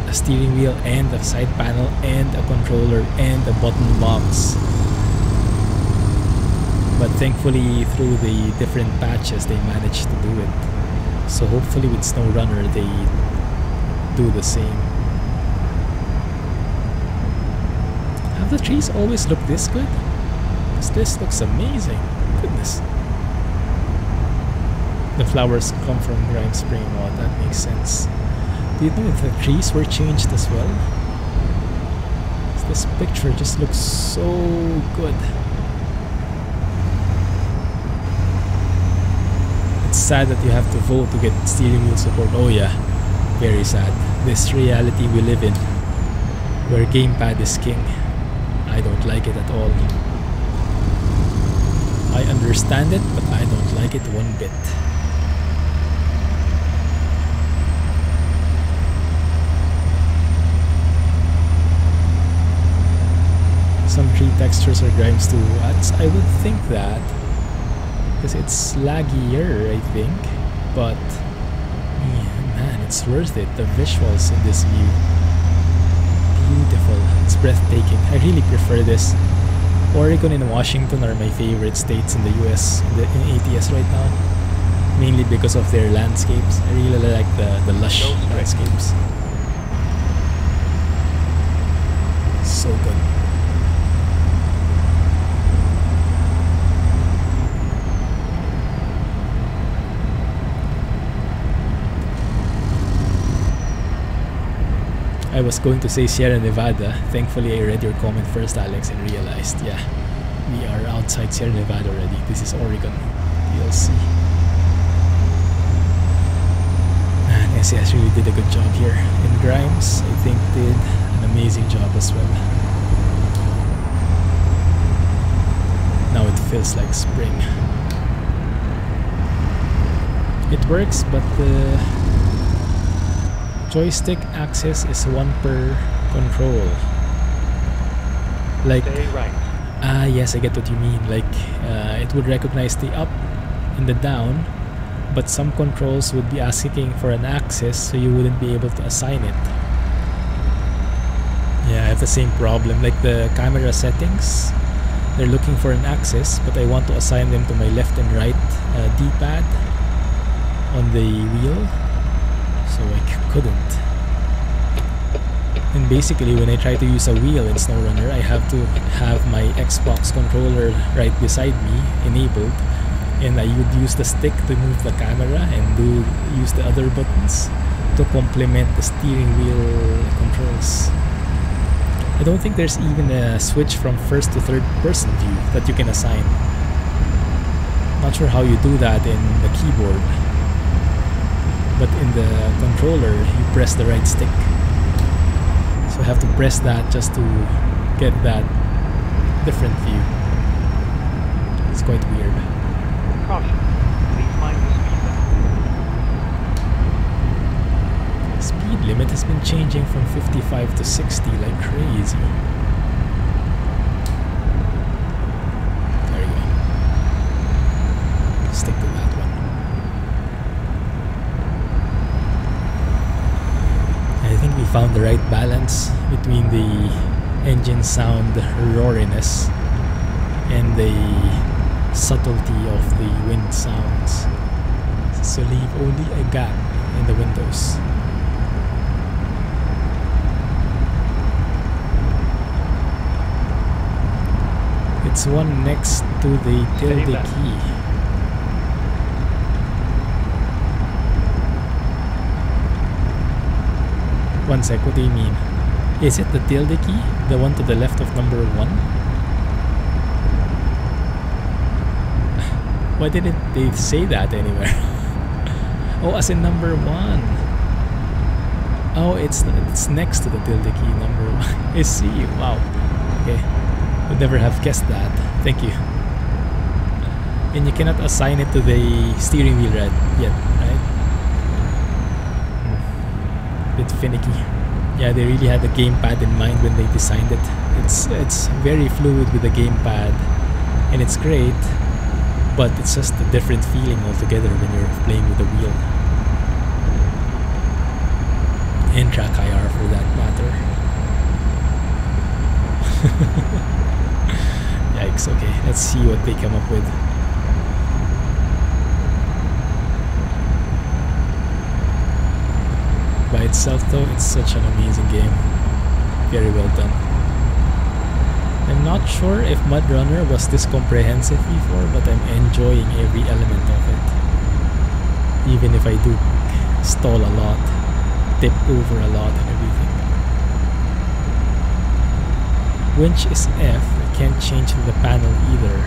a steering wheel and a side panel and a controller and a button box. But thankfully through the different patches they managed to do it. So hopefully with SnowRunner they do the same. Have the trees always looked this good? Because this looks amazing. Goodness. The flowers come from Grimes Spring. Oh, that makes sense. Do you know if the trees were changed as well? This picture just looks so good. It's sad that you have to vote to get steering wheel support. Oh yeah, very sad. This reality we live in, where gamepad is king. I don't like it at all. I understand it, but I don't like it one bit. Some tree textures or grinds too. I would think that, because it's laggier, I think, but yeah, man, it's worth it. The visuals in this view, beautiful. It's breathtaking. I really prefer this. Oregon and Washington are my favorite states in the US in ATS right now, mainly because of their landscapes. I really like the lush landscapes. So good. I was going to say Sierra Nevada. Thankfully, I read your comment first, Alex, and realized, yeah, we are outside Sierra Nevada already. This is Oregon. You'll see. Man, SCS really did a good job here. And Grimes, I think, did an amazing job as well. Now it feels like spring. It works, but the joystick axis is one per control. Like, Stay right. Yes, I get what you mean. Like, it would recognize the up and the down, but some controls would be asking for an axis, so you wouldn't be able to assign it. Yeah, I have the same problem. Like the camera settings, they're looking for an axis, but I want to assign them to my left and right D-pad on the wheel. So I couldn't. And basically, when I try to use a wheel in SnowRunner, I have to have my Xbox controller right beside me, enabled, and I would use the stick to move the camera and use the other buttons to complement the steering wheel controls. I don't think there's even a switch from first to third person view that you can assign. Not sure how you do that in the keyboard. But in the controller, you press the right stick. So I have to press that just to get that different view. It's quite weird. Caution. Please mind the speed limit. Speed limit has been changing from 55 to 60 like crazy. There you go. Stick to that one. I think we found the right balance between the engine sound roariness and the subtlety of the wind sounds. So leave only a gap in the windows. It's one next to the tilde key. One sec, what do you mean? Is it the tilde key? The one to the left of number 1? Why didn't they say that anywhere? Oh, as in number 1. Oh, it's next to the tilde key, number 1. I see. Wow. Okay. Would never have guessed that. Thank you. And you cannot assign it to the steering wheel yet, right? Bit finicky. Yeah, they really had the gamepad in mind when they designed it. It's very fluid with the gamepad, and it's great, but it's just a different feeling altogether when you're playing with the wheel. And track IR for that matter. Yikes, okay, let's see what they come up with. By itself though, it's such an amazing game. Very well done. I'm not sure if Mud Runner was this comprehensive before, but I'm enjoying every element of it. Even if I do stall a lot, tip over a lot and everything. Winch is F, I can't change the panel either.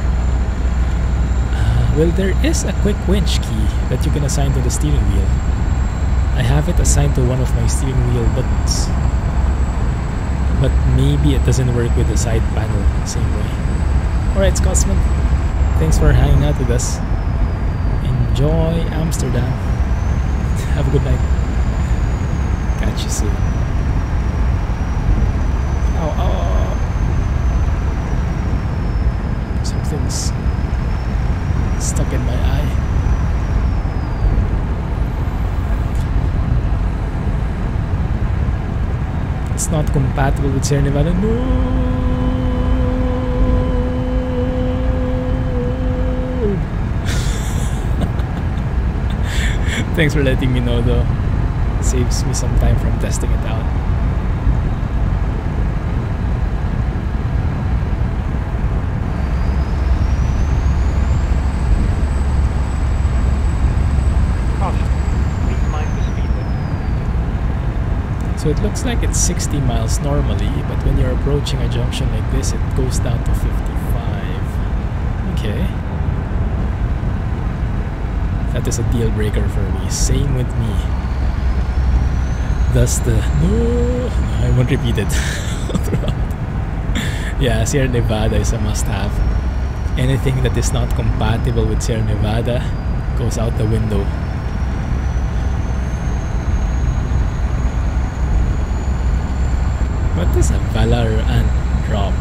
Well, there is a quick winch key that you can assign to the steering wheel. I have it assigned to one of my steering wheel buttons, but maybe it doesn't work with the side panel the same way. Alright, Scotsman, Thanks for hanging out with us. Enjoy Amsterdam. Have a good night. Catch you soon. Ow, ow, ow. Something's stuck in my eye. It's not compatible with Sierra Nevada. No. Thanks for letting me know though. Saves me some time from testing it out. So it looks like it's 60 miles normally, but when you're approaching a junction like this, it goes down to 55. Okay. That is a deal breaker for me. Same with me. Thus the... No, I won't repeat it. Yeah, Sierra Nevada is a must-have. Anything that is not compatible with Sierra Nevada goes out the window. What is a Valorant drop?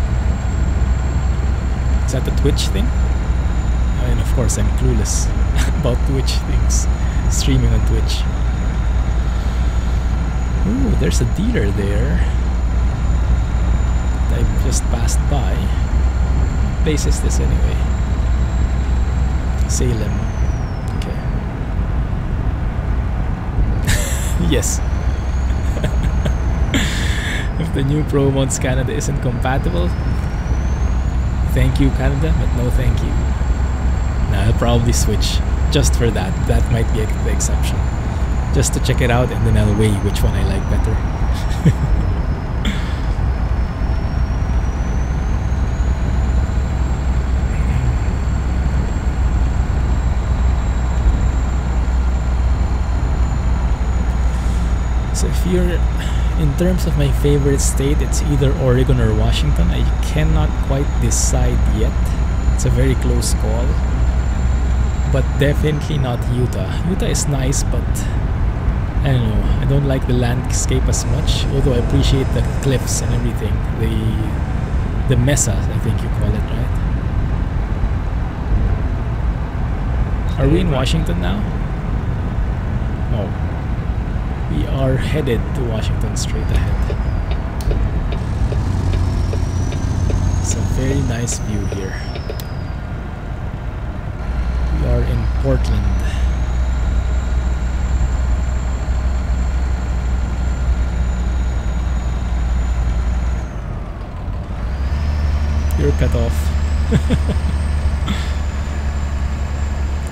Is that a Twitch thing? I mean, of course, I'm clueless about Twitch things. Streaming on Twitch. Ooh, there's a dealer there that I just passed by. What place is this anyway? Salem. Okay. Yes. If the new Pro Mods Canada isn't compatible, thank you Canada, but no thank you. Nah, I'll probably switch just for that. That might be the exception. Just to check it out, and then I'll weigh which one I like better. So if you're... In terms of my favorite state, it's either Oregon or Washington. I cannot quite decide yet. It's a very close call. But definitely not Utah. Utah is nice, but I don't know. I don't like the landscape as much. Although I appreciate the cliffs and everything. The mesa, I think you call it, right? Are we in Washington now? No. We are headed to Washington straight ahead. It's a very nice view here. We are in Portland. You're cut off.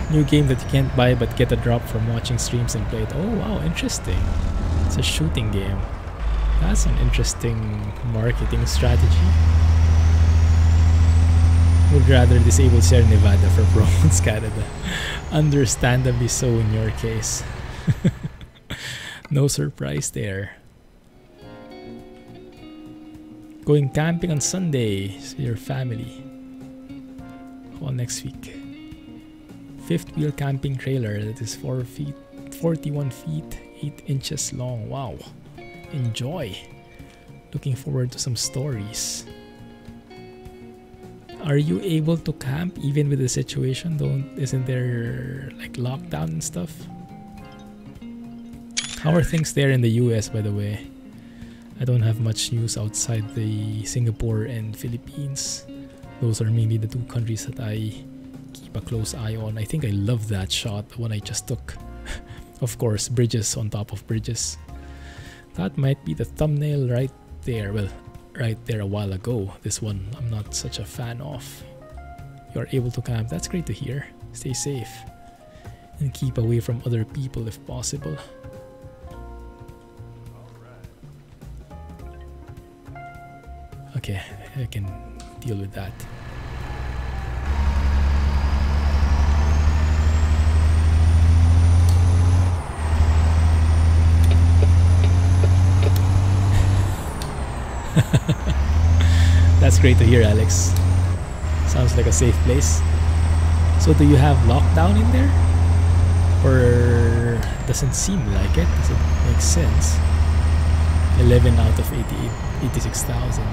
New game that you can't buy but get a drop from watching streams and play it. Oh wow, interesting. It's a shooting game. That's an interesting marketing strategy. Would rather disable Sierra Nevada for Pro Mods Canada. Understandably so in your case. No surprise there. Going camping on Sunday with your family. All next week. 5th wheel camping trailer that is 41 feet 8 inches long. Wow, enjoy. Looking forward to some stories. Are you able to camp even with the situation? Isn't there like lockdown and stuff? How are things there in the US, by the way? I don't have much news outside the Singapore and Philippines. Those are mainly the two countries that I keep a close eye on. I think I love that shot, the one I just took. Of course, bridges on top of bridges. That might be the thumbnail right there. Well, right there a while ago. This one I'm not such a fan of. You are able to camp. That's great to hear. Stay safe and keep away from other people if possible. Okay, I can deal with that. That's great to hear, Alex. Sounds like a safe place. So do you have lockdown in there? Or doesn't seem like it? Does it make sense? 11 out of 86,000.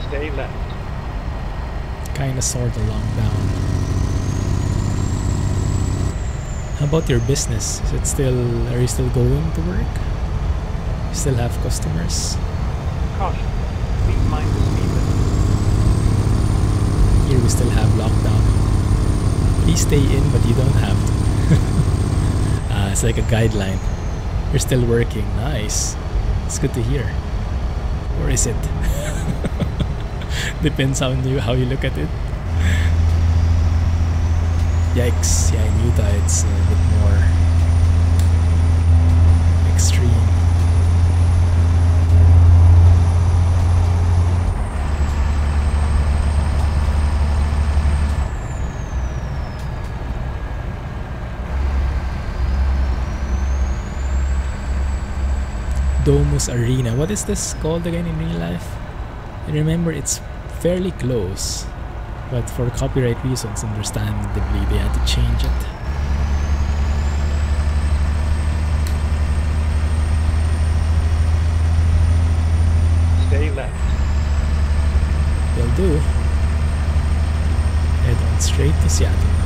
Stay left. Kinda sorta lockdown. How about your business? Is it still, are you still going to work? You still have customers? Caution. Please mind the speed limit. Here we still have lockdown. Please stay in, but you don't have to. It's like a guideline. You're still working. Nice. It's good to hear. Or is it? Depends on you how you look at it. Yikes. Yeah, in Utah it's a bit more extreme. Domus Arena. What is this called again in real life? I remember it's fairly close, but for copyright reasons, understandably, they had to change it. Stay left. Will do. Head on straight to Seattle.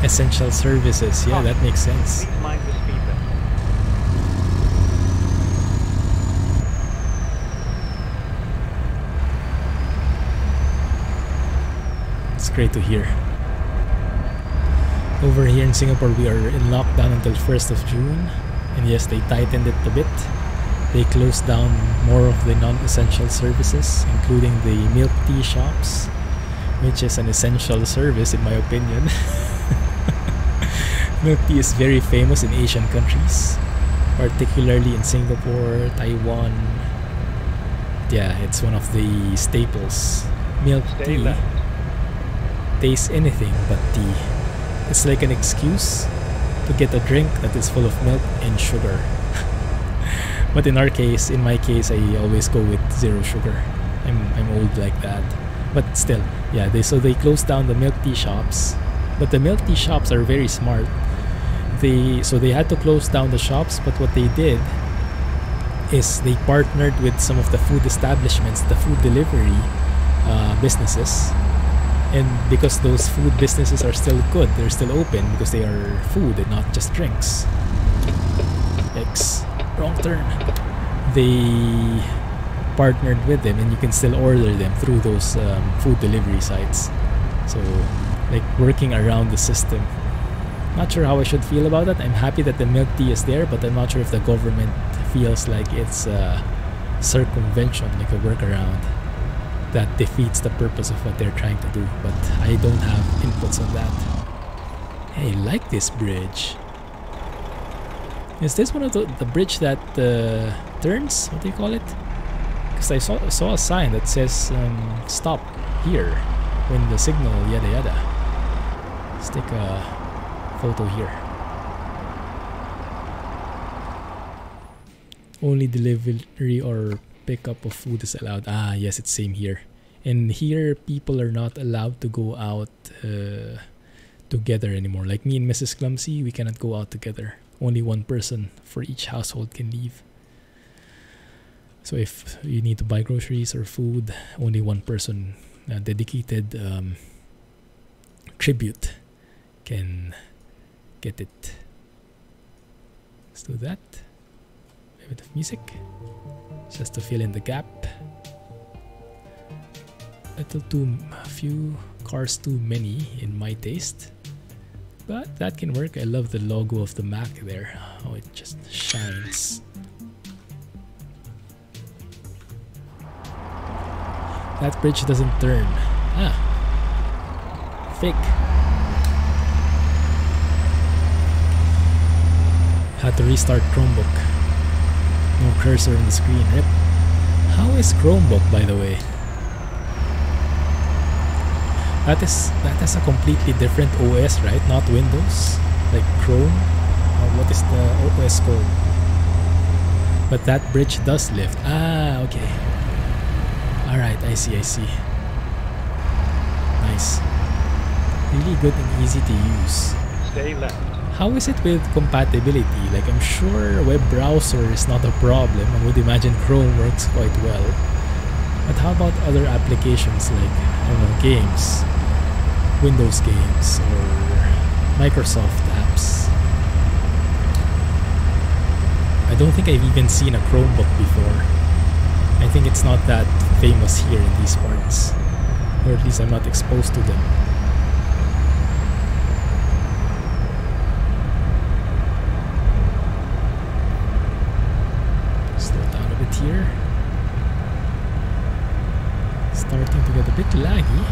Essential services, yeah, that makes sense. Please mind the speed limit. It's great to hear. Over here in Singapore, we are in lockdown until 1st of June. And yes, they tightened it a bit. They closed down more of the non-essential services, including the milk tea shops, which is an essential service in my opinion. Milk tea is very famous in Asian countries, particularly in Singapore, Taiwan. Yeah, it's one of the staples. Milk tea tastes anything but tea. It's like an excuse to get a drink that is full of milk and sugar. But in our case, in my case, I always go with zero sugar. I'm old like that. But still, yeah, they closed down the milk tea shops. But the milk tea shops are very smart. They had to close down the shops, but what they did is they partnered with some of the food establishments, the food delivery businesses. And because those food businesses are still good, they're still open because they are food and not just drinks. Yikes, wrong turn. They partnered with them and you can still order them through those food delivery sites. So, like working around the system. Not sure how I should feel about that. I'm happy that the milk tea is there, but I'm not sure if the government feels like it's a circumvention, like a workaround that defeats the purpose of what they're trying to do. But I don't have inputs on that. Hey, I like this bridge. Is this one of the bridge that turns? What do you call it? Because I saw a sign that says stop here when the signal yada yada. Let's take a photo here. Only delivery or pickup of food is allowed. Ah, yes, it's same here. And here, people are not allowed to go out together anymore. Like me and Mrs. Clumsy, we cannot go out together. Only one person for each household can leave. So if you need to buy groceries or food, only one person, dedicated tribute, can get it. Let's do that. A bit of music just to fill in the gap. A few cars too many in my taste, but that can work. I love the logo of the Mac there. Oh, it just shines. That bridge doesn't turn. Ah, fake. Had to restart Chromebook. No cursor on the screen. Rip. How is Chromebook, by the way? That has a completely different OS, right? Not Windows, like Chrome. What is the OS called? But that bridge does lift. Ah, okay. Alright, I see. Nice. Really good and easy to use. Stay left. How is it with compatibility? Like, I'm sure web browser is not a problem. I would imagine Chrome works quite well. But how about other applications like, I don't know, games? Windows games or Microsoft apps? I don't think I've even seen a Chromebook before. I think it's not that famous here in these parts. Or at least I'm not exposed to them. Slow down a bit here. Starting to get a bit laggy.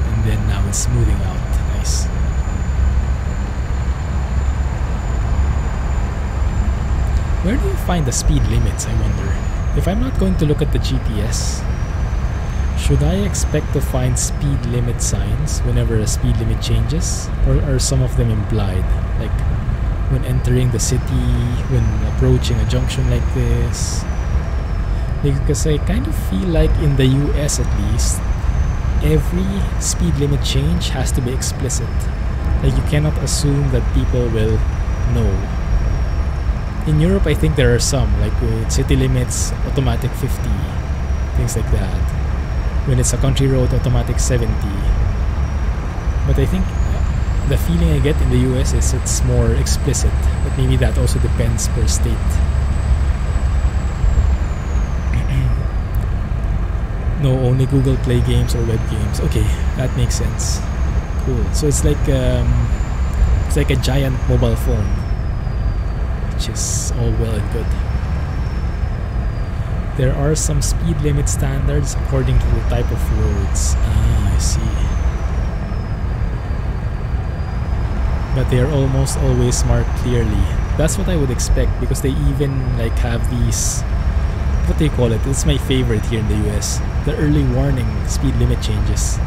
And then now it's smoothing out. Nice. Where do you find the speed limits, I wonder? If I'm not going to look at the GPS, should I expect to find speed limit signs whenever a speed limit changes? Or are some of them implied? Like when entering the city, when approaching a junction like this? Because I kind of feel like in the US at least, every speed limit change has to be explicit. Like you cannot assume that people will know. In Europe, I think there are some, like with city limits, automatic 50, things like that. When it's a country road, automatic 70. But I think the feeling I get in the US is it's more explicit, but maybe that also depends per state. No, only Google Play games or web games. Okay, that makes sense. Cool. So it's like a giant mobile phone, which is all well and good. There are some speed limit standards according to the type of roads. Ah, I see. But they are almost always marked clearly. That's what I would expect, because they even like have these, what do you call it? It's my favorite here in the US. The early warning speed limit changes.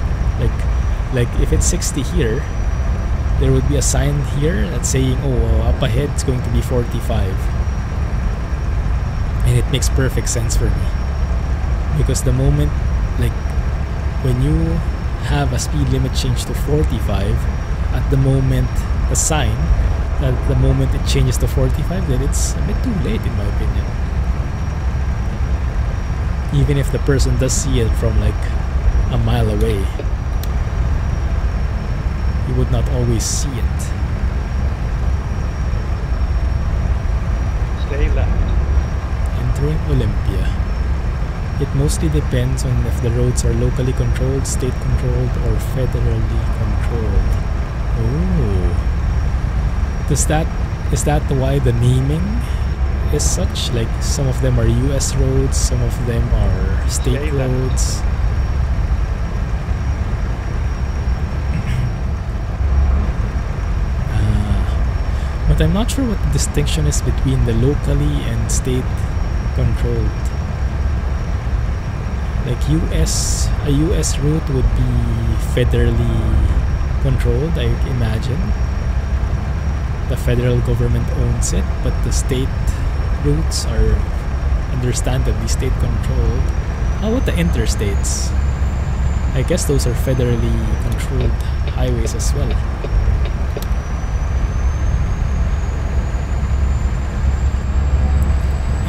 Like if it's 60 here, there would be a sign here that's saying, oh, up ahead it's going to be 45. And it makes perfect sense for me. Because the moment, like, when you have a speed limit change to 45, at the moment, the sign, that the moment it changes to 45, then it's a bit too late in my opinion. Even if the person does see it from like a mile away, you would not always see it. Stay left. Entering Olympia. It mostly depends on if the roads are locally controlled, state controlled, or federally controlled. Oh. Is that why the naming is such? Like some of them are US roads, some of them are state roads. But I'm not sure what the distinction is between the locally and state controlled. Like a US route would be federally controlled, I imagine. The federal government owns it, but the state routes are understandably state controlled. How about the interstates? I guess those are federally controlled highways as well.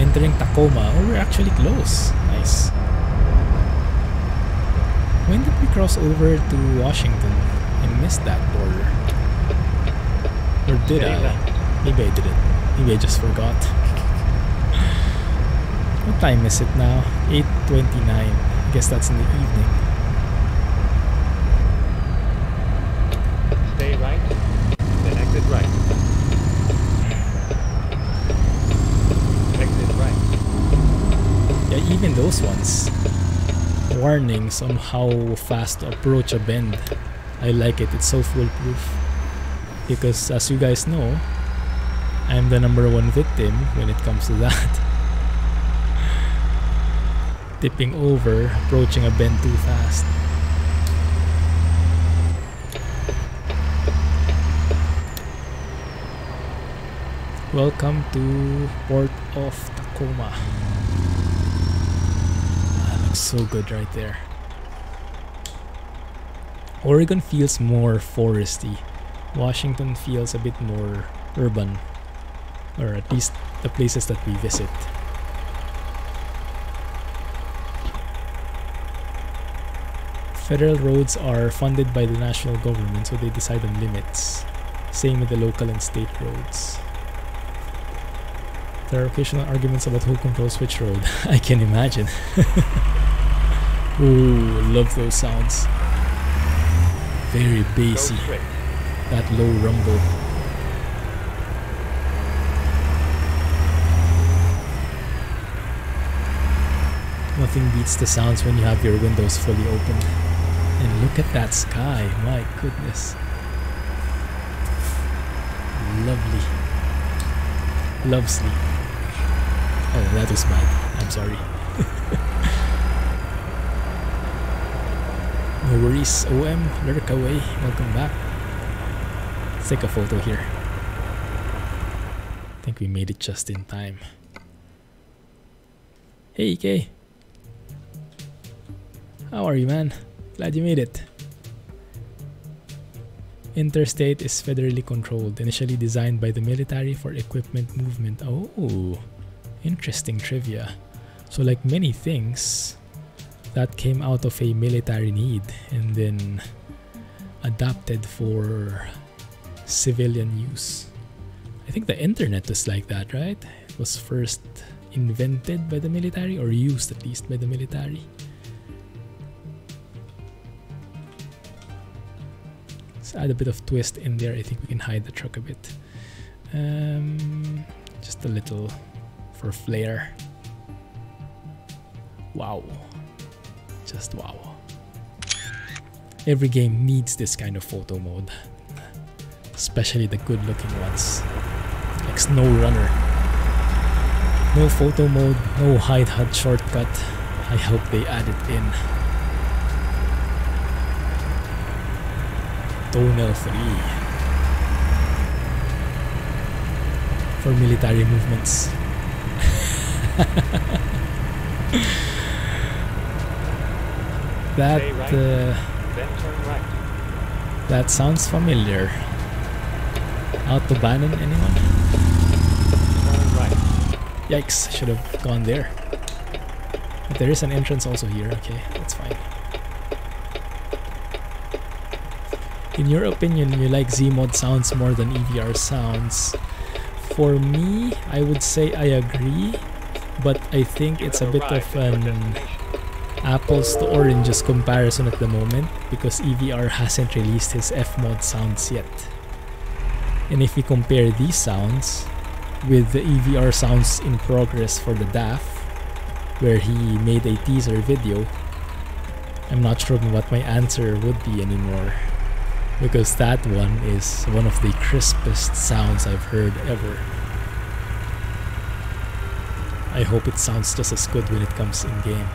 Entering Tacoma. Oh, we're actually close. Nice. When did we cross over to Washington? I missed that border. Or did I? Maybe I didn't. Maybe I just forgot. What time is it now? 8:29. I guess that's in the evening. Stay right, then exit right. Exit right. Yeah, even those ones. Warnings on how fast to approach a bend. I like it. It's so foolproof. Because as you guys know, I'm the #1 victim when it comes to that. Tipping over, approaching a bend too fast. Welcome to Port of Tacoma. That looks so good right there. Oregon feels more foresty. Washington feels a bit more urban, or at least the places that we visit. Federal roads are funded by the national government, so they decide on limits. Same with the local and state roads. There are occasional arguments about who controls which road. I can imagine. Ooh, love those sounds. Very bassy. That low rumble. Nothing beats the sounds when you have your windows fully open. And look at that sky, my goodness. Lovely. Lovely. Oh, that was bad. I'm sorry. No worries, OM, lurk away. Welcome back. Let's take a photo here. I think we made it just in time. Hey, Kay. How are you, man? Glad you made it. Interstate is federally controlled, initially designed by the military for equipment movement. Oh, interesting trivia. So like many things, that came out of a military need and then adapted for civilian use. I think the internet was like that, right? It was first invented by the military, or used at least by the military. Let's add a bit of twist in there. I think we can hide the truck a bit. Just a little for flair. Wow. Just wow. Every game needs this kind of photo mode. Especially the good looking ones. Like Snow Runner. No photo mode, no hide HUD shortcut. I hope they add it in. Tonal free. For military movements. That that sounds familiar. Autobahnen, anyone? Turn right. Yikes, should have gone there. But there is an entrance also here. Okay, that's fine. In your opinion, you like Zeemod sounds more than EVR sounds? For me, I would say I agree, but I think it's a bit of an apples to oranges comparison at the moment, because EVR hasn't released his Fmod sounds yet. And if we compare these sounds with the EVR sounds in progress for the DAF, where he made a teaser video, I'm not sure what my answer would be anymore, because that one is one of the crispest sounds I've heard ever. I hope it sounds just as good when it comes in game.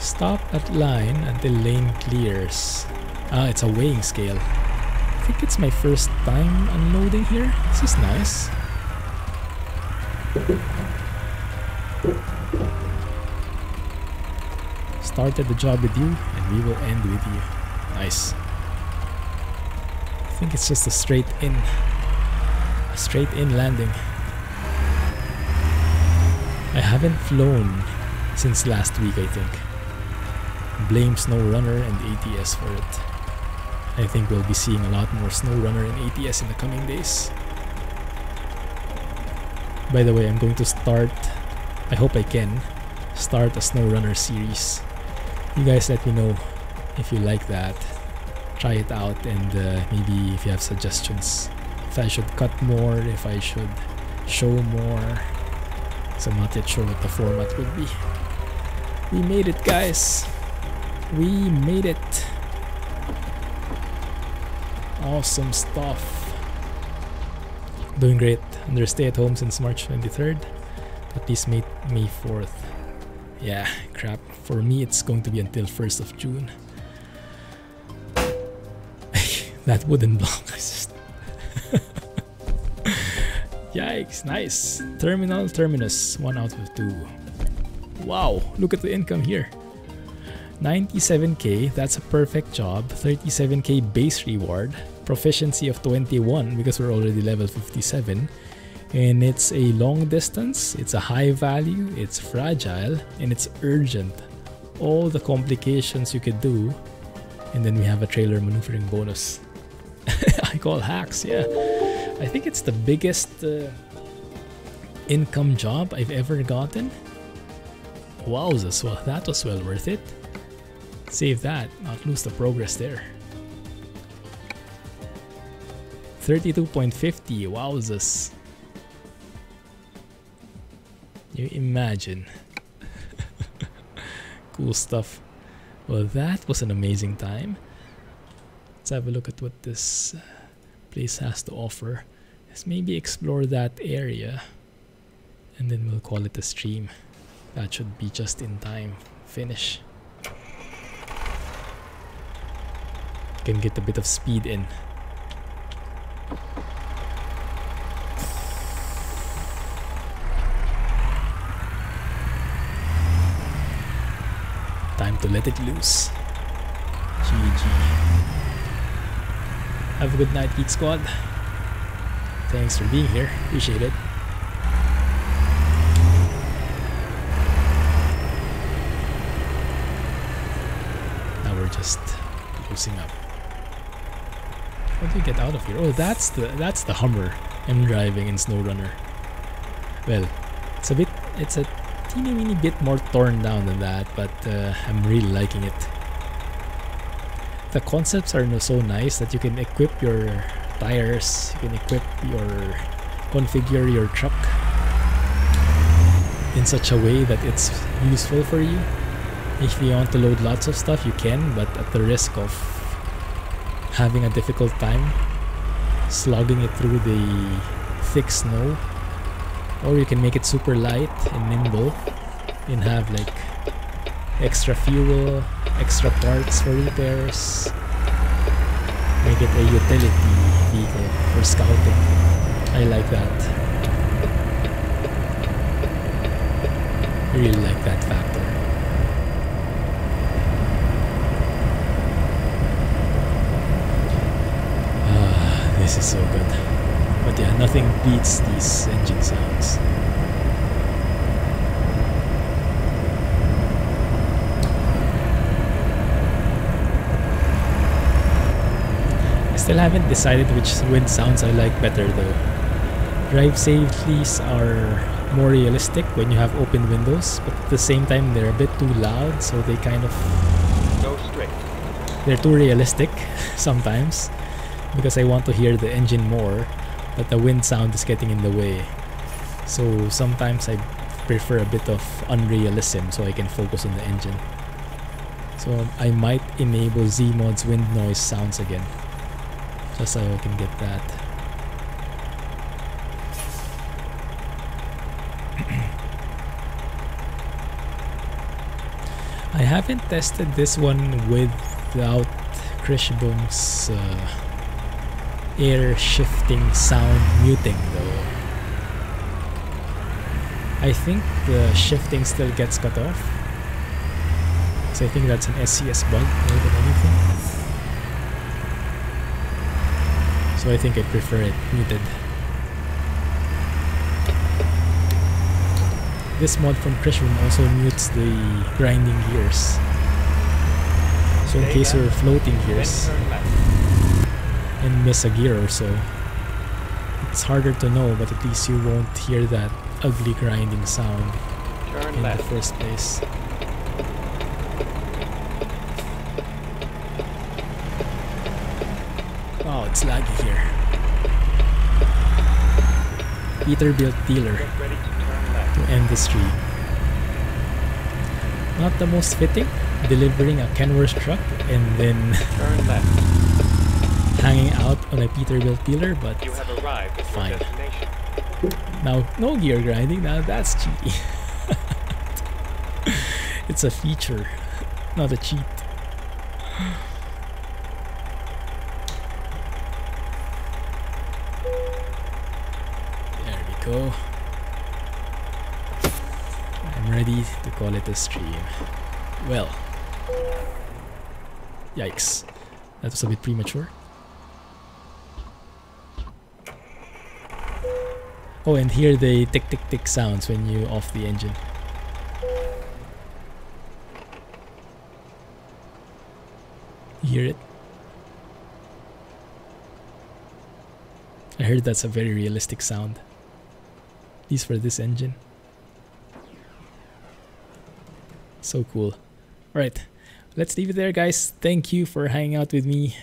Stop at line until lane clears. Ah, it's a weighing scale. I think it's my first time unloading here. This is nice. Started the job with you, and we will end with you. Nice. I think it's just a straight in landing. I haven't flown since last week, I think. Blame SnowRunner and ATS for it. I think we'll be seeing a lot more SnowRunner and ATS in the coming days. By the way, I'm going to start, I hope I can, start a SnowRunner series. You guys let me know if you like that. Try it out, and maybe if you have suggestions. If I should cut more, if I should show more. So I'm not yet sure what the format would be. We made it, guys. We made it. Awesome stuff. Doing great. Under stay at home since March 23rd. At least May 4th. Yeah, crap. For me, it's going to be until 1st of June. That wooden block is just... Yikes, nice. Terminal terminus, 1 out of 2. Wow, look at the income here. 97k, that's a perfect job. 37k base reward. Proficiency of 21 because we're already level 57. And it's a long distance, it's a high value, it's fragile, and it's urgent. All the complications you could do. And then we have a trailer maneuvering bonus. I call hacks, yeah. I think it's the biggest income job I've ever gotten. Wowzers, well, that was well worth it. Save that, not lose the progress there. 32.50, wowzers. You imagine. Cool stuff. Well, that was an amazing time. Let's have a look at what this place has to offer. Let's maybe explore that area and then we'll call it a stream. That should be just in time. Finish. Can get a bit of speed in. Time to let it loose. GG. Have a good night, Geek Squad. Thanks for being here. Appreciate it. Now we're just closing up. How do you get out of here? Oh, that's the Hummer I'm driving in SnowRunner. Well, it's a teeny weeny bit more torn down than that, but I'm really liking it. The concepts are so nice that you can equip your tires, you can configure your truck in such a way that it's useful for you. If you want to load lots of stuff, you can, but at the risk of having a difficult time slogging it through the thick snow. Or you can make it super light and nimble and have like extra fuel, extra parts for repairs. Make it a utility vehicle for scouting. I like that. I really like that factor. This is so good. But yeah, nothing beats these engine sounds. I still haven't decided which wind sounds I like better though. Drive safeties are more realistic when you have open windows, but at the same time they're a bit too loud, so they kind of... Go straight. They're too realistic sometimes, because I want to hear the engine more, but the wind sound is getting in the way. So sometimes I prefer a bit of unrealism so I can focus on the engine. So I might enable Zeemod's wind noise sounds again, just so I can get that. I haven't tested this one without Krishbum's air shifting sound muting though. I think the shifting still gets cut off, so I think that's an SCS bug more than anything. So I think I prefer it muted. This mod from Krishbum also mutes the grinding gears, so in case you're floating gears and miss a gear or so, it's harder to know, but at least you won't hear that ugly grinding sound in the first place. Oh, it's laggy here. Peterbilt dealer to end the stream. Not the most fitting, delivering a Kenworth truck and then Turn left. hanging out on a Peterbilt dealer, but You have arrived at fine. your destination. Now, no gear grinding, now that's cheaty. It's a feature, not a cheat. go. I'm ready to call it a stream. Well, yikes. That was a bit premature. Oh, and hear the tick tick tick sounds when you off the engine. You hear it? I heard that's a very realistic sound. At least for this engine. So cool. Alright, let's leave it there, guys. Thank you for hanging out with me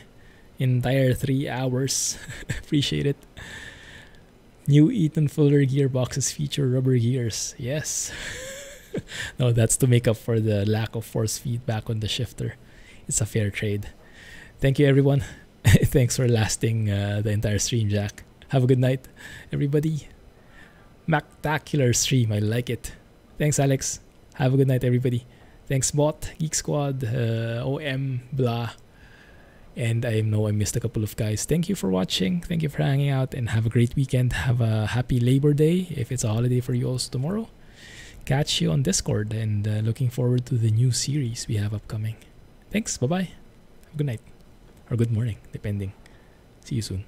entire 3 hours. Appreciate it. New Eaton Fuller gearboxes feature rubber gears. Yes. No, that's to make up for the lack of force feedback on the shifter. It's a fair trade. Thank you, everyone. Thanks for lasting the entire stream, Jack. Have a good night, everybody. Mactacular stream. I like it. Thanks, Alex. Have a good night, everybody. Thanks, Bot, Geek Squad, OM, blah. And I know I missed a couple of guys. Thank you for watching. Thank you for hanging out. And have a great weekend. Have a happy Labor Day if it's a holiday for you also tomorrow. Catch you on Discord. And looking forward to the new series we have upcoming. Thanks. Bye-bye. Have a good night. Or good morning, depending. See you soon.